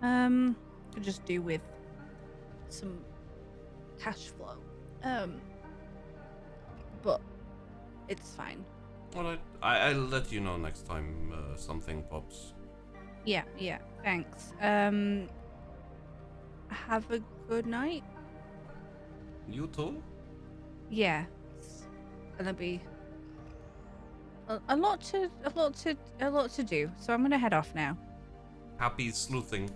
Could just do with some cash flow. But it's fine. Alright. I'll let you know next time something pops. Yeah, thanks. Have a good night. You too? Yeah. It's gonna be a lot to do. So I'm gonna head off now. Happy sleuthing.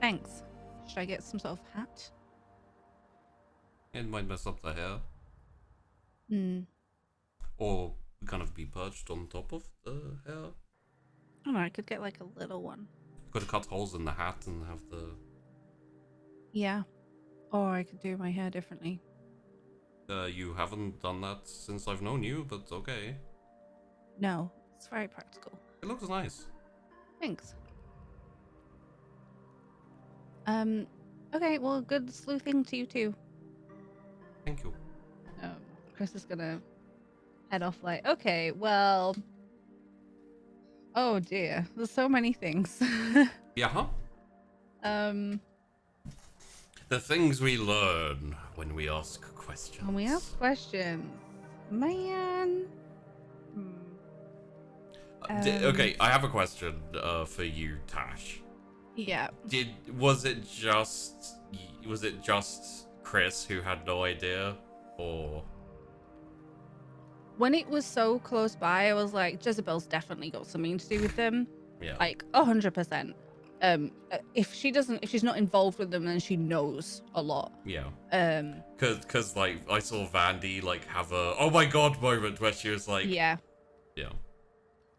Thanks. Should I get some sort of hat? It might mess up the hair. Or kind of be perched on top of the hair. I don't know, I could get like a little one. Could cut holes in the hat and have the. Yeah. Or I could do my hair differently. You haven't done that since I've known you, but okay. No, it's very practical. It looks nice. Thanks. Okay, well, good sleuthing to you too. Thank you. Chris is gonna head off like, okay, well, oh dear, there's so many things. Yeah, huh? The things we learn when we ask questions. When we ask questions, man. Okay, I have a question for you, Tash. Yeah. Was it just Chrys who had no idea, or? When it was so close by, I was like, Jezebel's definitely got something to do with them. Yeah. Like 100%. if she's not involved with them, then she knows a lot. Yeah. Cause like I saw Vandy like have a oh my god moment where she was like yeah, yeah.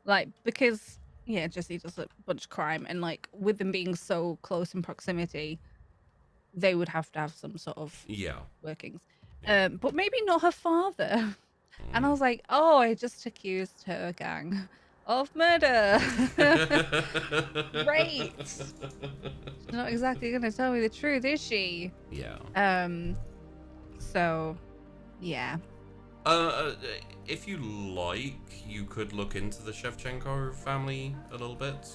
like because yeah, Jesse does a bunch of crime, and like with them being so close in proximity, they would have to have some sort of workings. Yeah. But maybe not her father. And I was like, oh, I just accused her gang of murder. Great. She's not exactly gonna tell me the truth, is she? Yeah. So, yeah. If you like, you could look into the Shevchenko family a little bit.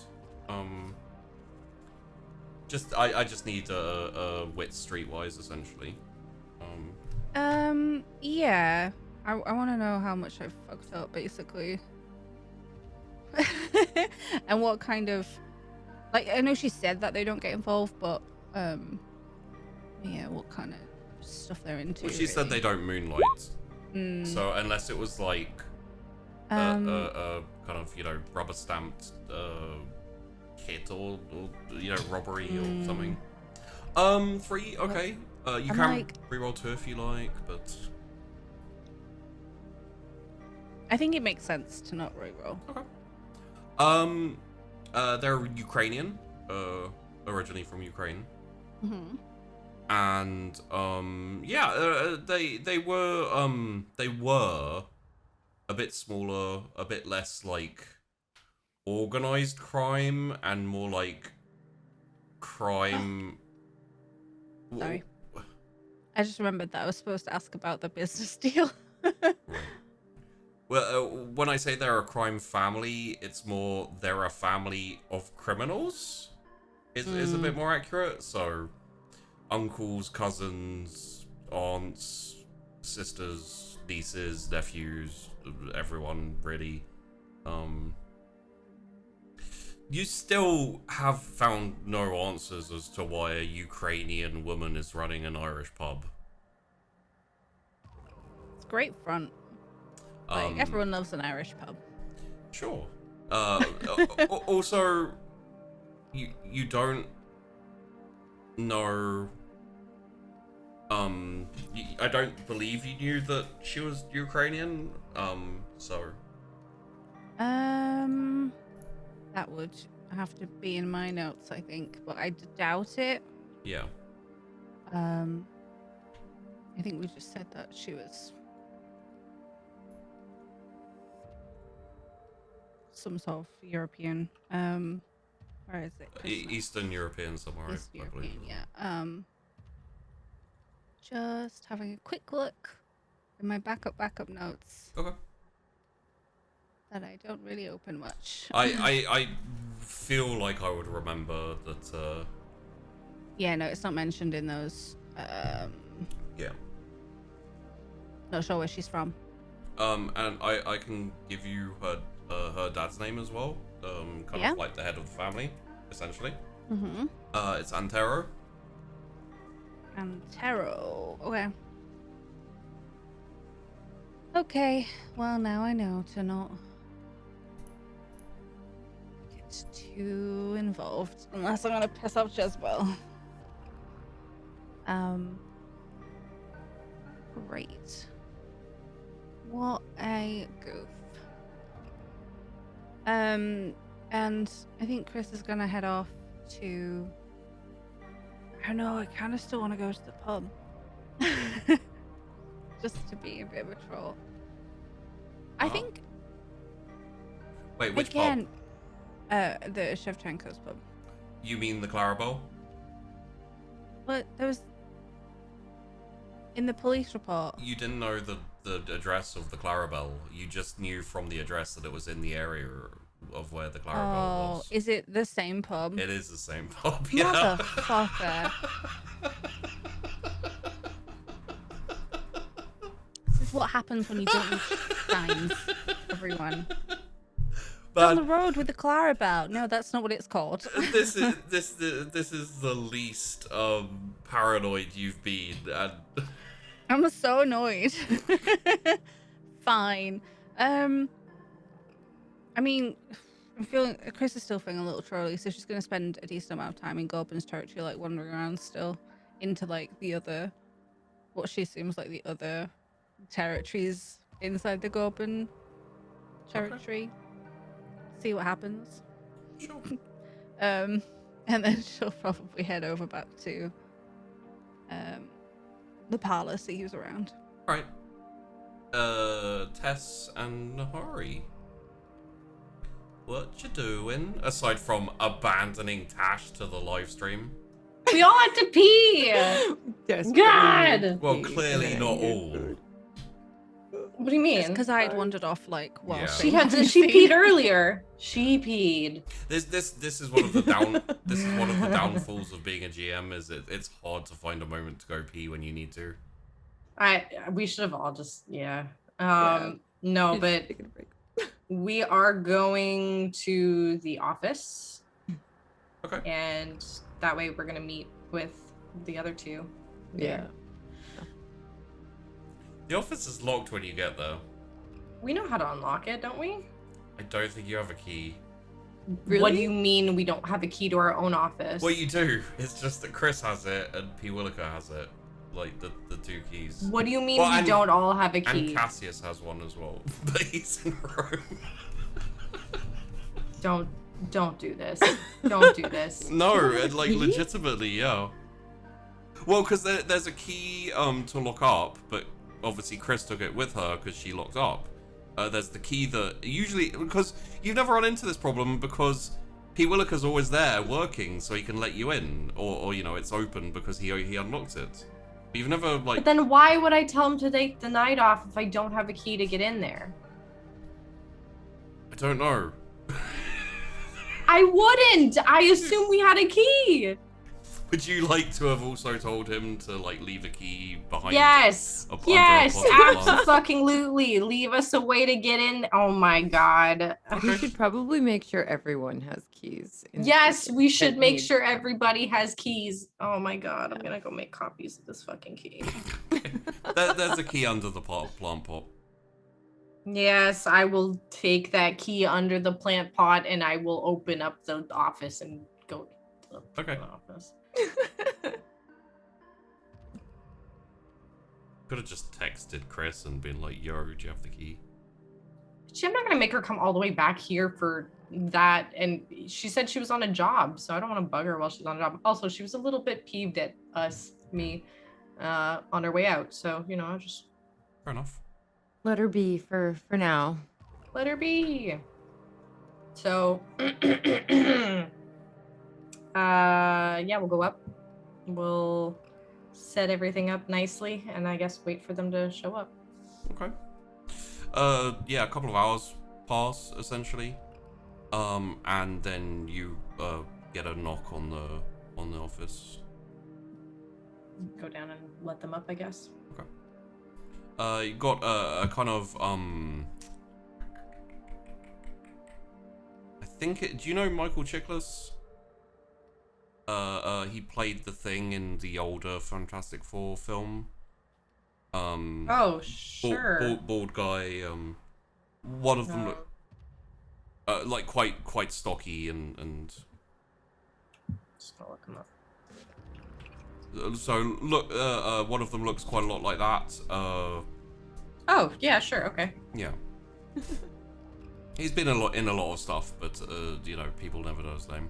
I just need a wit streetwise, essentially. Yeah. I want to know how much I fucked up, basically. And what kind of... Like, I know she said that they don't get involved, but, yeah, what kind of stuff they're into. Well, she said they don't moonlight. So, unless it was, like, kind of, you know, rubber-stamped, hit or, you know, robbery or something. 3, okay. You can like, reroll 2 if you like, but... I think it makes sense to not reroll. Okay. They're Ukrainian, originally from Ukraine. Mm-hmm. And yeah, they were a bit smaller, a bit less like organized crime, and more like crime. Sorry, I just remembered that I was supposed to ask about the business deal. Right. Well, when I say they're a crime family, it's more they're a family of criminals. Is a bit more accurate. So, uncles, cousins, aunts, sisters, nieces, nephews, everyone really. You still have found no answers as to why a Ukrainian woman is running an Irish pub. It's a great front. Like, everyone loves an Irish pub. Sure. Also, you don't know. I don't believe you knew that she was Ukrainian. So. That would have to be in my notes, I think, but I doubt it. Yeah. I think we just said that she was some sort of European. Where is it? Eastern European somewhere. East European, yeah. Just having a quick look in my backup notes. Okay. That I don't really open much. I feel like I would remember that. Yeah, no, it's not mentioned in those. Yeah. Not sure where she's from. And I can give you her dad's name as well. Kind of like the head of the family, essentially. Mm-hmm. It's Antero. Antero. Okay. Okay. Well, now I know to not get too involved, unless I'm gonna piss off Jezebel. Great. What a goof. And I think Chrys is gonna head off to... I don't know, I kind of still want to go to the pub. Just to be a bit of a troll. I think... Wait, which pub? The Shevchenko's pub. You mean the Clarabelle? But there was... In the police report. You didn't know the address of the Clarabelle. You just knew from the address that it was in the area of where the Clarabelle was. Oh, is it the same pub? It is the same pub, yeah. Motherfucker. This is what happens when you don't read signs, everyone. But on the road with the Clarabelle. No, that's not what it's called. This is the least paranoid you've been, and I'm so annoyed. Fine. I mean, I'm feeling Chrys is still feeling a little trolly, so she's gonna spend a decent amount of time in Gorbin's territory, like wandering around still into like the other, what she assumes like the other territories inside the Gorbin territory. See what happens. Sure. And then she'll probably head over back to the parlor, see who's around. Right. Tess and Nahari. What you doing? Aside from abandoning Tash to the live stream. We all have to pee. God. Well, clearly not all. What do you mean? Because I had wandered off like while Yeah. She peed earlier. She peed. This is one of the downfalls of being a GM. Is it's hard to find a moment to go pee when you need to. We should have all just no, but we are going to the office. Okay. And that way we're gonna meet with the other two. Yeah. The office is locked when you get there. We know how to unlock it, don't we? I don't think you have a key. Really? What do you mean we don't have a key to our own office? Well, you do. It's just that Chrys has it and P. Williker has it. Like the two keys. What do you mean Well, we and- don't all have a key? And Cassius has one as well. But he's in Rome. Don't do this. Don't do this. No, like legitimately, yeah. Well, because there's a key to lock up, but obviously Chrys took it with her because she locked up. There's the key that usually, because you've never run into this problem because P. Williker's always there working, so he can let you in, or you know it's open because he unlocked it. But you've never like. But then why would I tell him to take the night off if I don't have a key to get in there? I don't know. I wouldn't. I assume we had a key. Would you like to have also told him to like leave a key behind? Yes. under a Yes. pot? Absolutely. Leave us a way to get in. Oh my god. We should probably make sure everyone has keys. in the Yes, future we should that make need- sure everybody has keys. Oh my god. I'm gonna go make copies of this fucking key. There's a key under the plant pot. Yes, I will take that key under the plant pot and I will open up the office and go to the Okay. office. Could have just texted Chrys and been like, "Yo, do you have the key?" I'm not gonna make her come all the way back here for that. And she said she was on a job, so I don't want to bug her while she's on a job. Also, she was a little bit peeved at me, on her way out. So you know, I just Fair enough. Let her be for now. let her be. So, yeah, we'll go up. We'll set everything up nicely, and I guess wait for them to show up. Okay. Yeah, a couple of hours pass essentially, and then you get a knock on the office. Go down and let them up, I guess. You got a kind of I think do you know Michael Chiklis? He played the Thing in the older Fantastic Four film. Oh, sure. Bald guy. One of them No. look like quite stocky and Just gonna look them up. so look. One of them looks quite a lot like that. Oh, yeah, sure, okay. Yeah. He's been in a lot of stuff, but you know, people never know his name.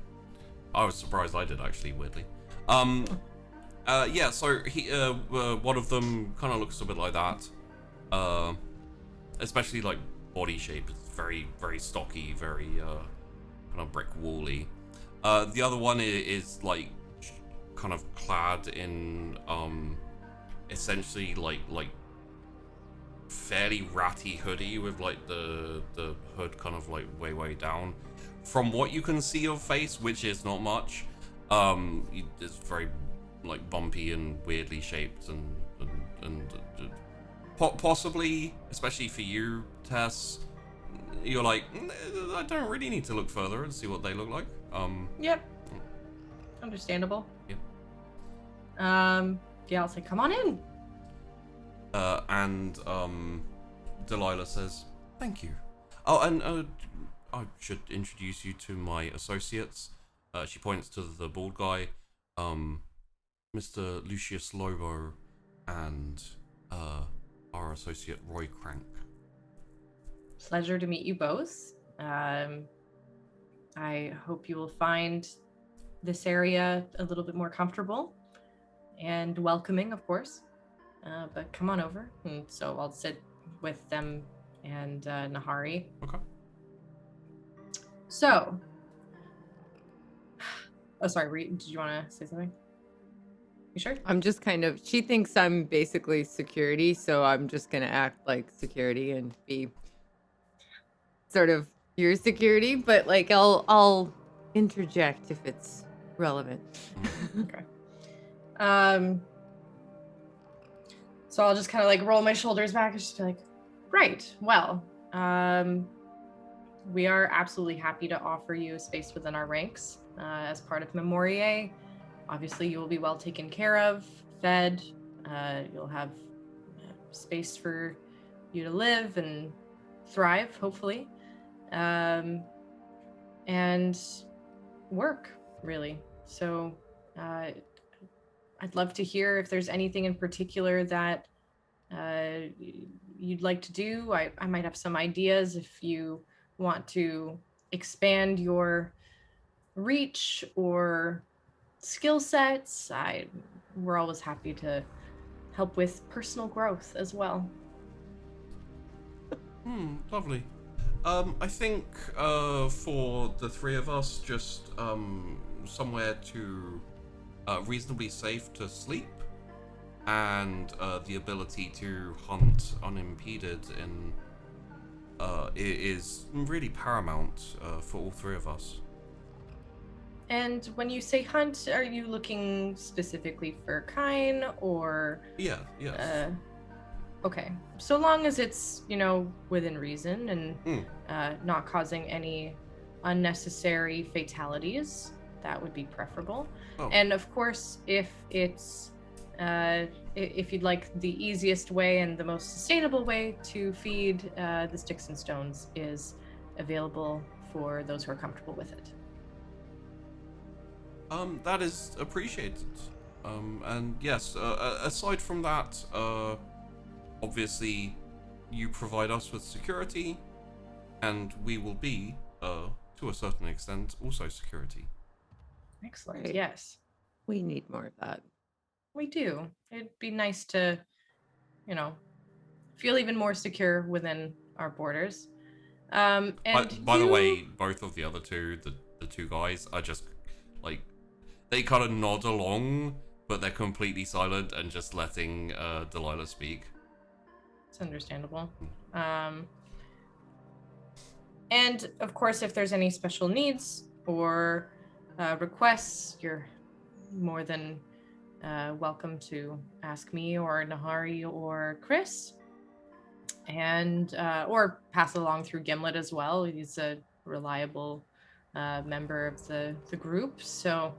I was surprised I did actually, weirdly. Yeah, so he one of them kind of looks a bit like that. Especially like body shape. It's very, very stocky, very kind of brick wally. The other one is like kind of clad in essentially like fairly ratty hoodie with like the hood kind of like way down. From what you can see of face, which is not much, it's very like bumpy and weirdly shaped and possibly, especially for you, Tess, you're like, I don't really need to look further and see what they look like. Yep. Understandable. Yep. Yeah, I'll say, come on in. And Delilah says, thank you. Oh, and I should introduce you to my associates. She points to the bald guy, Mr. Lucious Lobo, and our associate Roy Crank. Pleasure to meet you both. I hope you will find this area a little bit more comfortable and welcoming, of course. But come on over. And so I'll sit with them and Nahari. Okay. So, sorry, did you want to say something? You sure? I'm just she thinks I'm basically security, so I'm just going to act like security and be sort of your security, but like I'll interject if it's relevant. Okay. So I'll just kind of like roll my shoulders back and just be like, right, well, we are absolutely happy to offer you a space within our ranks as part of Memoriae. Obviously, you will be well taken care of, fed. You'll have space for you to live and thrive, hopefully, and work, really. So I'd love to hear if there's anything in particular that you'd like to do. I might have some ideas if you want to expand your reach or skill sets. We're always happy to help with personal growth as well. Lovely. I think for the three of us, just somewhere to reasonably safe to sleep, and the ability to hunt unimpeded is really paramount for all three of us. And when you say hunt, are you looking specifically for kine or? Yes. Okay. So long as it's, within reason and not causing any unnecessary fatalities, that would be preferable. Oh. And of course, if it's if you'd like the easiest way and the most sustainable way to feed the sticks and stones is available for those who are comfortable with it. That is appreciated. And yes, aside from that, obviously you provide us with security, and we will be, to a certain extent, also security. Excellent. Right. Yes. We need more of that. We do. It'd be nice to, feel even more secure within our borders. And by the way, both of the other two, the two guys, are just like, they kind of nod along, but they're completely silent and just letting Delilah speak. It's understandable. And of course, if there's any special needs or requests, you're more than welcome to ask me or Nahari or Chrys, and or pass it along through Gimlet as well. He's a reliable member of the group. So,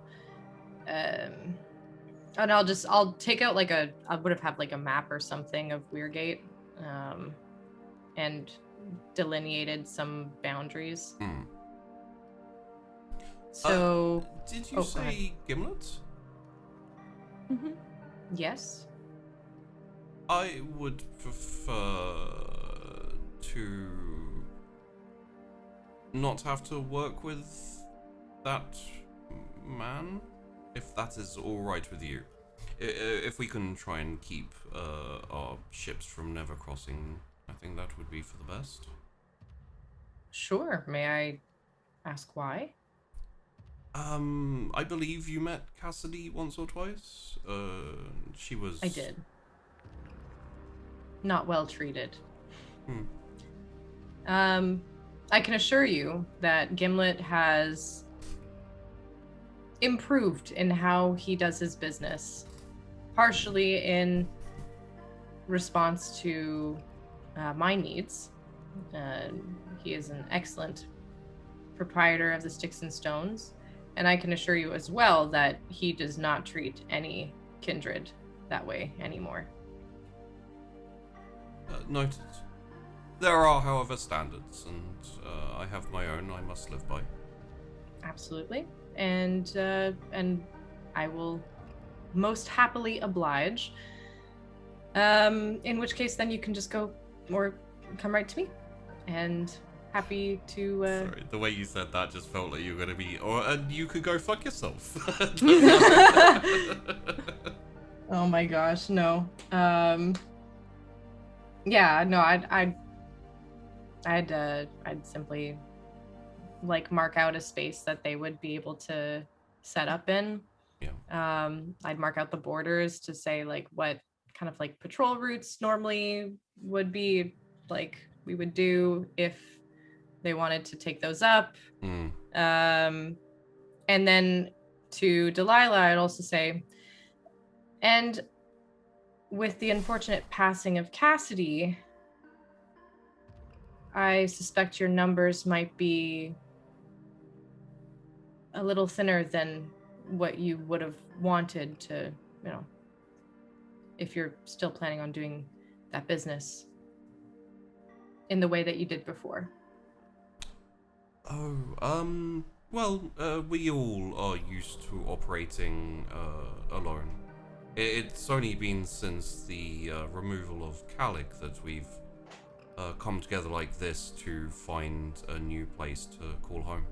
and I'll take out I would have had like a map or something of Weirgate, and delineated some boundaries. So, did you say Gimlet? Mm-hmm. Yes. I would prefer to not have to work with that man, if that is all right with you. If we can try and keep our ships from never crossing, I think that would be for the best. Sure. May I ask why? I believe you met Cassidy once or twice. She was... I did. Not well treated. I can assure you that Gimlet has improved in how he does his business, partially in response to my needs. He is an excellent proprietor of the Sticks and Stones, and I can assure you as well that he does not treat any kindred that way anymore. Noted. There are, however, standards, and I have my own I must live by. Absolutely. And I will most happily oblige. In which case, then you can just go or come right to me. And happy to... Sorry, the way you said that just felt like you were going to be... and you could go fuck yourself. Oh my gosh, no. Yeah, no, I'd simply like mark out a space that they would be able to set up in. Yeah. I'd mark out the borders to say like what kind of like patrol routes normally would be like we would do if they wanted to take those up. And then to Delilah, I'd also say, and with the unfortunate passing of Cassidy, I suspect your numbers might be a little thinner than what you would have wanted to, you know, if you're still planning on doing that business in the way that you did before. Oh, well, we all are used to operating alone. It's only been since the removal of Calic that we've come together like this to find a new place to call home.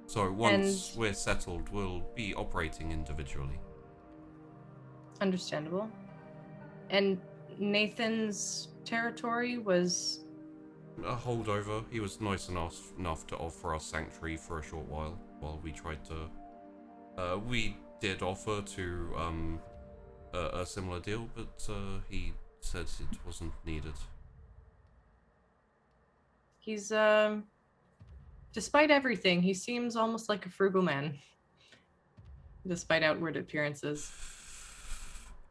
So once we're settled, we'll be operating individually. Understandable. And Nathan's territory was... A holdover. He was nice enough to offer us sanctuary for a short while we tried to... we did offer to a similar deal, but he said it wasn't needed. He's, despite everything, he seems almost like a frugal man. Despite outward appearances.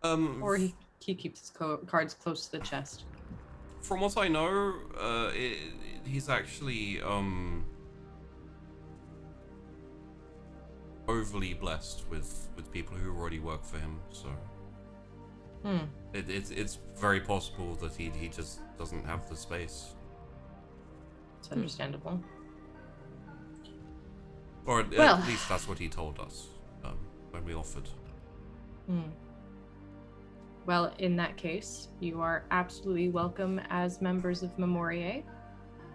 Or he keeps his cards close to the chest. From what I know, he's actually overly blessed with people who already work for him. So it's very possible that he just doesn't have the space. It's understandable. Or at least that's what he told us when we offered. Well, in that case, you are absolutely welcome as members of Memoriae.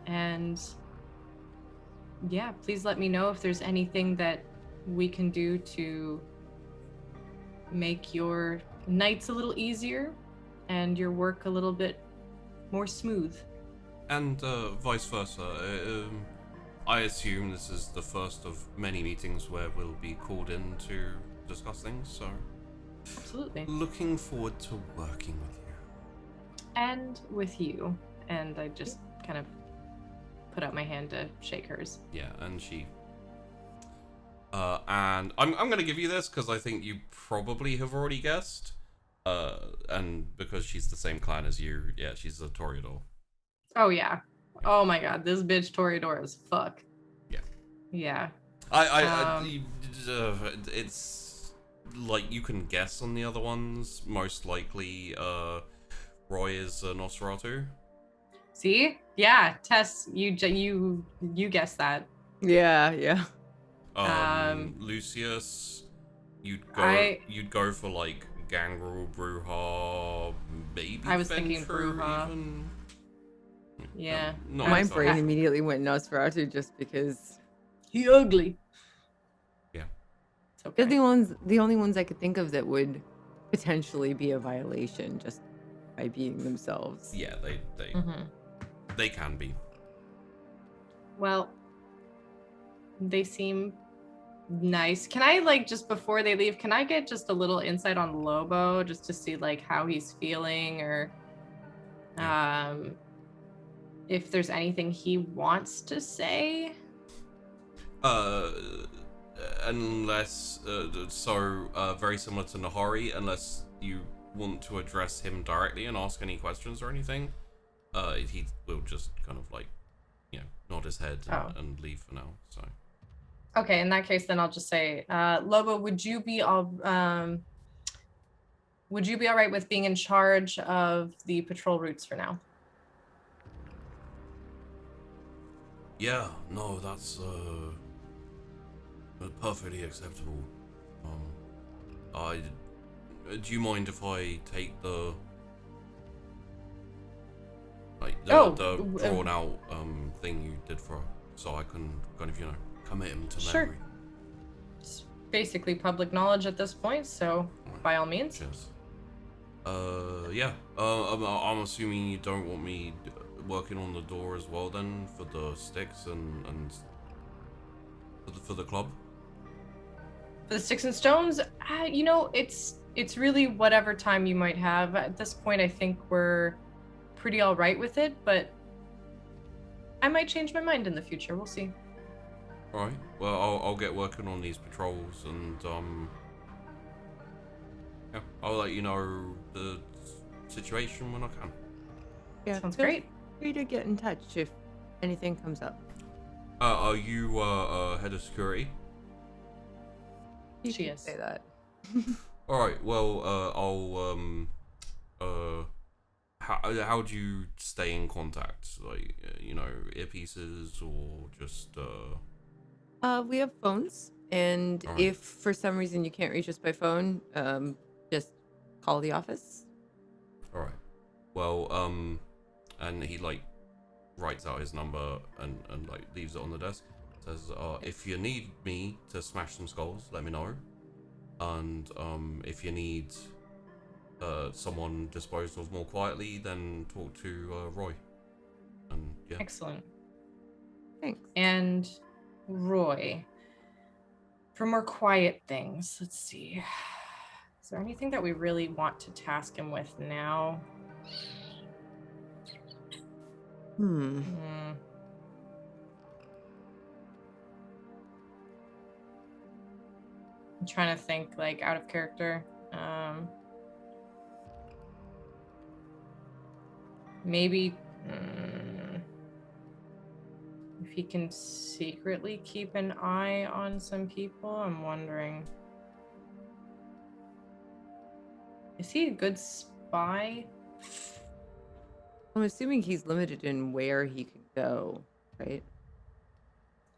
And yeah, please let me know if there's anything that we can do to make your nights a little easier and your work a little bit more smooth. And vice versa. I assume this is the first of many meetings where we'll be called in to discuss things, so... Absolutely. Looking forward to working with you. And with you. And I just kind of put out my hand to shake hers. Yeah, and she... and I'm going to give you this because I think you probably have already guessed. And because she's the same clan as you, yeah, she's a Toreador. Oh, yeah. Oh my god, this bitch Toreador as fuck. Yeah. Yeah. It's like you can guess on the other ones. Most likely, Roy is a Nosferatu. See? Yeah, Tess, you guessed that. Yeah. Lucius, you'd go for like Gangrel, Bruja, maybe. I was Ventrue, thinking Bruja. even. Yeah. Not My exactly. brain immediately went Nosferatu just because He ugly. Yeah. It's okay. they're the only ones I could think of that would potentially be a violation just by being themselves. Yeah, they can be. Well, they seem nice. Can I, like, just before they leave, can I get just a little insight on Lobo just to see, like, how he's feeling or if there's anything he wants to say? Unless, very similar to Nahari, unless you want to address him directly and ask any questions or anything, he will just kind of like, nod his head and leave for now, so. Okay, in that case, then I'll just say, Lobo, would you be all right with being in charge of the patrol routes for now? Yeah, no, that's perfectly acceptable. Do you mind if I take the the drawn out thing you did for her, so I can kind of commit him to Sure. memory? It's basically public knowledge at this point, so by all means. Cheers. Yeah. I'm assuming you don't want me working on the door as well, then, for the sticks and for the club. For the sticks and stones, it's really whatever time you might have. At this point, I think we're pretty all right with it, but I might change my mind in the future. We'll see. All right. Well, I'll get working on these patrols, and yeah, I'll let you know the situation when I can. Yeah, Sounds feel great. free to get in touch if anything comes up. Are you head of security? You She can is. say that. All right. Well, how do you stay in contact? Like, earpieces or just We have phones, and Alright. if for some reason you can't reach us by phone, just call the office. All right. Well, and he writes out his number and leaves it on the desk. Says, if you need me to smash some skulls, let me know. And if you need someone disposed of more quietly, then talk to Roy. And yeah. Excellent. Thanks. And Roy, for more quiet things, let's see. Is there anything that we really want to task him with now? Hmm. I'm trying to think, out of character. Maybe if he can secretly keep an eye on some people. I'm wondering, is he a good spy? I'm assuming he's limited in where he could go, right?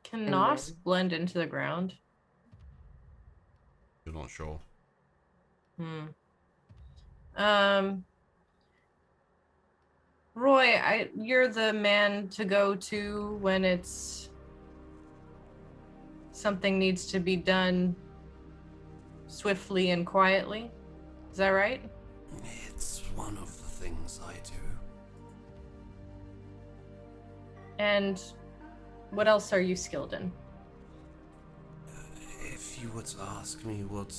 Can And Nos when? blend into the ground? You're not sure. Roy, you're the man to go to when it's something needs to be done swiftly and quietly. Is that right? It's one of the things I do. And what else are you skilled in? If you were to ask me what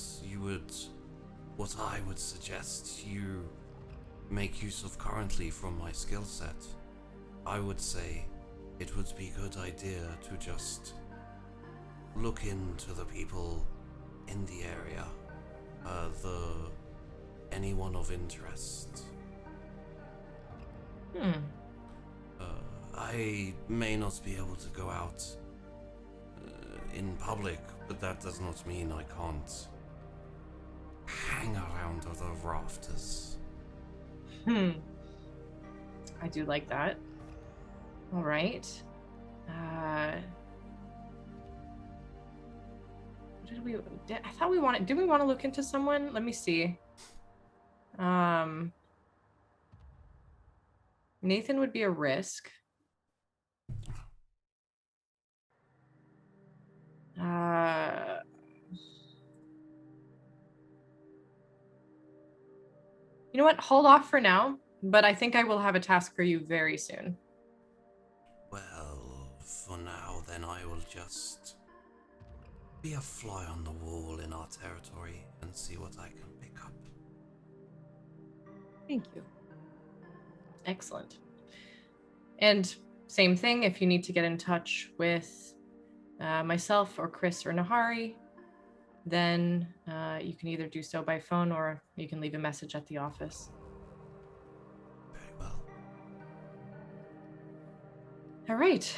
I would suggest you make use of currently from my skill set, I would say it would be a good idea to just look into the people in the area, anyone of interest. I may not be able to go out in public, but that does not mean I can't hang around other rafters. I do like that. All right. Did we want to look into someone? Let me see. Nathan would be a risk. You know what? Hold off for now, but I think I will have a task for you very soon. Well, for now, then I will just be a fly on the wall in our territory and see what I can pick up. Thank you. Excellent. And same thing, if you need to get in touch with myself or Chrys or Nahari, then you can either do so by phone or you can leave a message at the office. Very well. All right.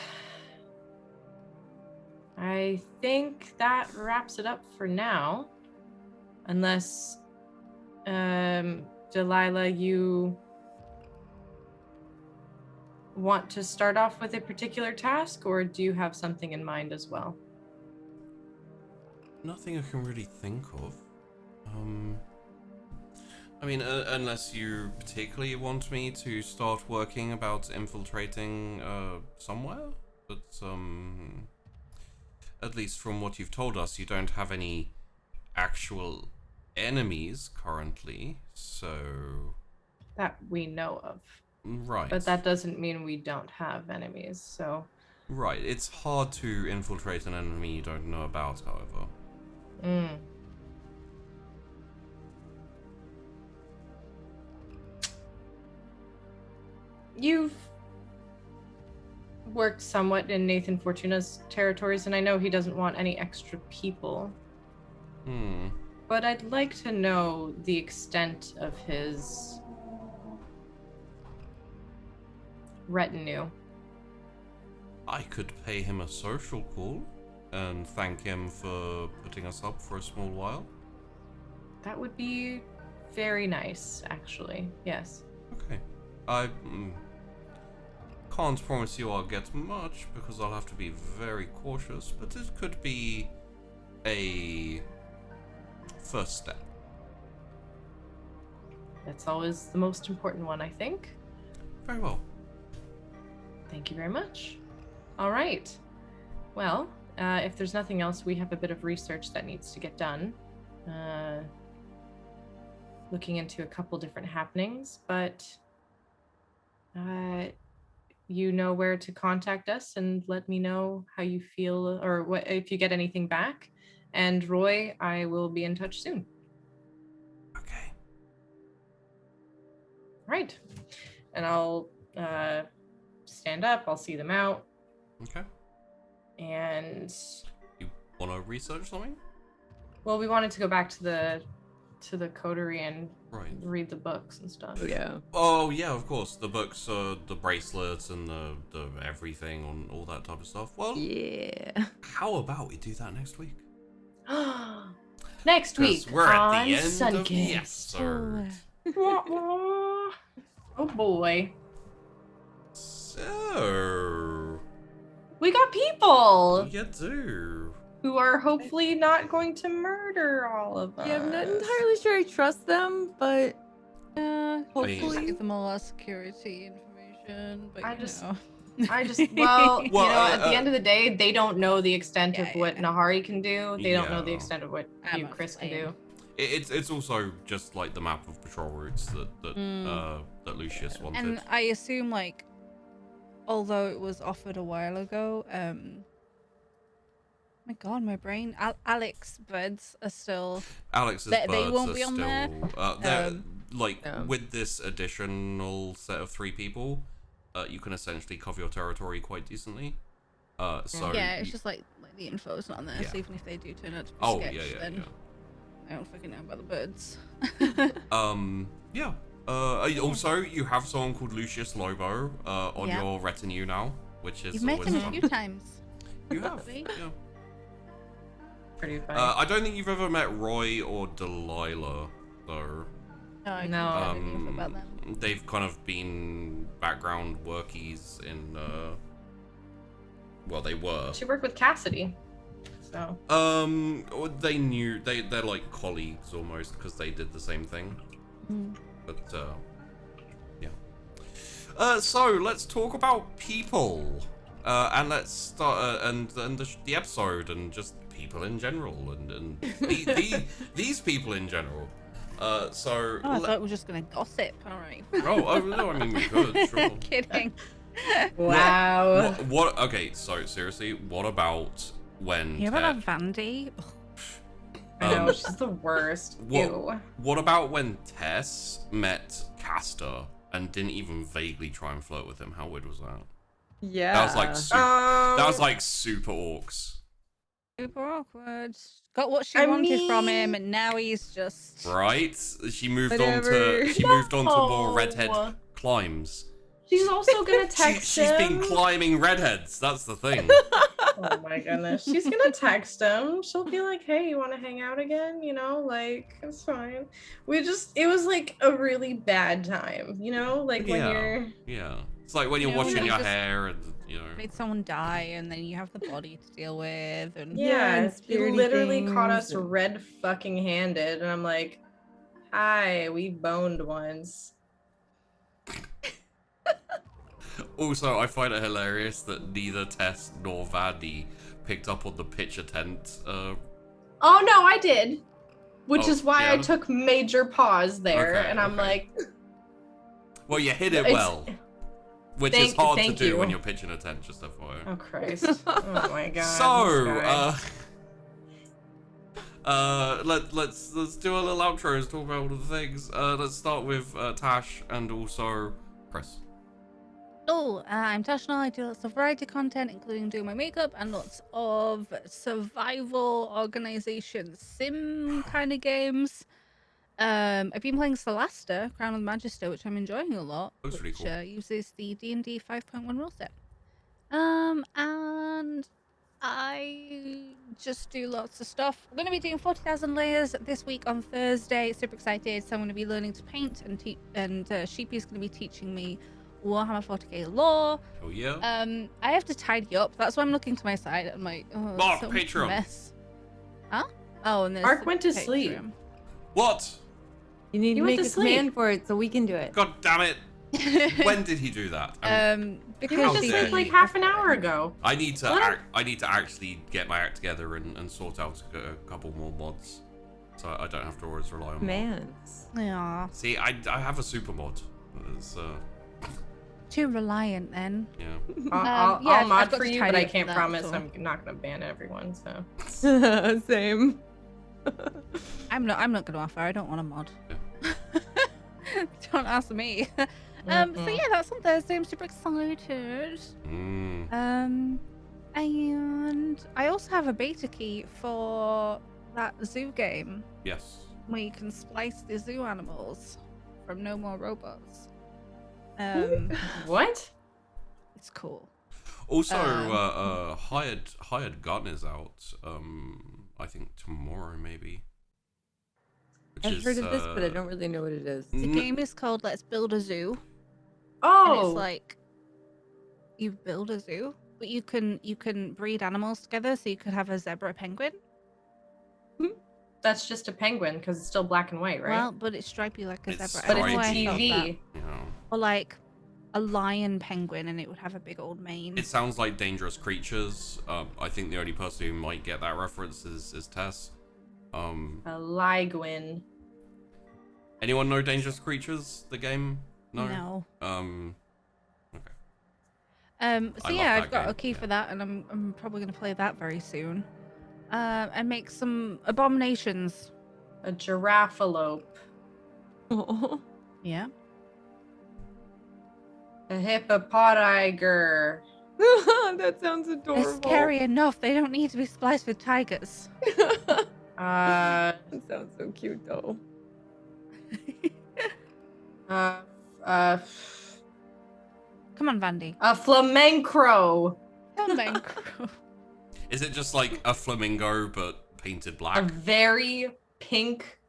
I think that wraps it up for now. Unless, Delilah, you want to start off with a particular task, or do you have something in mind as well? Nothing I can really think of. I mean, unless you particularly want me to start working about infiltrating somewhere, but at least from what you've told us, you don't have any actual enemies currently, so... That we know of. Right. But that doesn't mean we don't have enemies, so... Right, it's hard to infiltrate an enemy you don't know about, however. You've worked somewhat in Nathan Fortuna's territories, and I know he doesn't want any extra people. But I'd like to know the extent of his retinue. I could pay him a social call and thank him for putting us up for a small while. That would be very nice, actually. Yes. Okay. I can't promise you I'll get much because I'll have to be very cautious, but it could be a first step. That's always the most important one, I think. Very well. Thank you very much. All right. Well, if there's nothing else, we have a bit of research that needs to get done. Looking into a couple different happenings, but you know where to contact us and let me know how you feel or what if you get anything back. And Roy, I will be in touch soon. Okay. Right. And I'll stand up, I'll see them out. Okay. And You want to research something? well, we wanted to go back to the coterie and Right. read the books and stuff. Yeah. Oh yeah, of course. The books, the bracelets, and the everything on all that type of stuff. Well, Yeah. how about we do that next week? Next 'Cause week we're at on the end of the Sunkist. episode. Oh boy. So We got people you do. who are hopefully not going to murder all of us. Yeah, I'm not entirely sure I trust them, but Hopefully, mean- give them all our security information. But I you just- know. I just, well, you Well, know, at the end of the day, they don't know the extent Yeah, of what yeah. Nahari can do. They don't know the Yeah. extent of what I'm you, not Chrys, can saying. do. It's also just like the map of patrol routes that Lucius wanted. And I assume, like, although it was offered a while ago, my God, my brain. Alex beds are still. Alex's they birds won't are be on still there. they're like Yeah. with this additional set of 3 people, you can essentially cover your territory quite decently. So Yeah, it's just like the info's not on there. Yeah. So even if they do turn out to be oh sketch, yeah, then I don't fucking know about the birds. yeah. Also, you have someone called Lucious Lobo on Yeah. your retinue now, which is You've met always him a fun. few times. You have, Probably. yeah. Pretty funny. I don't think you've ever met Roy or Delilah, though. No, I No. can't tell any info about them. They've kind of been background workies in, well, they were. She worked with Cassidy. So. They're like colleagues almost, because they did the same thing. But, yeah. So, let's talk about people. And let's start, and the episode, and just people in general, and these people in general. So... Oh, I thought we were just gonna gossip. All right. Oh, no, I mean, we could, sure. Kidding. Wow. What? Okay, so seriously, what about when You hear about Vandy? I know, she's the worst. Ew. What about when Tess met Castor and didn't even vaguely try and flirt with him? How weird was that? Yeah. That was like that was like super orcs. Super awkward. Got what she wanted from him, and now he's just. Right? She moved Whatever. moved on to more No. redhead climbs. She's also gonna text She's been him. climbing redheads. That's the thing. Oh my goodness. She's gonna text him. She'll be like, hey, you wanna hang out again? You know, like, it's fine. It was like a really bad time, you know? Like when Yeah. you're Yeah. It's like when you're You know, washing your just hair and, made someone die, and then you have the body to deal with, and Yeah, and You spirity literally caught us things and- red fucking handed, and I'm like, hi, we boned once. Also, I find it hilarious that neither Tess nor Vandy picked up on the picture tent. Oh no, I did. Which Oh, is why I yeah? took major pause there, Okay, and I'm okay. like, Well, you hit it It's- well. Which is hard to thank do you. when you're pitching a tent, just FYI. oh Christ. Oh my god. So, this guy. let's do a little outro. Let's talk about all the things. Let's start with Tash and also Chris. I'm Tashnal. I do lots of variety content, including doing my makeup and lots of survival organization sim kind of games. I've been playing Celasta, Crown of the Magister, which I'm enjoying a lot. Looks really which cool. uses the D&D 5.1 rule set. And I just do lots of stuff. I'm going to be doing 40,000 layers this week on Thursday. Super excited. So I'm going to be learning to paint, and Sheepy's going to be teaching me Warhammer 40k lore. Oh yeah. I have to tidy up. That's why I'm looking to my side. I'm like, oh, Mark, so much Patreon. mess. Huh? Oh, and there's Mark the went to sleep. Patreon. What? You need He to went make to a sleep. command for it so we can do it. God damn it! When did he do that? He Because went How to dare sleep you. like half an hour ago. I need to Let him- I need to actually get my act together and sort out a couple more mods, so I don't have to always rely on Man. yeah, mod. See, I have a super mod. It's, too reliant then. yeah. I'll yeah, I've mod got for to you, tidy but I up for can't that, promise so. I'm not gonna ban everyone. So Same. I'm not going to offer. I don't want a mod. Yeah. Don't ask me. So yeah, that's on Thursday. I'm super excited. Mm. And I also have a beta key for that zoo game Yes. where you can splice the zoo animals from No More Robots. what? It's cool. Also, hired gun is out. I think tomorrow maybe. Which I've is, heard of this, but I don't really know what it is. The game is called Let's Build a Zoo. And Oh, it's like you build a zoo, but you can breed animals together, so you could have a zebra penguin. that's just a penguin because it's still black and white, right? Well, but it's stripy like a It's zebra. but I don't know it's why I thought that. TV. You know, Or like a lion penguin, and it would have a big old mane. it sounds like Dangerous Creatures. I think the only person who might get that reference is Tess. A ligwin. Anyone know Dangerous Creatures? The game? No. No. Okay. So I yeah, love I've that got game, a key yeah. for that, and I'm probably gonna play that very soon. And make some abominations. A giraffalope. Oh. Yeah. A hippopottiger. That sounds adorable. They're scary enough. They don't need to be spliced with tigers. Uh, That sounds so cute, though. uh, Come on, Vandy. a flamenco. Flamenco. Is it just like a flamingo but painted A black? very pink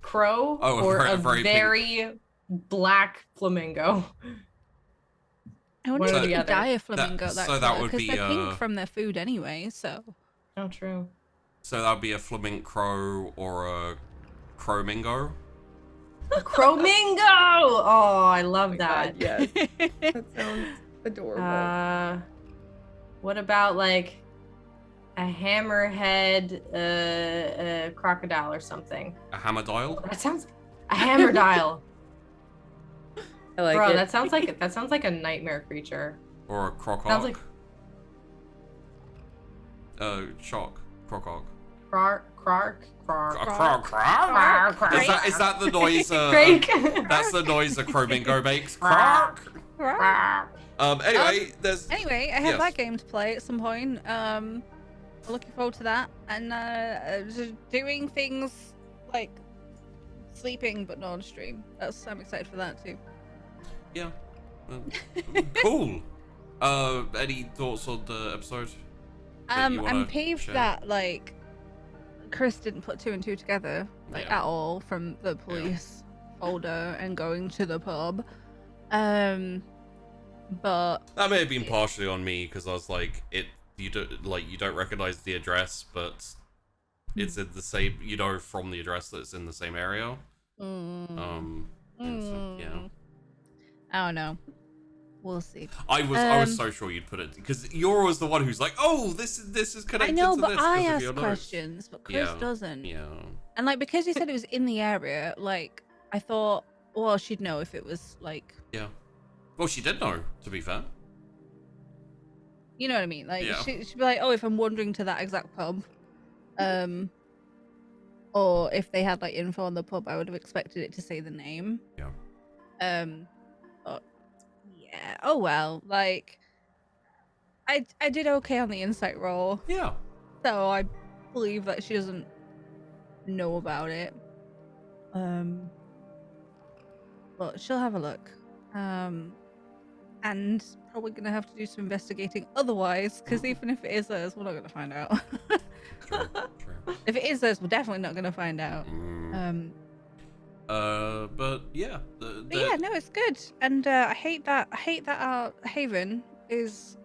crow, Oh, or a a very very black flamingo. I wonder One or if the you other. dye a flamingo That- that so that color, would because be, they're pink from their food anyway. So Oh, true. So that would be a flamenco or a chromingo? Chromingo! Oh, I love Oh my that. God, yes. That sounds adorable. What about like a hammerhead crocodile or something? A hammerdial? That sounds a hammerdile. I like Bro, it. that sounds like a nightmare creature. Or a crocock? Sounds like Shock. Crocock. Croc. A croc? Croc. Is that the noise? Crake. That's the noise a chromingo makes. Croc. Croc. Anyway, there's. anyway, I have Yes. that game to play at some point. Looking forward to that, and just doing things like sleeping, but not on stream. I'm excited for that too. Yeah. Cool. Any thoughts on the episode? that you wanna I'm peeved share? that like Chris didn't put 2 and 2 together like Yeah. at all from the police folder and going to the pub. But That may have been partially on me because I was like, you don't recognize the address, but it's in the same, from the address that it's in the same area. Yeah. I don't know. We'll see. I was so sure you'd put it because you're always the one who's like, oh, this is connected. I know, to but this I because of your ask notes. questions, but Chrys doesn't. Yeah. And like because you said it was in the area, like I thought, well, she'd know if it was like. Yeah. Well, she did know. To be fair. You know what I mean? Like Yeah. she'd be like, oh, if I'm wandering to that exact pub, or if they had like info on the pub, I would have expected it to say the name. Yeah. But yeah. Oh well. Like I did okay on the insight roll. Yeah. So I believe that she doesn't know about it. But she'll have a look. And probably gonna have to do some investigating otherwise, because even if it is hers, we're not gonna find out. True. If it is hers, we're definitely not gonna find out. But yeah. But yeah, no, it's good. And I hate that our haven is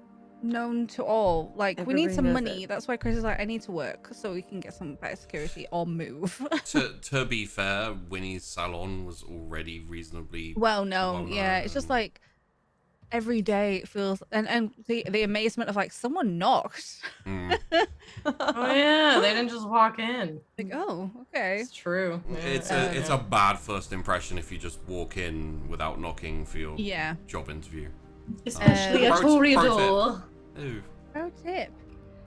known to all. Like, we need Everybody some knows money. it. That's why Chris is like, I need to work so we can get some better security or move. To be fair, Winnie's salon was already reasonably well, no, well yeah, it's just known. like every day it feels, and the amazement of like someone knocked. Mm. Oh yeah, they didn't just walk in. Like, oh, okay. It's true. It's a bad first impression if you just walk in without knocking for your Yeah. job interview. Especially a Pro Toreador. Ooh. Pro tip.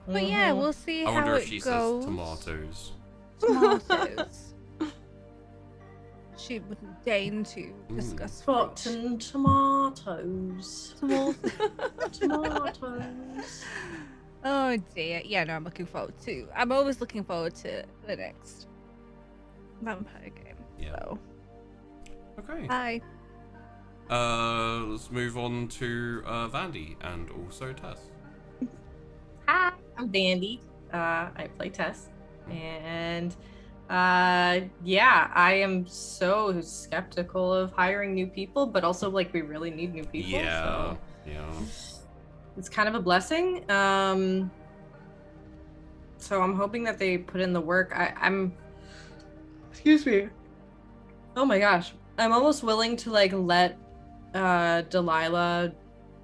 But yeah, we'll see I how wonder it if she goes. says tomatoes. Tomatoes. She wouldn't deign to discuss fruit. Rotten tomatoes. Tomatoes. Oh dear. Yeah, no, I'm always looking forward to the next vampire game. Yeah. So. Okay. Bye. Let's move on to Vandy and also Tess. Hi, I'm Vandy. I play Tess, and yeah, I am so skeptical of hiring new people, but also like we really need new people. Yeah. So Yeah. it's kind of a blessing. So I'm hoping that they put in the work. I'm. Excuse me. Oh my gosh, I'm almost willing to like let Delilah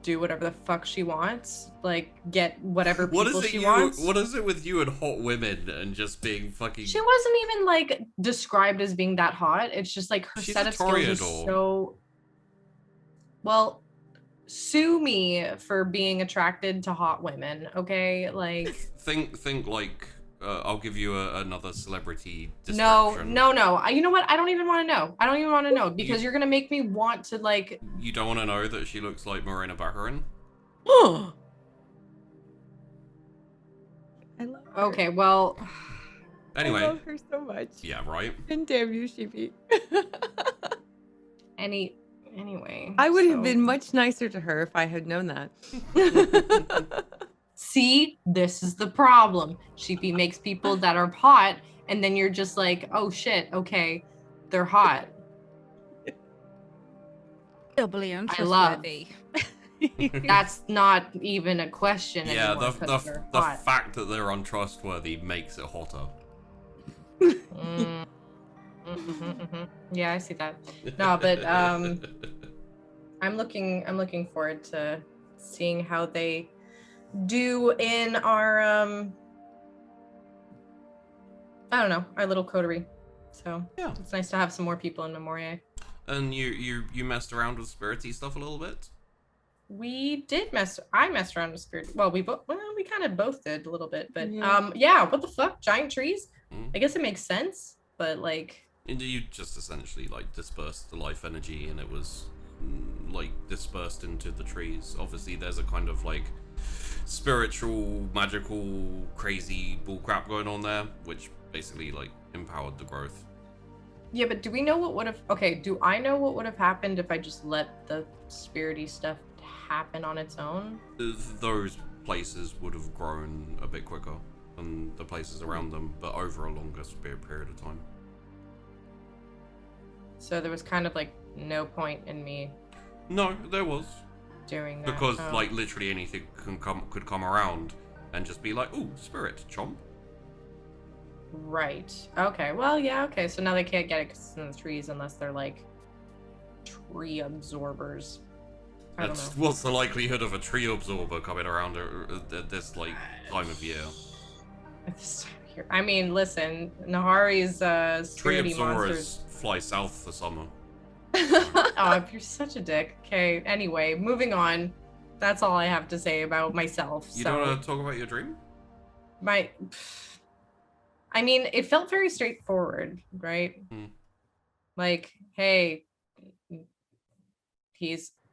do whatever the fuck she wants, like get whatever people she wants. What is it with you and hot women and just being fucking? She wasn't even like described as being that hot. It's just like her She's set a of skills is Toreador. so. Well, sue me for being attracted to hot women, okay? Like. Think like I'll give you another celebrity No. description. You know what? I don't even want to know. I don't even want to know because you're gonna make me want to like. You don't want to know that she looks like Morena Baccarin? I love her. Okay, well. Anyway. I love her so much. Yeah, right? And damn you, Sheepy. Anyway. I would have been much nicer to her if I had known that. See, this is the problem. Sheepy makes people that are hot, and then you're just like, oh shit, okay, they're hot. Doubly I love. untrustworthy. That's not even a question Yeah, anymore. the 'cause they're the hot. fact that they're untrustworthy makes it hotter. Yeah, I see that. No, but I'm looking forward to seeing how they do in our I don't know, our little coterie. So Yeah. it's nice to have some more people in Memoria. And you messed around with spirity stuff a little bit? I messed around with spirit. Well, we kind of both did a little bit, but Yeah. yeah, what the fuck? Giant trees? Mm. I guess it makes sense, but like And you just essentially like dispersed the life energy and it was like dispersed into the trees. Obviously there's a kind of like spiritual, magical, crazy bullcrap going on there, which basically like empowered the growth. yeah, but do we know what would have do I know what would have happened if I just let the spirity stuff happen on its own? Those places would have grown a bit quicker than the places around them, but over a longer period of time. So there was kind of like no point in me. No, there was. doing that? Because Oh. like literally anything could come around and just be like, ooh, spirit, chomp. Right. Okay. Well, yeah. Okay. So now they can't get it 'cause it's in the trees unless they're like tree absorbers. I don't know. What's the likelihood of a tree absorber coming around at this like time of year? At this time of year. I mean, listen, Nahari's Tree spirity absorbers monsters. fly south for summer. Oh, if you're such a dick. Okay. Anyway, moving on. That's all I have to say about myself. You so don't want to talk about your dream? I mean, it felt very straightforward, right? Like, hey,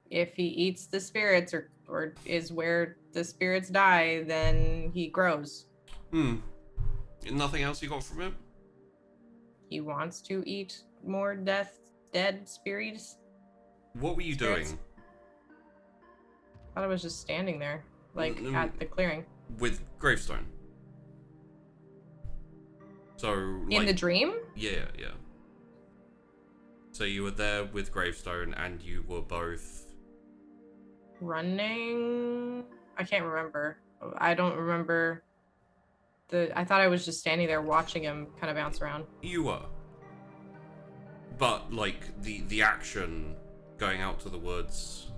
if he eats the spirits or is where the spirits die, then he grows. Nothing else you got from it? He wants to eat more dead spirits. What were you doing? I thought I was just standing there, like at the clearing. With gravestone. So like, In the dream? Yeah. So you were there with gravestone and you were both Running? I can't remember. I don't remember. I thought I was just standing there watching him kind of bounce around. You were. But like the action going out to the woods.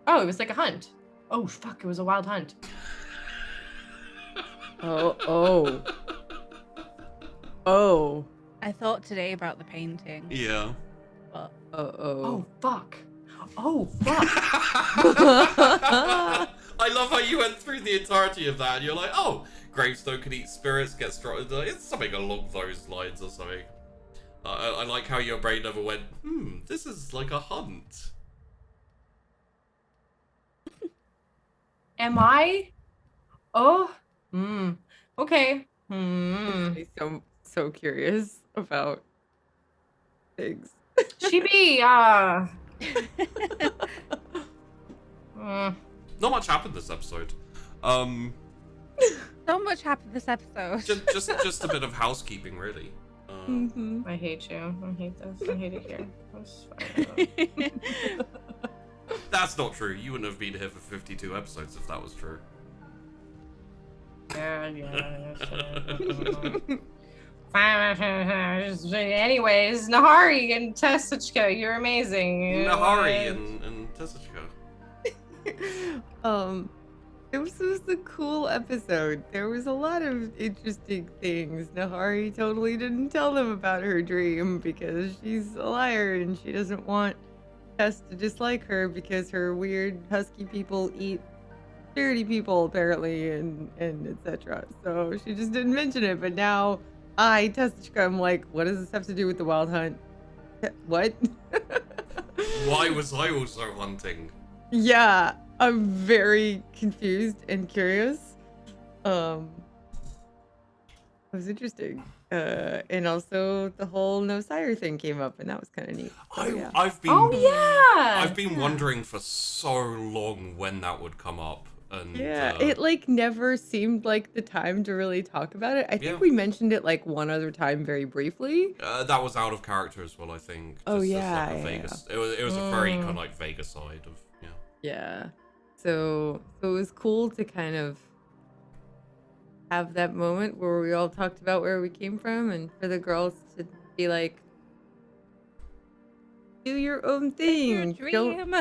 Oh, it was like a hunt. Oh fuck, it was a wild hunt. Oh. I thought today about the painting. Yeah. But Oh fuck. Oh fuck. I love how you went through the entirety of that and you're like, oh, gravestone can eat spirits, get strong. It's something along those lines or something. I like how your brain never went, this is like a hunt. Am I? Oh. Okay. So curious about things. Chibi, Not much happened this episode. so much happened this episode. Just a bit of housekeeping, really. I hate you. I hate this. I hate it here. That's fine. That's not true. You wouldn't have been here for 52 episodes if that was true. Yeah. Anyways, Nahari and Tess Aquila, you're amazing. Nahari and Tess Aquila. This was a cool episode. There was a lot of interesting things. Nahari totally didn't tell them about her dream because she's a liar and she doesn't want Tess to dislike her because her weird husky people eat dirty people apparently and etc. So she just didn't mention it. But now I'm like, what does this have to do with the wild hunt? What? Why was I also hunting? Yeah, I'm very confused and curious. It was interesting. And also the whole no Sire thing came up and that was kind of neat. So, yeah. I've been I've been wondering for so long when that would come up. And yeah, it like never seemed like the time to really talk about it. I think we mentioned it like one other time very briefly. That was out of character as well, I think. Oh Just yeah, like a Vegas. It was a very kind of like Vegas side of Yeah. So it was cool to kind of have that moment where we all talked about where we came from and for the girls to be like, do your own thing. Your dream.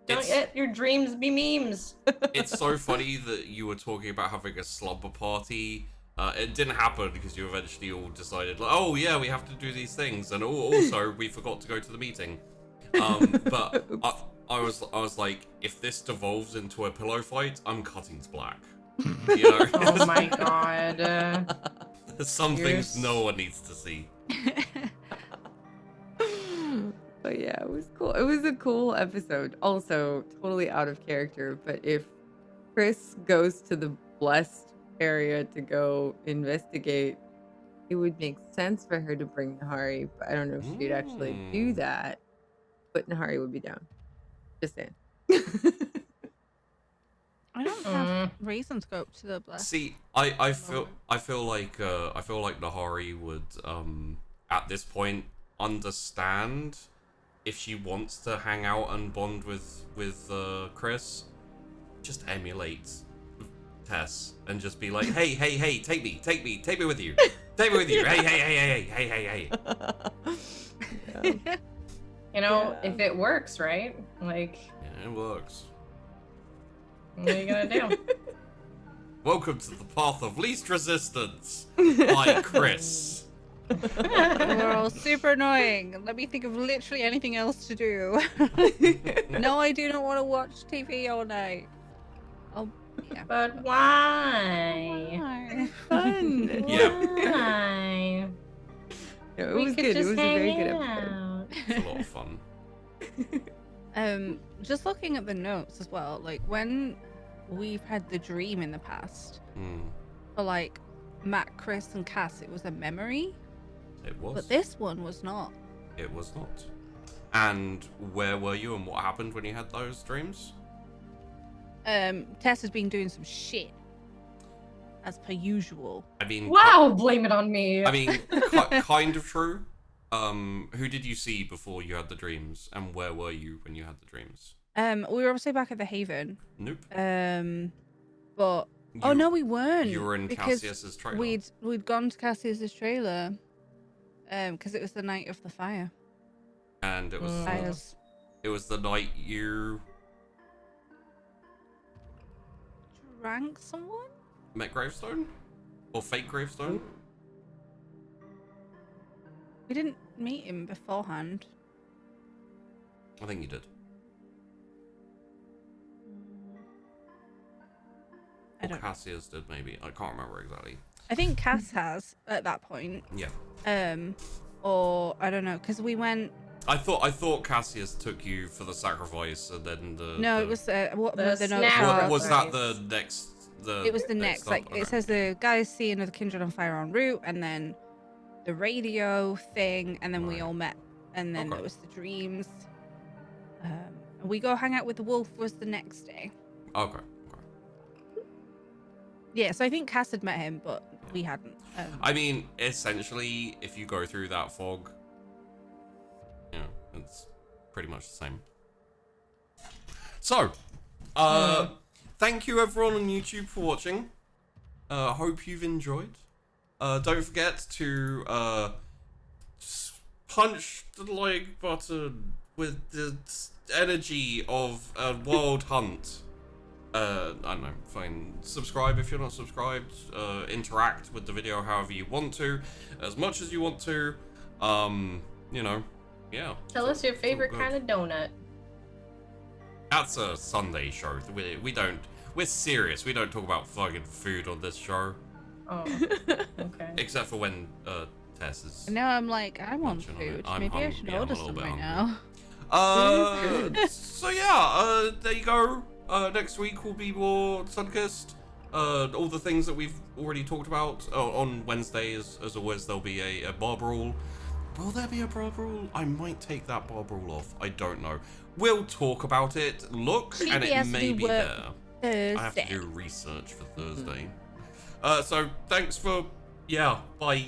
Don't let your dreams be memes. It's so funny that you were talking about having a slumber party. It didn't happen because you eventually all decided, like, oh yeah, we have to do these things, and also we forgot to go to the meeting. But I was like, if this devolves into a pillow fight, I'm cutting to black. You know? Oh my god. Some things no one needs to see. But yeah, it was cool. It was a cool episode. Also, totally out of character. But if Chrys goes to the blessed area to go investigate, it would make sense for her to bring Nahari. But I don't know if she'd actually do that. But Nahari would be down. Just saying. I don't have reason to go up to the blessed. See, I feel like Nahari would at this point understand if she wants to hang out and bond with Chrys, just emulate Tess and just be like, hey, take me with you, hey. Yeah. You know, Yeah. if it works, right? Like, Yeah, it works. what are you gonna do? Welcome to the path of least resistance by Chrys. We're all super annoying. Let me think of literally anything else to do. No, I do not want to watch TV all night. Oh, yeah. But why? Why? Fun. Yeah. Why? Yeah, it We was could good. It just was a very hang good episode. out. It's a lot of fun. Just looking at the notes as well, like when we've had the dream in the past, for like Matt, Chrys, and Cass, it was a memory, It was. but this one was not. It was not. And where were you and what happened when you had those dreams? Tess has been doing some shit, as per usual. I mean, Wow, blame it on me. I mean, kind of true. Who did you see before you had the dreams, and where were you when you had the dreams? We were obviously back at the Haven. Nope. But oh You- no, we weren't. You were in because Cassius's trailer. We'd gone to Cassius's trailer, because it was the night of the fire. And it was Fires. it was the night you Drank someone? met Gravestone, or fake Gravestone. We didn't meet him beforehand. I think you did. I Or don't. Cassius did, maybe. I can't remember exactly. I think Cass has at that point. Yeah. Or I don't know, because we went. I thought Cassius took you for the sacrifice, and then the. No, the, it was what The the notes snap What, are. was that Sacrifice. the next? It was the next. up? Like Okay. it says, the guys see another Kindred on fire en route, and then the radio thing, and then we Right. all met, and then Okay. it was the dreams. And we go hang out with the wolf was the next day. Okay. Yeah, so I think Cass had met him, but we hadn't. I mean, essentially, if you go through that fog, you know, it's pretty much the same. So, thank you everyone on YouTube for watching. Hope you've enjoyed. Don't forget to punch the like button with the energy of a wild hunt. I don't know, fine. Subscribe if you're not subscribed. Interact with the video however you want to, as much as you want to. You know, yeah. Tell us your it's all favorite good. kind of donut. That's a Sunday show. We don't. We're serious. We don't talk about fucking food on this show, Oh, okay. except for when Tess is. And now I'm like, I want Munching on it. food. I'm Maybe I hungry. should Yeah, I'm a order little some bit right hungry. now. So yeah, there you go. Next week will be more Sunkist. All the things that we've already talked about. On Wednesday, as always, there'll be a bar brawl. Will there be a bar brawl? I might take that bar brawl off. I don't know. We'll talk about it. Look, and Creepy it has to may do be work there. I have to Thursday. do research for Thursday. So thanks for, yeah, bye.